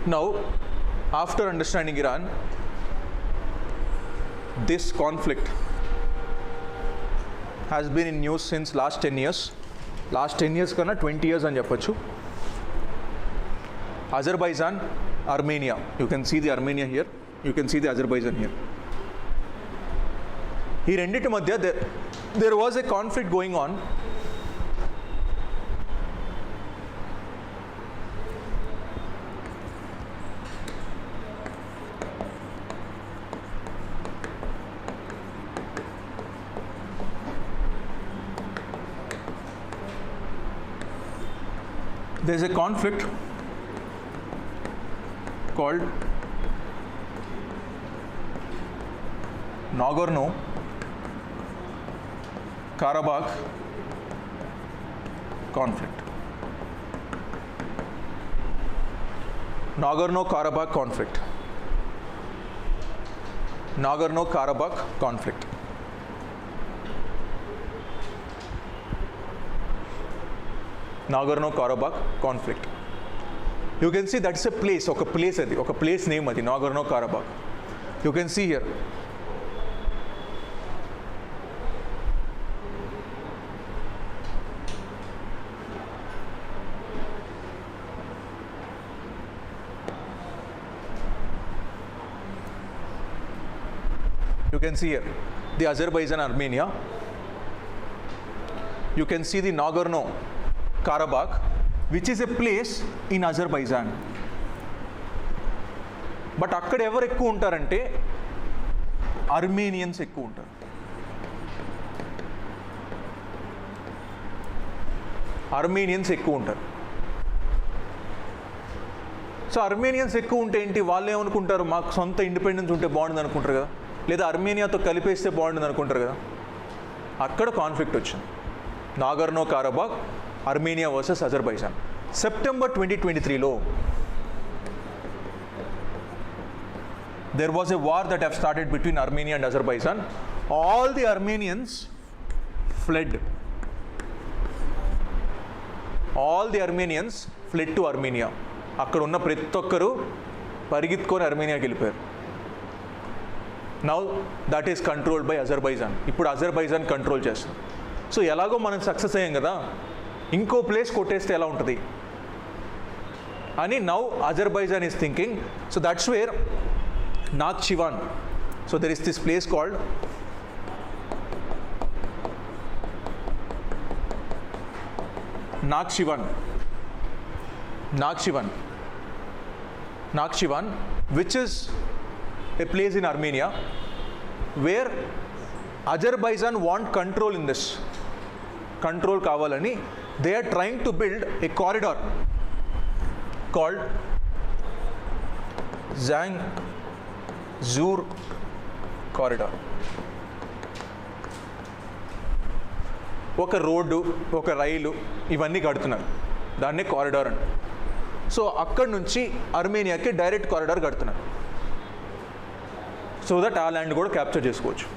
Now, after understanding Iran, this conflict has been in news since last 10 years. Last 10 years kana 20 years ani cheppochu. Azerbaijan, Armenia. You can see the Armenia here. You can see the Azerbaijan here. Ee renditi madhya there was a conflict going on. There is a conflict called Nagorno-Karabakh conflict. Nagorno-Karabakh conflict. Nagorno-Karabakh conflict. Nagorno-Karabakh conflict. You can see that's a place, oka place name adi, Nagorno-Karabakh. You can see here. You can see here the Azerbaijan, Armenia. You can see the Nagorno-Karabakh, which is a place in Azerbaijan. But akkada evaru ekku untarante Armenians ekku untaru. Armenians ekku untaru. So Armenians ఎక్కువ ఉంటే ఏంటి, వాళ్ళు ఏమనుకుంటారు, మాకు సొంత independence ఉంటే బాగుంటుంది అనుకుంటారు కదా, లేదా అర్మేనియాతో కలిపేస్తే బాగుంటుంది అనుకుంటారు కదా. అక్కడ కాన్ఫ్లిక్ట్ వచ్చింది. Nagorno Karabakh, Armenia versus Azerbaijan. September 2023లో there was a war that have started between Armenia and Azerbaijan. All the Armenians fled. All the Armenians fled to Armenia. అక్కడ ఉన్న ప్రతి ఒక్కరు పరిగెత్తుకొని అర్మేనియాకి వెళ్ళిపోయారు. Now that is controlled by Azerbaijan. ఇప్పుడు Azerbaijan control చేస్తుంది. So ఎలాగో మనం సక్సెస్ అయ్యాం కదా, ఇంకో ప్లేస్ కొట్టేస్తే ఎలా ఉంటుంది అని now Azerbaijan is thinking. So that's where Nakhchivan. So there is this place called Nakhchivan, which is a place in Armenia where Azerbaijan want control in this. Control kavalani, they are trying to build a corridor called Zangezur corridor. ఒక road, ఒక రైలు, ఇవన్నీ కడుతున్నారు, దాన్నే corridor అంట. So అక్కడ నుంచి అర్మేనియాకి direct corridor కడుతున్నారు, సో దట్ ఆ ల్యాండ్ కూడా క్యాప్చర్ చేసుకోవచ్చు.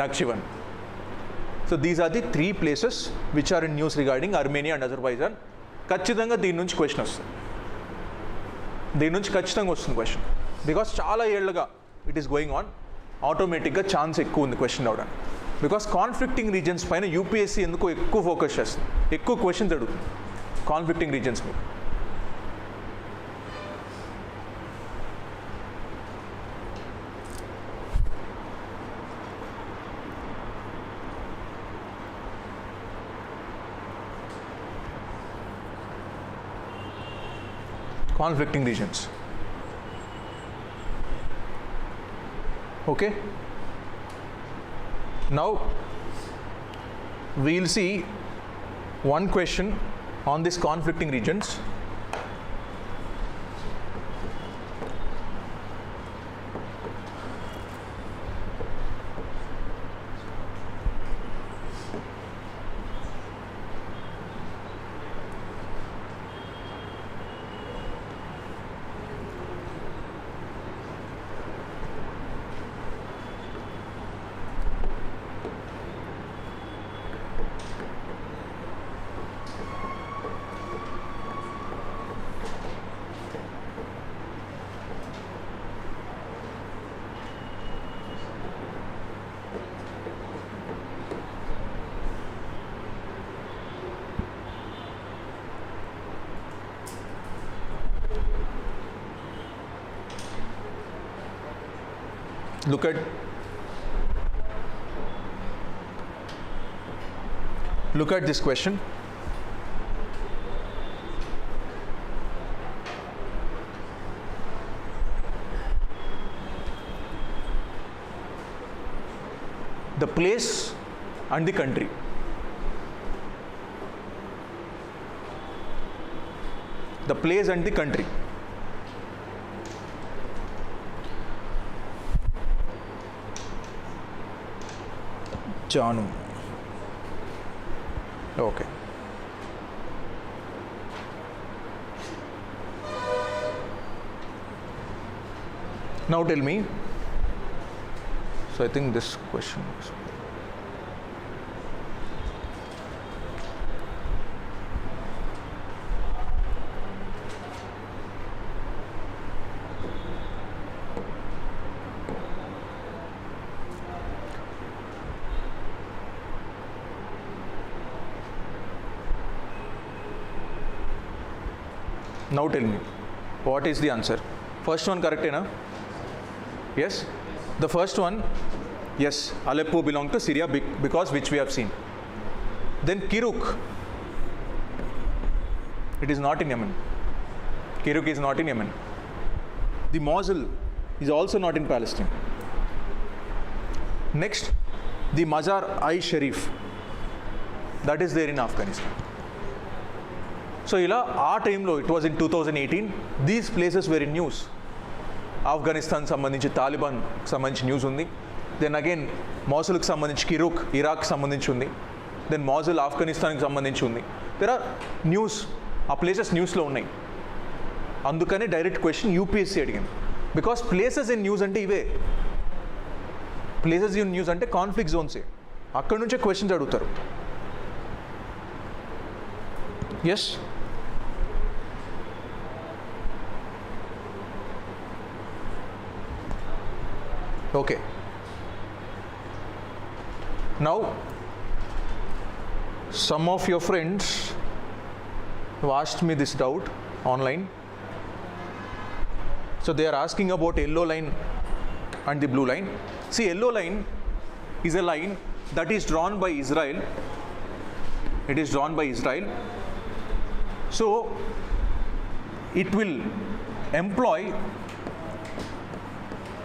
Nakhchivan. So these are the 3 places which are in news regarding Armenia and Azerbaijan. ఖచ్చితంగా దీని నుంచి క్వశ్చన్ వస్తుంది, దీని నుంచి ఖచ్చితంగా వస్తుంది క్వశ్చన్, బికాస్ చాలా ఏళ్ళుగా ఇట్ ఈస్ గోయింగ్ ఆన్. ఆటోమేటిక్గా ఛాన్స్ ఎక్కువ ఉంది క్వశ్చన్ అవడానికి. బికాస్ కాన్ఫ్లిక్టింగ్ రీజన్స్ పైన యూపీఎస్సీ ఎందుకో ఎక్కువ ఫోకస్ చేస్తుంది, ఎక్కువ క్వశ్చన్స్ అడుగుతుంది కాన్ఫ్లిక్టింగ్ రీజన్స్ మీద. Conflicting regions. Okay. Now we'll see one question on this conflicting regions. Look at this question. The place and the country. The place and the country. Janu. Okay. Now tell me. So I think this question is. Now tell me, what is the answer? First one correct, na? Yes? The first one, yes, Aleppo belonged to Syria because which we have seen. Then Kirkuk, it is not in Yemen. Kirkuk is not in Yemen. The Mosul is also not in Palestine. Next, the Mazar-i-Sharif, that is there in Afghanistan. So ila aa time lo, it was in 2018, these places were in news. Afghanistan sambandhinchi Taliban sambandhinchi news undi. Then again Mosul ki sambandhinchi Kirkuk Iraq sambandhinchi undi. Then Mosul Afghanistan ki sambandhinchi undi. There are news, aa places news lo unnai. Andukane direct question UPSC adigam, because places in news ante ive. Places in news ante conflict zones. Akkadi nunche questions adugutaru. Yes. Okay. Now, some of your friends have asked me this doubt online. So they are asking about yellow line and the blue line. See, yellow line is a line that is drawn by Israel. It is drawn by Israel. So it will employ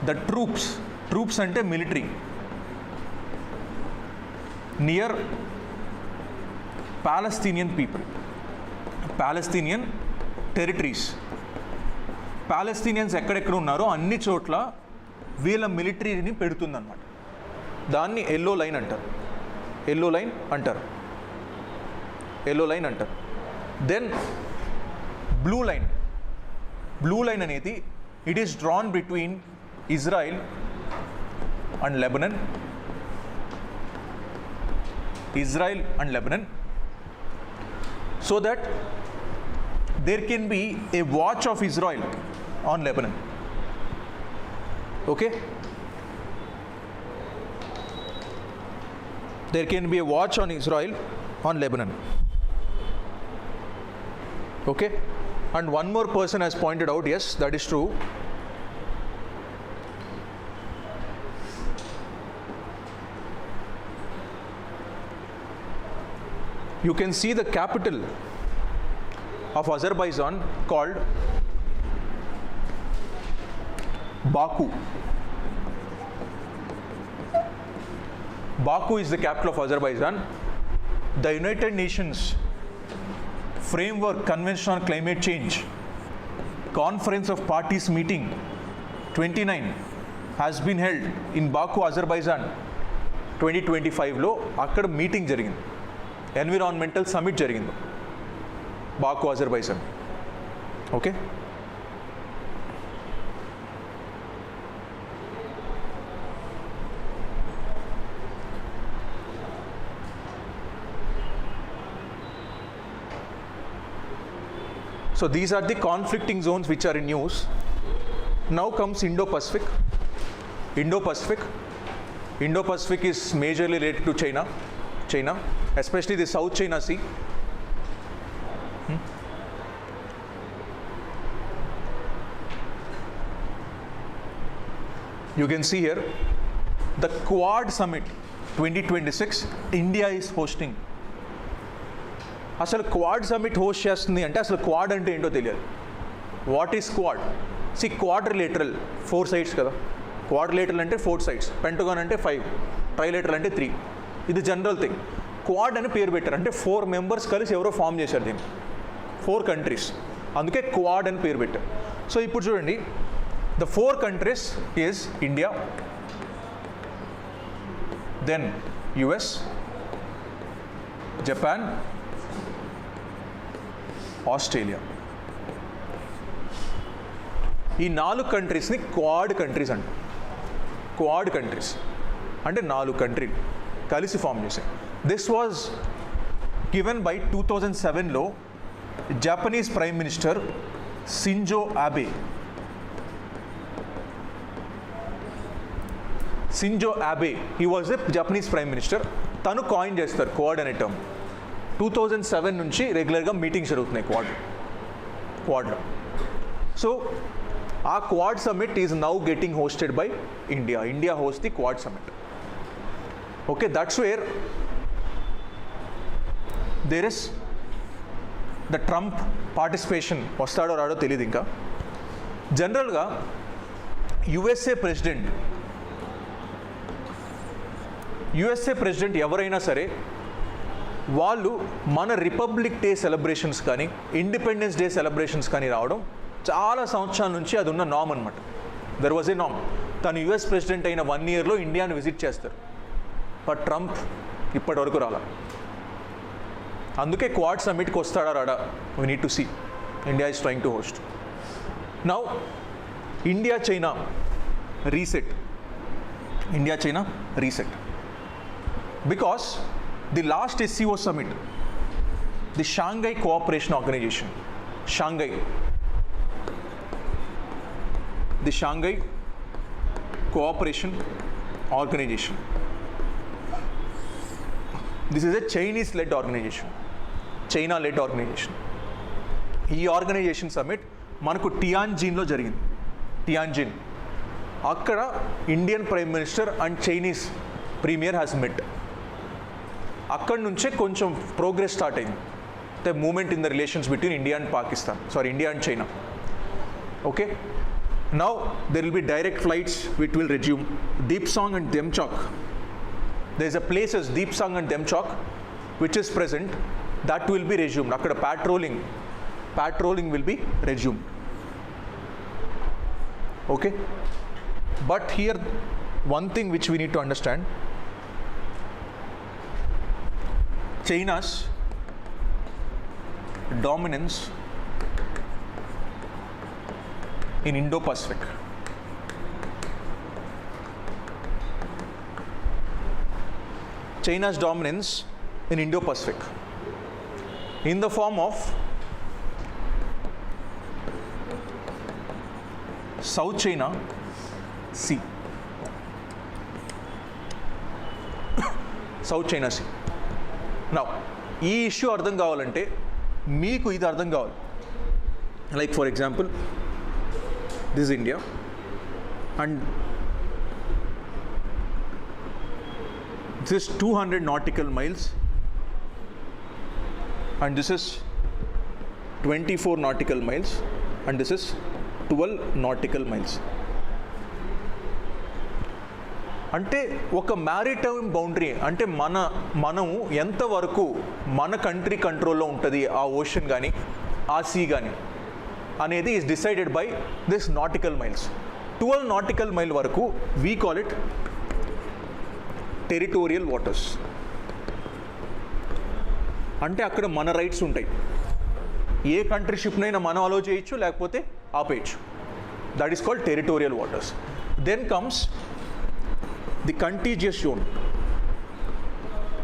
the troops ante military near Palestinian people, Palestinian territories. Palestinians ఎక్కడెక్కడ ఉన్నారో అన్ని చోట్ల వీళ్ళ మిలిటరీని పెడుతుందన్నమాట. దాన్ని Yellow Line అంటారు. Yellow Line అంటారు. ఎల్లో లైన్ అంటారు. Then Blue Line. Blue Line అనేది it is drawn between Israel and Lebanon. Israel and Lebanon, so that there can be a watch of Israel on Lebanon. Okay? There can be a watch on Israel on Lebanon. Okay? And one more person has pointed out, yes, that is true. You can see the capital of Azerbaijan called Baku. Baku is the capital of Azerbaijan. The United Nations Framework Convention on Climate Change Conference of Parties meeting 29 has been held in Baku, Azerbaijan 2025 లో అక్కడ meeting జరిగింది. Environmental summit జరిగింది Baku, Azerbaijan. Okay. So these are the conflicting zones which are in news. Now comes Indo-Pacific. Indo-Pacific is majorly related to China, especially the South China Sea. You can see here the Quad Summit 2026 India is hosting. అసలు quad summit host చేస్తుంది అంటే అసలు quad అంటే ఏంటో తెలియాలి. What is quad? See quadrilateral 4 sides కదా. Quadrilateral అంటే 4 sides, pentagon అంటే 5, ట్రైలేటరల్ అంటే 3. ఇది జనరల్ థింగ్. క్వాడ్ అని పేరు పెట్టారు అంటే 4 members కలిసి ఎవరో ఫామ్ చేశారు దీన్ని, 4 countries, అందుకే క్వాడ్ అని పేరు పెట్టారు. సో ఇప్పుడు చూడండి, the 4 countries is India, then US, Japan, Australia. ఈ 4 కంట్రీస్ని క్వాడ్ కంట్రీస్ అంటారు. క్వాడ్ కంట్రీస్ అంటే 4 కంట్రీలు కలిసి ఫామ్ చేశాయి. దిస్ వాజ్ గివెన్ బై 2007లో Japanese prime minister Shinzo Abe. Shinzo Abe, he was the Japanese prime minister. తను కాయిన్ చేస్తారు క్వాడ్ అనే టర్మ్. 2007 నుంచి రెగ్యులర్గా మీటింగ్స్ జరుగుతున్నాయి క్వాడ్లో. సో ఆ Quad summit is now getting hosted by India. India host the quad summit. Okay, that's where there is the Trump participation. వస్తాడో రాడో తెలియదు ఇంకా. జనరల్గా యుఎస్ఏ ప్రెసిడెంట్ ఎవరైనా సరే వాళ్ళు మన రిపబ్లిక్ డే సెలబ్రేషన్స్ కానీ ఇండిపెండెన్స్ డే సెలబ్రేషన్స్ కానీ రావడం చాలా సంవత్సరాల నుంచి అది ఉన్న నామ్ అనమాట. దెర్ వాజ్ ఏ నామ్. తను యుఎస్ ప్రెసిడెంట్ అయిన 1 yearలో ఇండియాను విజిట్ చేస్తారు. బట్ ట్రంప్ ఇప్పటి వరకు రాలా. అందుకే క్వాడ్ సమిట్కి వస్తాడా రాడా, we need to see. India is trying to host. Now India China reset. Because the last SCO summit, the Shanghai Cooperation Organization, the Shanghai Cooperation Organization. This is a Chinese-led organization, China-led organization. ఈ organization summit మనకు టియాన్జిన్లో జరిగింది. Tianjin, అక్కడ Indian prime minister and Chinese premier has met. అక్కడి నుంచే కొంచెం progress start అయింది, the moment in the relations between India and Pakistan, India and China. Okay, now there will be direct flights which will resume. Depsang and Demchok, there is a places Deepsang and Demchok which is present, that will be resumed. Akkada patrolling will be resumed. Okay, but here one thing which we need to understand, China's dominance in Indo-Pacific. China's dominance in Indo-Pacific in the form of South China Sea. South China Sea. Now, ఈ issue అర్థం కావాలంటే మీకు ఇది అర్థం కావాలి. Like for example, this India and this is 200 nautical miles and this is 24 nautical miles and this is 12 nautical miles. అంటే ఒక maritime boundary అంటే మనము ఎంతవరకు మన కంట్రీ కంట్రోల్లో ఉంటుంది ఆ ఓషన్ కానీ ఆ సీ కానీ అనేది is decided by this nautical miles. 12 nautical mile వరకు we call it territorial waters. అంటే అక్కడ మన రైట్స్ ఉంటాయి, ఏ కంట్రీ షిప్నైనా మనం అలో చేయొచ్చు లేకపోతే ఆపేయచ్చు. That is called territorial waters. Then comes the contiguous zone,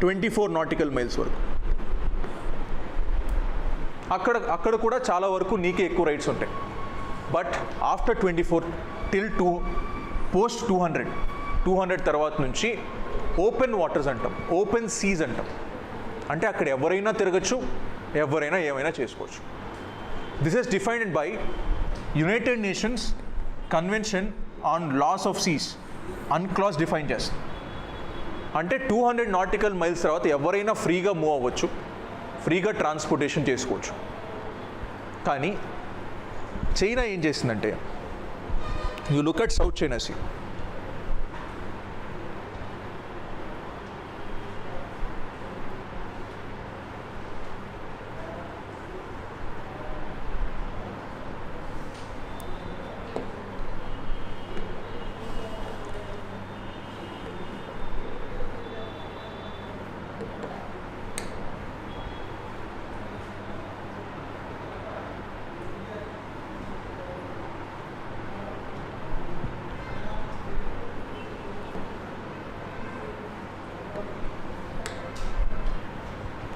24 nautical miles వరకు. అక్కడ కూడా చాలా వరకు నీకే ఎక్కువ రైట్స్ ఉంటాయి. బట్ ఆఫ్టర్ 24 టిల్ పోస్ట్ 200 తర్వాత నుంచి ఓపెన్ వాటర్స్ అంటాం, ఓపెన్ సీజ్ అంటాం. అంటే అక్కడ ఎవరైనా తిరగచ్చు, ఎవరైనా ఏమైనా చేసుకోవచ్చు. This is defined by United Nations Convention on laws of seas, UNCLOS define చేస్తుంది. అంటే 200 నాటికల్ మైల్స్ తర్వాత ఎవరైనా ఫ్రీగా మూవ్ అవ్వచ్చు, ఫ్రీగా ట్రాన్స్పోర్టేషన్ చేసుకోవచ్చు. కానీ చైనా ఏం చేసిందంటే, you look at south China sea.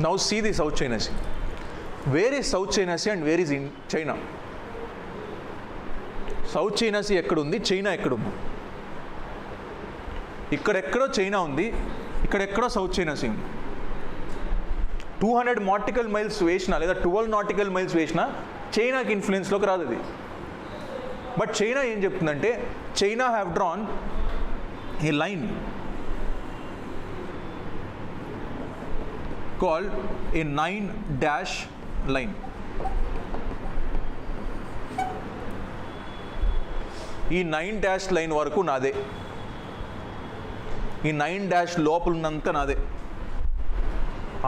Now see the South China Sea. Where is South China Sea and where is in China? South China Sea ఎక్కడ ఉంది, చైనా ఎక్కడ ఉంది? ఇక్కడెక్కడో చైనా ఉంది, ఇక్కడెక్కడో సౌత్ చైనా సీ ఉంది. 200 nautical miles వేసినా లేదా 12 nautical miles వేసినా చైనాకి ఇన్ఫ్లుయెన్స్లోకి రాదు అది. బట్ చైనా ఏం చెప్తుందంటే, China have drawn A line called a 9-dash line. ఈ 9-dash లైన్ వరకు నాదే, ఈ 9-dash లోపల ఉన్నంత నాదే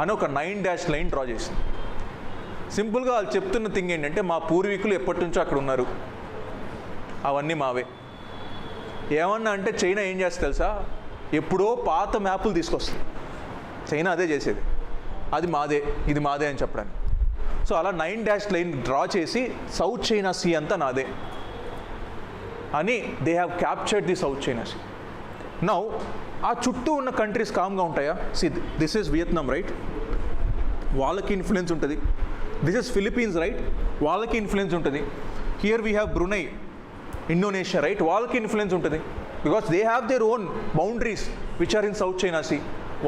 అని ఒక 9-dash లైన్ డ్రా చేసింది. సింపుల్గా వాళ్ళు చెప్తున్న థింగ్ ఏంటంటే, మా పూర్వీకులు ఎప్పటి నుంచో అక్కడ ఉన్నారు, అవన్నీ మావే. ఏమన్నా అంటే చైనా ఏం చేస్తుంది తెలుసా, ఎప్పుడో పాత మ్యాపులు తీసుకొస్తుంది. చైనా అదే చేసేది, అది మాదే, ఇది మాదే అని చెప్పడానికి. సో అలా 9-dash లైన్ డ్రా చేసి సౌత్ చైనా సీ అంతా నాదే అని they have captured the south China sea. Now ఆ చుట్టూ ఉన్న కంట్రీస్ కామ్గా ఉంటాయా? See this is Vietnam right, వాళ్ళకి ఇన్ఫ్లుయెన్స్ ఉంటుంది. దిస్ ఈజ్ ఫిలిపీన్స్ రైట్, వాళ్ళకి ఇన్ఫ్లుయెన్స్ ఉంటుంది. Here we have Brunei, Indonesia, right, వాళ్ళకి ఇన్ఫ్లుయెన్స్ ఉంటుంది because they have their own boundaries which are in south China sea,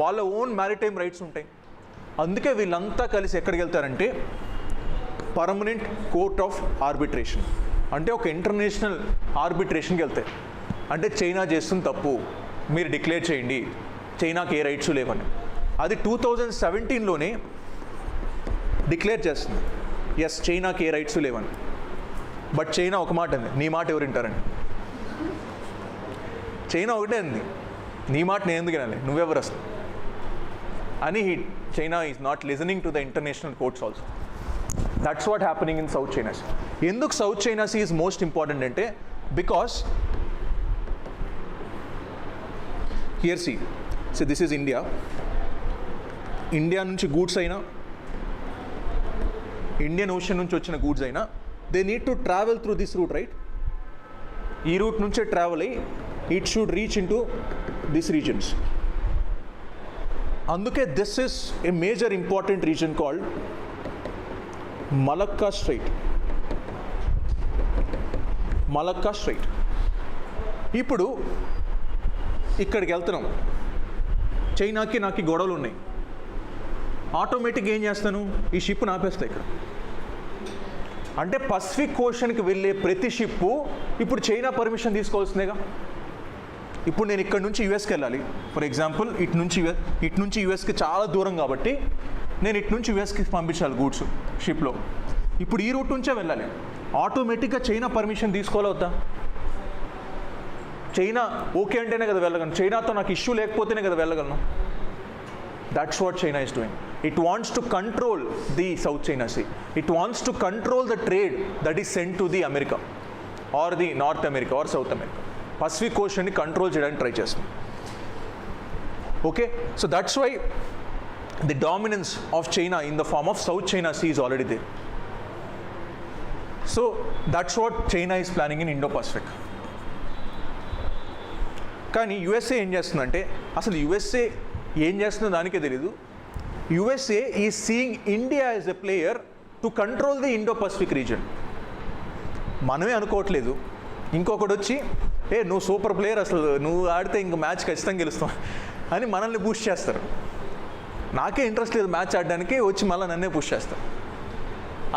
వాళ్ళ own maritime rights ఉంటాయి. అందుకే వీళ్ళంతా కలిసి ఎక్కడికి వెళ్తారంటే పర్మనెంట్ కోర్ట్ ఆఫ్ ఆర్బిట్రేషన్, అంటే ఒక ఇంటర్నేషనల్ ఆర్బిట్రేషన్కి వెళ్తాయి. అంటే చైనా చేస్తుంది తప్పు, మీరు డిక్లేర్ చేయండి, చైనాకి ఏ రైట్స్ లేవని. అది 2017లోనే డిక్లేర్ చేస్తుంది, ఎస్ చైనాకి ఏ రైట్స్ లేవని. బట్ చైనా ఒక మాట అంది, నీ మాట ఎవరు వింటారండి? చైనా ఒకటే అంది, నీ మాట నేను ఎందుకు వినాలి, నువ్వెవరు అసలు అని. China is not listening to the international courts also. That's what happening in south China Sea. ఎందుకు South China Sea is most important అంటే because here see this is India. India నుంచి గూడ్స్ అయినా, ఇండియన్ ఓషన్ నుంచి వచ్చిన goods అయినా, they need to travel through this route, right. ఈ route నుంచే travel అయ్యి it should reach in to this regions. అందుకే this is a major important reason called Malacca straight. Malacca straight. ఇప్పుడు ఇక్కడికి వెళ్తున్నాం, చైనాకి నాకు గొడవలు ఉన్నాయి, ఆటోమేటిక్గా ఏం చేస్తాను, ఈ షిప్ను ఆపేస్తా ఇక్కడ. అంటే పసిఫిక్ ఓషన్కి వెళ్ళే ప్రతి షిప్పు ఇప్పుడు చైనా పర్మిషన్ తీసుకోవాల్సిందేగా. ఇప్పుడు నేను ఇక్కడ నుంచి యుఎస్కి వెళ్ళాలి, ఫర్ ఎగ్జాంపుల్ ఇటు నుంచి యుఎస్కి చాలా దూరం కాబట్టి నేను ఇటు నుంచి యుఎస్కి పంపించాలి గూడ్స్ షిప్లో. ఇప్పుడు ఈ రూట్ నుంచే వెళ్ళాలి, ఆటోమేటిక్గా చైనా పర్మిషన్ తీసుకోవాలి వద్దా? చైనా ఓకే అంటేనే కదా వెళ్ళగలను, చైనాతో నాకు ఇష్యూ లేకపోతేనే కదా వెళ్ళగలను. That's what China is doing. It wants to control the South China Sea. It wants to control the trade that is sent to the America or the North America or South America. Pacific Ocean ni control cheyadaniki try chestunది. Okay, so that's why the dominance of China in the form of South China Sea is already there. So that's what China is planning in Indo-Pacific. కానీ USA ఏం చేస్తుందంటే, అసలు USA ఏం చేస్తుందో దానికే తెలీదు. USA is seeing India as a player to control the Indo-Pacific region. మనమే అనుకోవట్లేదు, ఇంకొకటి వచ్చి నువ్వు సూపర్ ప్లేయర్, అసలు నువ్వు ఆడితే ఇంక మ్యాచ్ ఖచ్చితంగా గెలుస్తావు అని మనల్ని పుష్ చేస్తారు. నాకే ఇంట్రెస్ట్ లేదు మ్యాచ్ ఆడడానికి, వచ్చి మళ్ళీ నన్నే పుష్ చేస్తారు.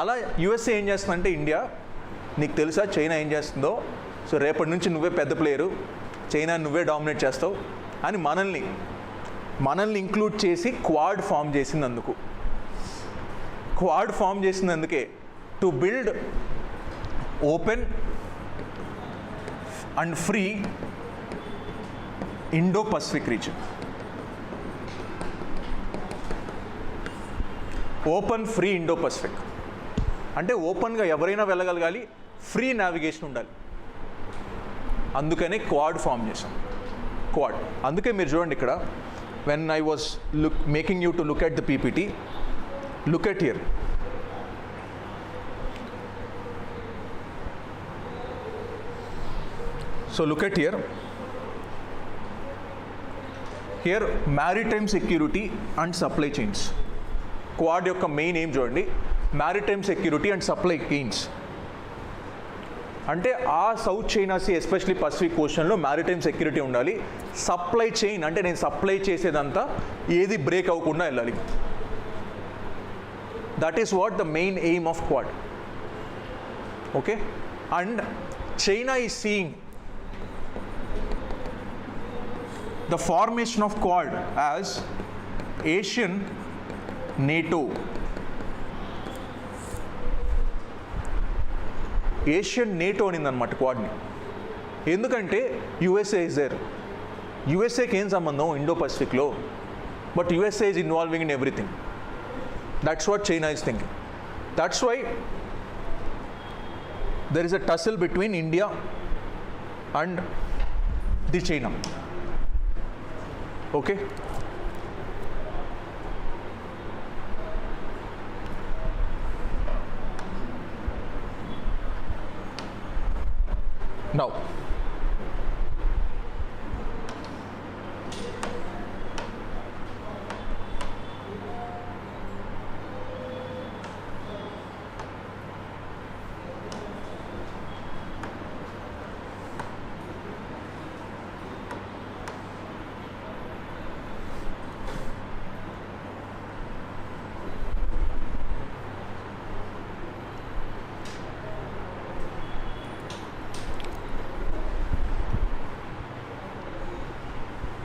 అలా యుఎస్ఏ ఏం చేస్తుందంటే, ఇండియా నీకు తెలుసా చైనా ఏం చేస్తుందో, సో రేపటి నుంచి నువ్వే పెద్ద ప్లేయరు, చైనా నువ్వే డామినేట్ చేస్తావు అని మనల్ని ఇంక్లూడ్ చేసి క్వాడ్ ఫామ్ చేసినందుకు. క్వాడ్ ఫామ్ చేసినందుకే to build open and free Indo-Pacific region. Open free Indo-Pacific అంటే ఓపెన్గా ఎవరైనా వెళ్ళగలగాలి, ఫ్రీ నావిగేషన్ ఉండాలి. అందుకనే క్వాడ్ ఫామ్ చేసాం. క్వాడ్ అందుకే మీరు చూడండి ఇక్కడ, when I was making you to look at the PPT, look at here. So look at here. Here maritime security and supply chains. Quad యొక్క మెయిన్ ఏం చూడండి, maritime security and supply chains. అంటే ఆ south China sea especially Pacific ఓషన్లో maritime security ఉండాలి. Supply chain అంటే నేను supply చేసేదంతా ఏది బ్రేక్ అవ్వకుండా వెళ్ళాలి. That is what the main aim of Quad. Okay, and China is seeing the formation of Quad as Asian NATO. Asian NATO అనిందనమాట క్వాడ్ని. ఎందుకంటే యుఎస్ఏ ఇస్ దేర్. యుఎస్ఏకి ఏం సంబంధం ఇండో పసిఫిక్లో, but USA is involving in everything. That's what China is thinking. That's why there is a tussle between India and the China. Okay, now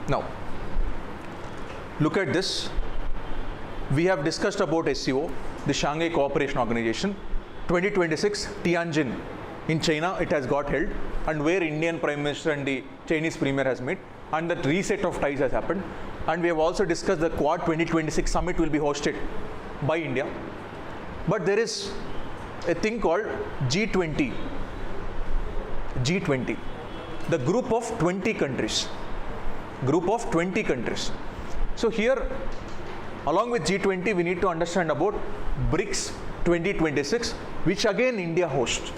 Now, look at this. We have discussed about SCO, the Shanghai Cooperation Organization. 2026, Tianjin in China, it has got held, and where Indian Prime Minister and the Chinese Premier has met, and that reset of ties has happened. And we have also discussed the Quad 2026 summit will be hosted by India. But there is a thing called G20. G20, the group of 20 countries. Group of 20 countries. So here, along with G20, we need to understand about BRICS 2026, which again India hosts.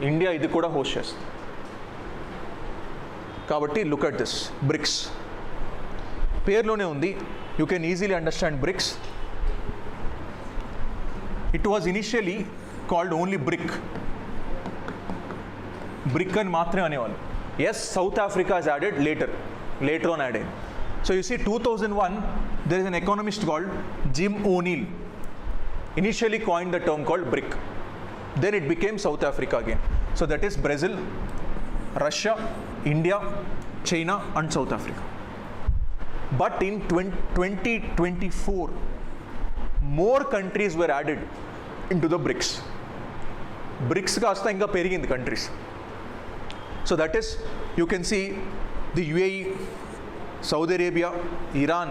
India ఇది కూడా host చేస్తుంది. కాబట్టి look at this, BRICS. పేర్లోనే ఉంది, you can easily understand BRICS. It was initially called only BRIC. BRIC అని మాత్రమే అనేవాళ్ళు. Yes, South Africa is added later on added. So you see 2001, there is an economist called Jim O'Neill. Initially coined the term called BRIC. Then it became South Africa again. So that is Brazil, Russia, India, China and South Africa. But in 2024, more countries were added into the BRICS. BRICS కాస్త ఇంకా పెరిగింది countries. So that is, you can see the UAE, Saudi Arabia, Iran,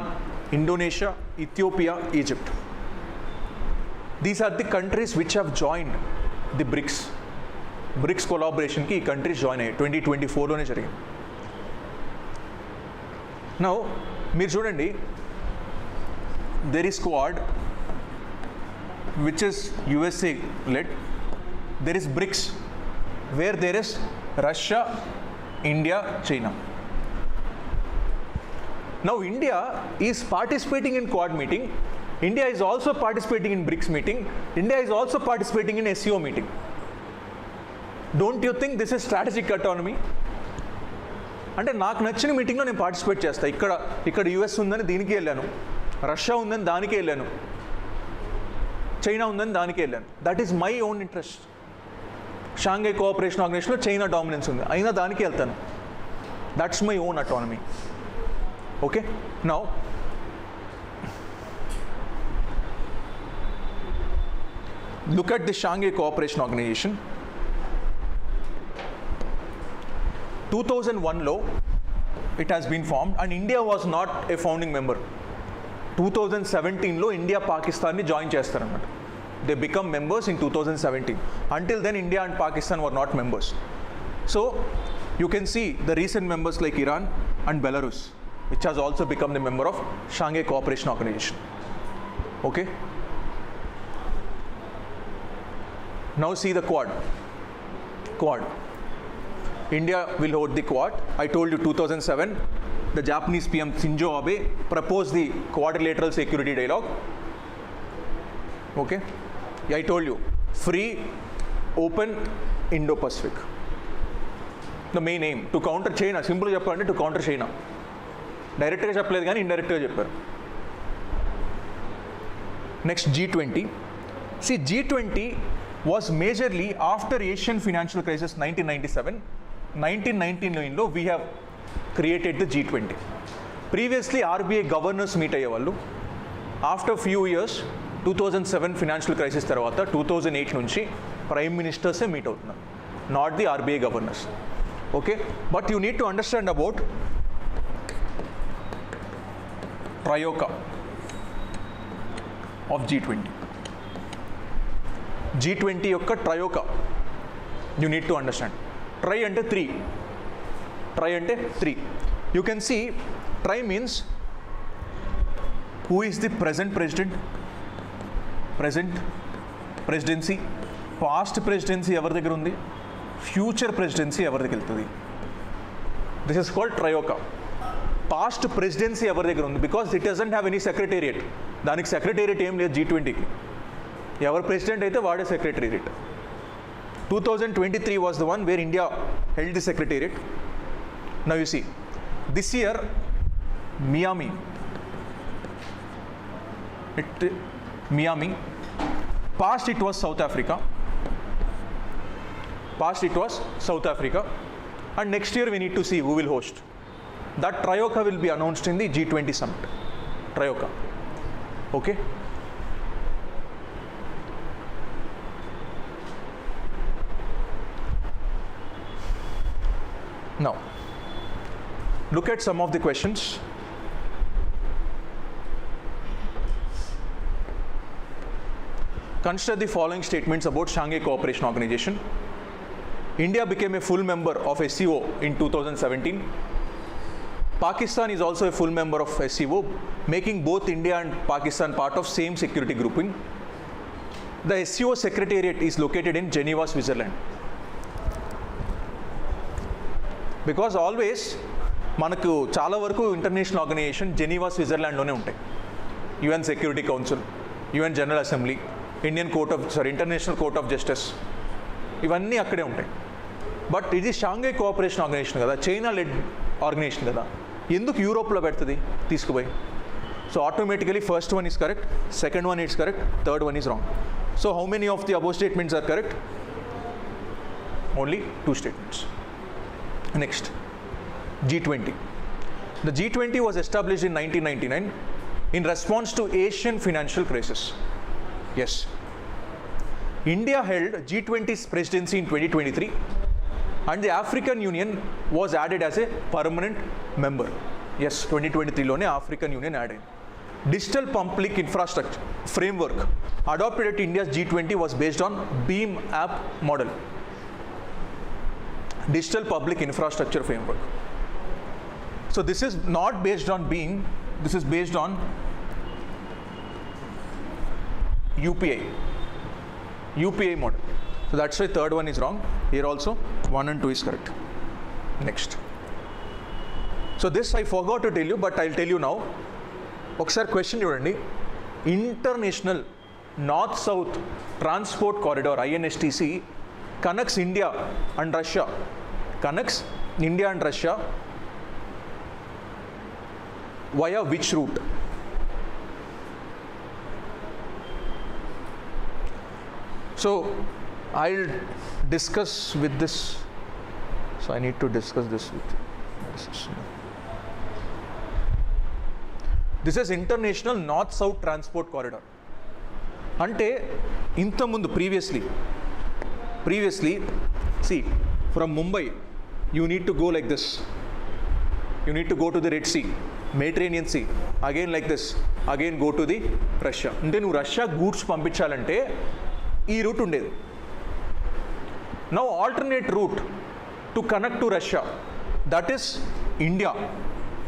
Indonesia, Ethiopia, Egypt. These are the countries which have joined the BRICS. BRICS collaboration ki countries join అయ్యాయి 2024లోనే జరిగింది. Now, మీరు చూడండి, there is Quad, which is USA led. There is BRICS, where there is Russia, India, China. Now India is participating in Quad meeting. India is also participating in BRICS meeting. India is also participating in SCO meeting. Don't you think this is strategic autonomy? అంటే నాకు నచ్చిన మీటింగ్లో నేను participate చేస్తాను. ఇక్కడ US ఉందని దీనికి వెళ్ళాను, రష్యా ఉందని దానికి వెళ్ళాను, చైనా ఉందని దానికి వెళ్ళాను. That is my own interest. Shanghai cooperation ఆర్గనైజేషన్లో చైనా డామినెన్స్ ఉంది, అయినా దానికి వెళ్తాను. That's my own autonomy. Okay, now look at the Shanghai Cooperation Organization. 2001 it has been formed and India was not a founding member. 2017 India Pakistan ni join chestarannata. They become members in 2017. Until then India and Pakistan were not members. So you can see the recent members like Iran and Belarus, which has also become the member of Shanghai Cooperation Organization. Okay, now see the Quad. India will hold the Quad. I told you 2007, the Japanese PM Shinzo Abe proposed the quadrilateral security dialogue. Okay, yeah, I told you, free, open Indo-Pacific. The main aim to counter China. Simple చెప్పాలంటే to counter China. డైరెక్ట్గా చెప్పలేదు కానీ ఇండైరెక్ట్గా చెప్పారు. Next, G20. See, G20 was majorly after Asian financial crisis 1997. 1999 we have created the G20. Previously RBI governors meet అయ్యేవాళ్ళు. After few years, 2007 financial crisis తర్వాత 2008 నుంచి prime మినిస్టర్సే meet అవుతున్నారు, not the RBI governors. Okay, but you need to understand about Trioca of G20. G20 యొక్క Trioca you need to understand. Tri అంటే 3. Tri అంటే 3. You can see Tri means who is the present president, present presidency, past presidency ఎవరి దగ్గర ఉంది, future presidency ఎవరి దగ్గర వెళ్తుంది. This is called Trioca. Past presidency ఎవరి దగ్గర ఉంది, because it doesn't have any secretariat. దానికి secretariat ఏం లేదు G20కి. ఎవరు ప్రెసిడెంట్ అయితే వాడే secretariat. 2023 was the one where India held the secretariat. Now you see, this year Miami. Past it was South Africa. And next year we need to see who will host. That Trioca will be announced in the G20 summit. Trioca. Okay? Now, look at some of the questions. Consider the following statements about Shanghai Cooperation Organization. India became a full member of SCO in 2017. Pakistan is also a full member of SCO, making both India and Pakistan part of same security grouping. The SCO Secretariat is located in Geneva, Switzerland. Because always మనకు చాలా వరకు international organisation Geneva స్విట్జర్లాండ్లోనే ఉంటాయి. UN Security Council, UN General Assembly, international court of justice, ఇవన్నీ అక్కడే ఉంటాయి. బట్ ఇది Shanghai cooperation organization కదా, చైనా లెడ్ ఆర్గనైజేషన్ కదా, ఎందుకు యూరోప్లో పెడుతుంది తీసుకుపోయి? So automatically first one is correct, second one is correct, third one is wrong. So how many of the above statements are correct? Only 2 statements. Next, G20. The G20 was established in 1999 in response to Asian financial crisis. Yes. India held G20's presidency in 2023 and the African Union was added as a permanent member. Yes, 2023 lone African Union added. Digital public infrastructure framework adopted at India's G20 was based on BEAM app model. Digital public infrastructure framework. So this is not based on BEAM, this is based on UPI model. So that's why third one is wrong. Here also 1 and 2 is correct. Next. So this I forgot to tell you, but I'll tell you now. ఒకసారి question చూడండి. International north south transport corridor INSTC connects India and Russia. Connects India and Russia via which route? So I'll discuss with this. So I need to discuss this with you. This is International North-South Transport Corridor. అంటే ఇంతకుముందు previously, see, from Mumbai, you need to go like this. You need to go to the Red Sea, Mediterranean Sea, again like this, again go to the Russia. అంటే నువ్వు Russia goods పంపించాలంటే ఈ route ఉండేది. Now alternate route to connect to Russia, that is India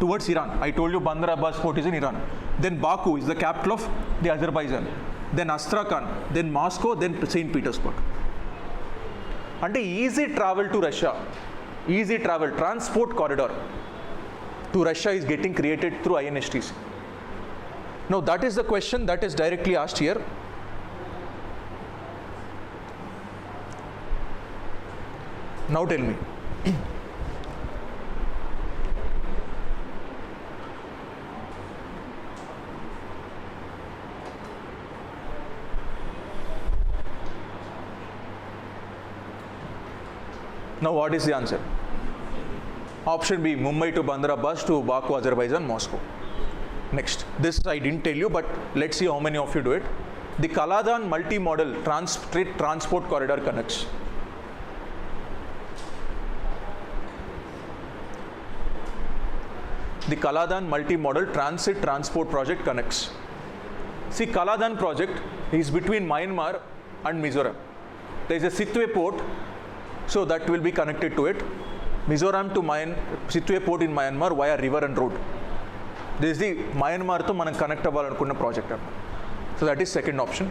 towards Iran. I told you Bandar Abbas port is in Iran. Then Baku is the capital of the Azerbaijan. Then Astrakhan, then Moscow, then St. Petersburg. అంటే easy travel to Russia, easy travel transport corridor to Russia is getting created through INSTC. Now that is the question that is directly asked here. Now tell me, now what is the answer? Option B, Mumbai to Bandar Abbas to Baku, Azerbaijan, Moscow. Next, this I didn't tell you, but let's see how many of you do it. The Kaladan multi-modal transport corridor connects. The Kaladan multi-modal transit transport project connects. See, Kaladan project is between Myanmar and Mizoram. There is a Sitwe port, so that will be connected to it. Mizoram to Sitwe port in Myanmar via river and road. This is the Myanmar to మనం connect అవ్వాలనుకున్న project. So that is second option.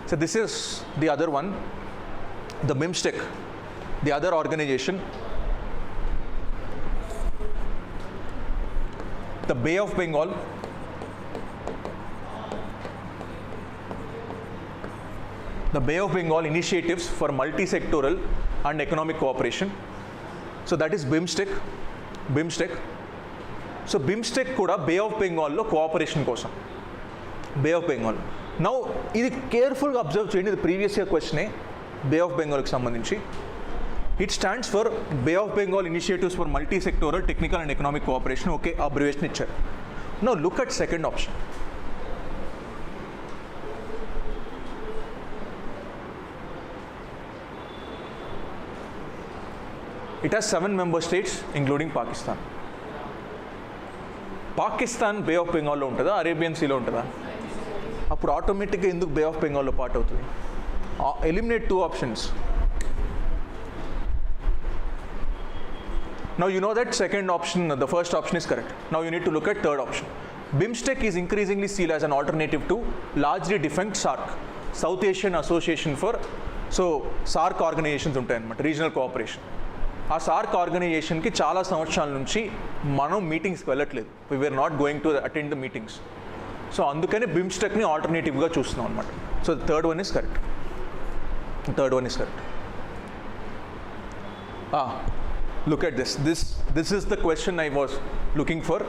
So this is the other one, the BIMSTEC, the other organization. The Bay of Bengal, the Bay of Bengal initiatives for multi-sectoral and economic cooperation. So that is BIMSTEC. So BIMSTEC kuda Bay of Bengal lo cooperation kosam. Bay of Bengal. Now ఇది కేర్ఫుల్గా observe చేయండి, ఇది previous year క్వశ్చనే Bay of Bengal కి సంబంధించి. It stands for Bay of Bengal Initiatives for Multi-Sectoral Technical and Economic Cooperation. Okay, abbreviation ఇచ్చారు. Now look at second option. It has 7 member states including Pakistan. Pakistan bay of బెంగాల్లో ఉంటుందా, Arabian సీలో ఉంటుందా? అప్పుడు ఆటోమేటిక్గా ఎందుకు బే ఆఫ్ బెంగాల్లో part అవుతుంది? Eliminate 2 options. Now you know that second option, the first option is correct. Now you need to look at third option. BIMSTEC is increasingly seen as an alternative to largely defunct SAARC, South Asian Association for, so SAARC organizations ఉంటాయన్నమాట, regional cooperation. ఆ SAARC ఆర్గనైజేషన్కి చాలా సంవత్సరాల నుంచి మనం మీటింగ్స్కి వెళ్ళట్లేదు. We're not going to attend the meetings. So అందుకని బిమ్స్టెక్ని ఆల్టర్నేటివ్గా చూస్తున్నాం అనమాట. So third one is correct. Look at this is the question I was looking for.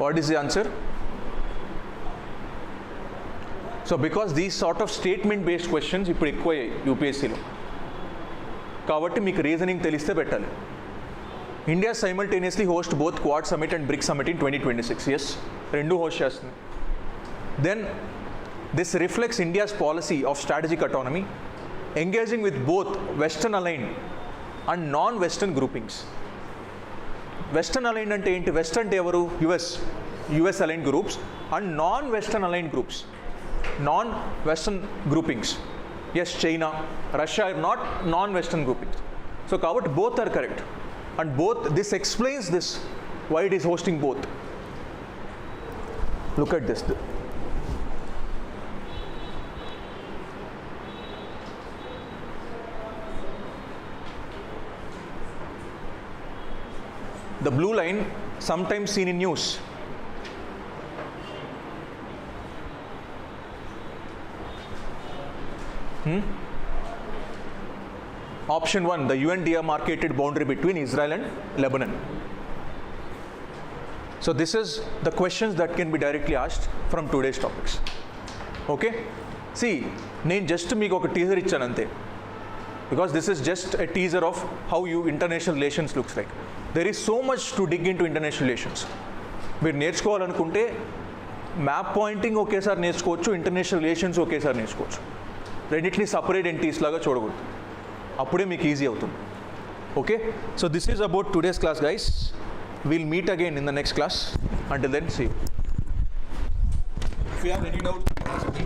What is the answer? So because these sort of statement based questions ఇప్పుడు ఎక్కువ యూపీఎస్సీలో, కాబట్టి మీకు reasoning తెలిస్తే పెట్టాలి. India simultaneously host both Quad summit and BRIC summit in 2026. Yes, రెండు host చేస్తుంది. Then this reflects India's policy of strategic autonomy, engaging with both western aligned and non western groupings. Western aligned అంటే ఏంటి? West అంటే ఎవరు? US aligned groups and non western aligned groups, non western groupings. Yes, China, Russia are not non western groupings. So కాబట్టి both are correct and both this explains this why it is hosting both. Look at this. The blue line, sometimes seen in news. Option 1, the UN demarcated boundary between Israel and Lebanon. So this is the questions that can be directly asked from today's topics. Okay? See, నేను just మీకు ఒక teaser ఇచ్చాను అంతే. Because this is just a teaser of how international relations looks like. There is so much to dig into international relations. మీరు నేర్చుకోవాలనుకుంటే map pointing ఒకేసారి నేర్చుకోవచ్చు, international relations ఒకేసారి నేర్చుకోవచ్చు. రెండింటిని సపరేట్ ఎంటిటీస్ లాగా చూడకూడదు, అప్పుడే మీకు ఈజీ అవుతుంది. Okay, so this is about today's class guys. Will meet again in the next class. Until then, see you. If you have any doubt, ask me.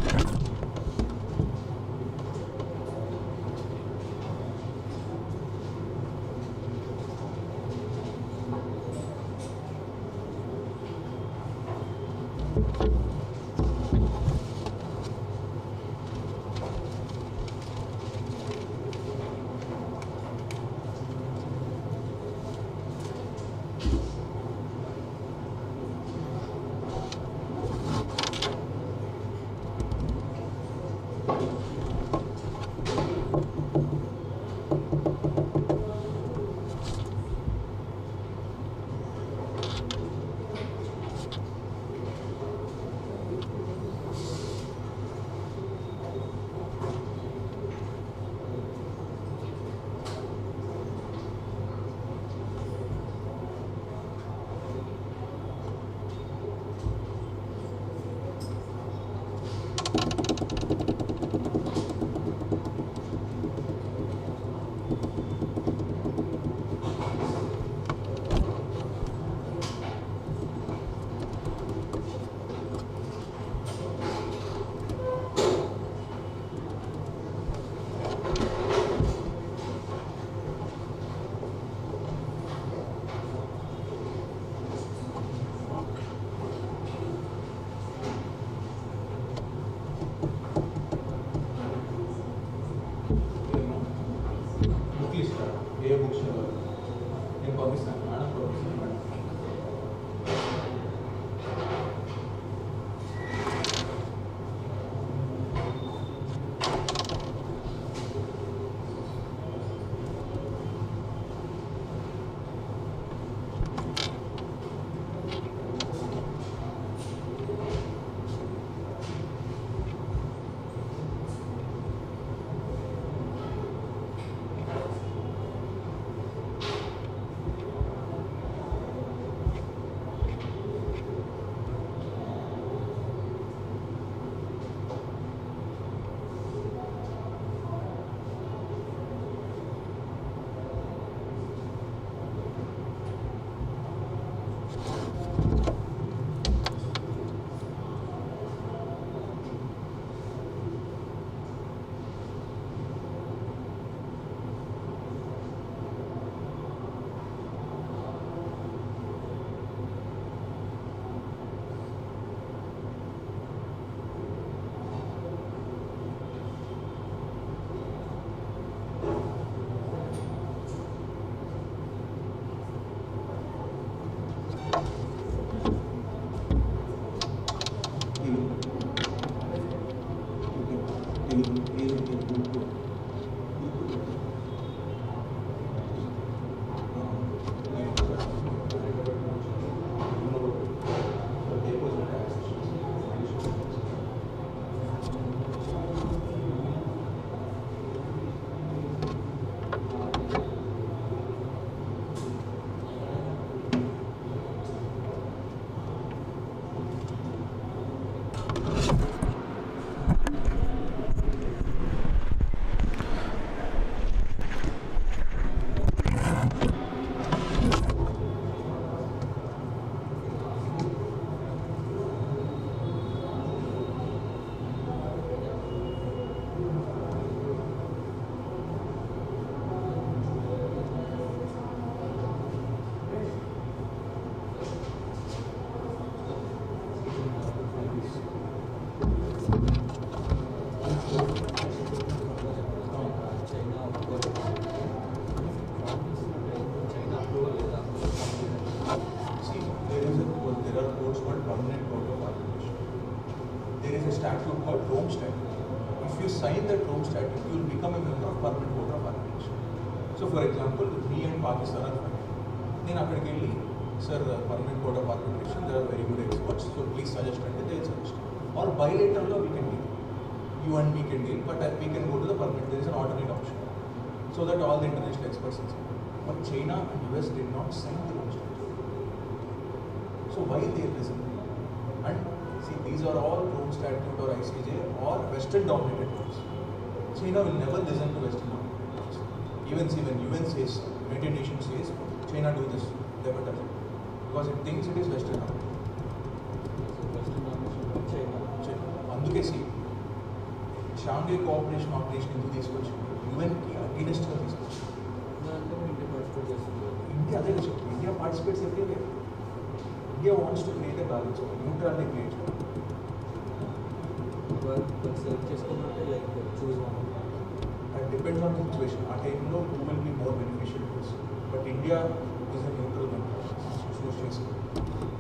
sign that Rome Statute, you will become a member of Permanent Court of Arbitration. So, for example, me and Pakistan are fighting. Then after getting, sir, Permanent Court of Arbitration, there are very good experts, so please suggest and they will suggest. Or bilateral law we can deal. You and me can deal, but we can go to the permanent. There is an alternate option, so that all the international experts can say. But China and US did not sign the Rome Statute. So why they listen? And see, these are all Rome Statute or ICJ or Western dominated laws. China will never listen to Western dominated laws. Even see when UN says, United Nations says, China do this, they better. Because it thinks it is Western dominated. అందుకే సి Shanghai cooperation operation ఎందుకు తీసుకొచ్చింది యుఎన్కి అగెనిస్ట్గా తీసుకొచ్చింది India అదే చెప్పి India participates everywhere India wants to create a balance neutrality create చేసుకోవాలంటే like choose and depends on situation ఆ టైంలో who will be more beneficial but India is a neutral country choose చేసుకోవాలి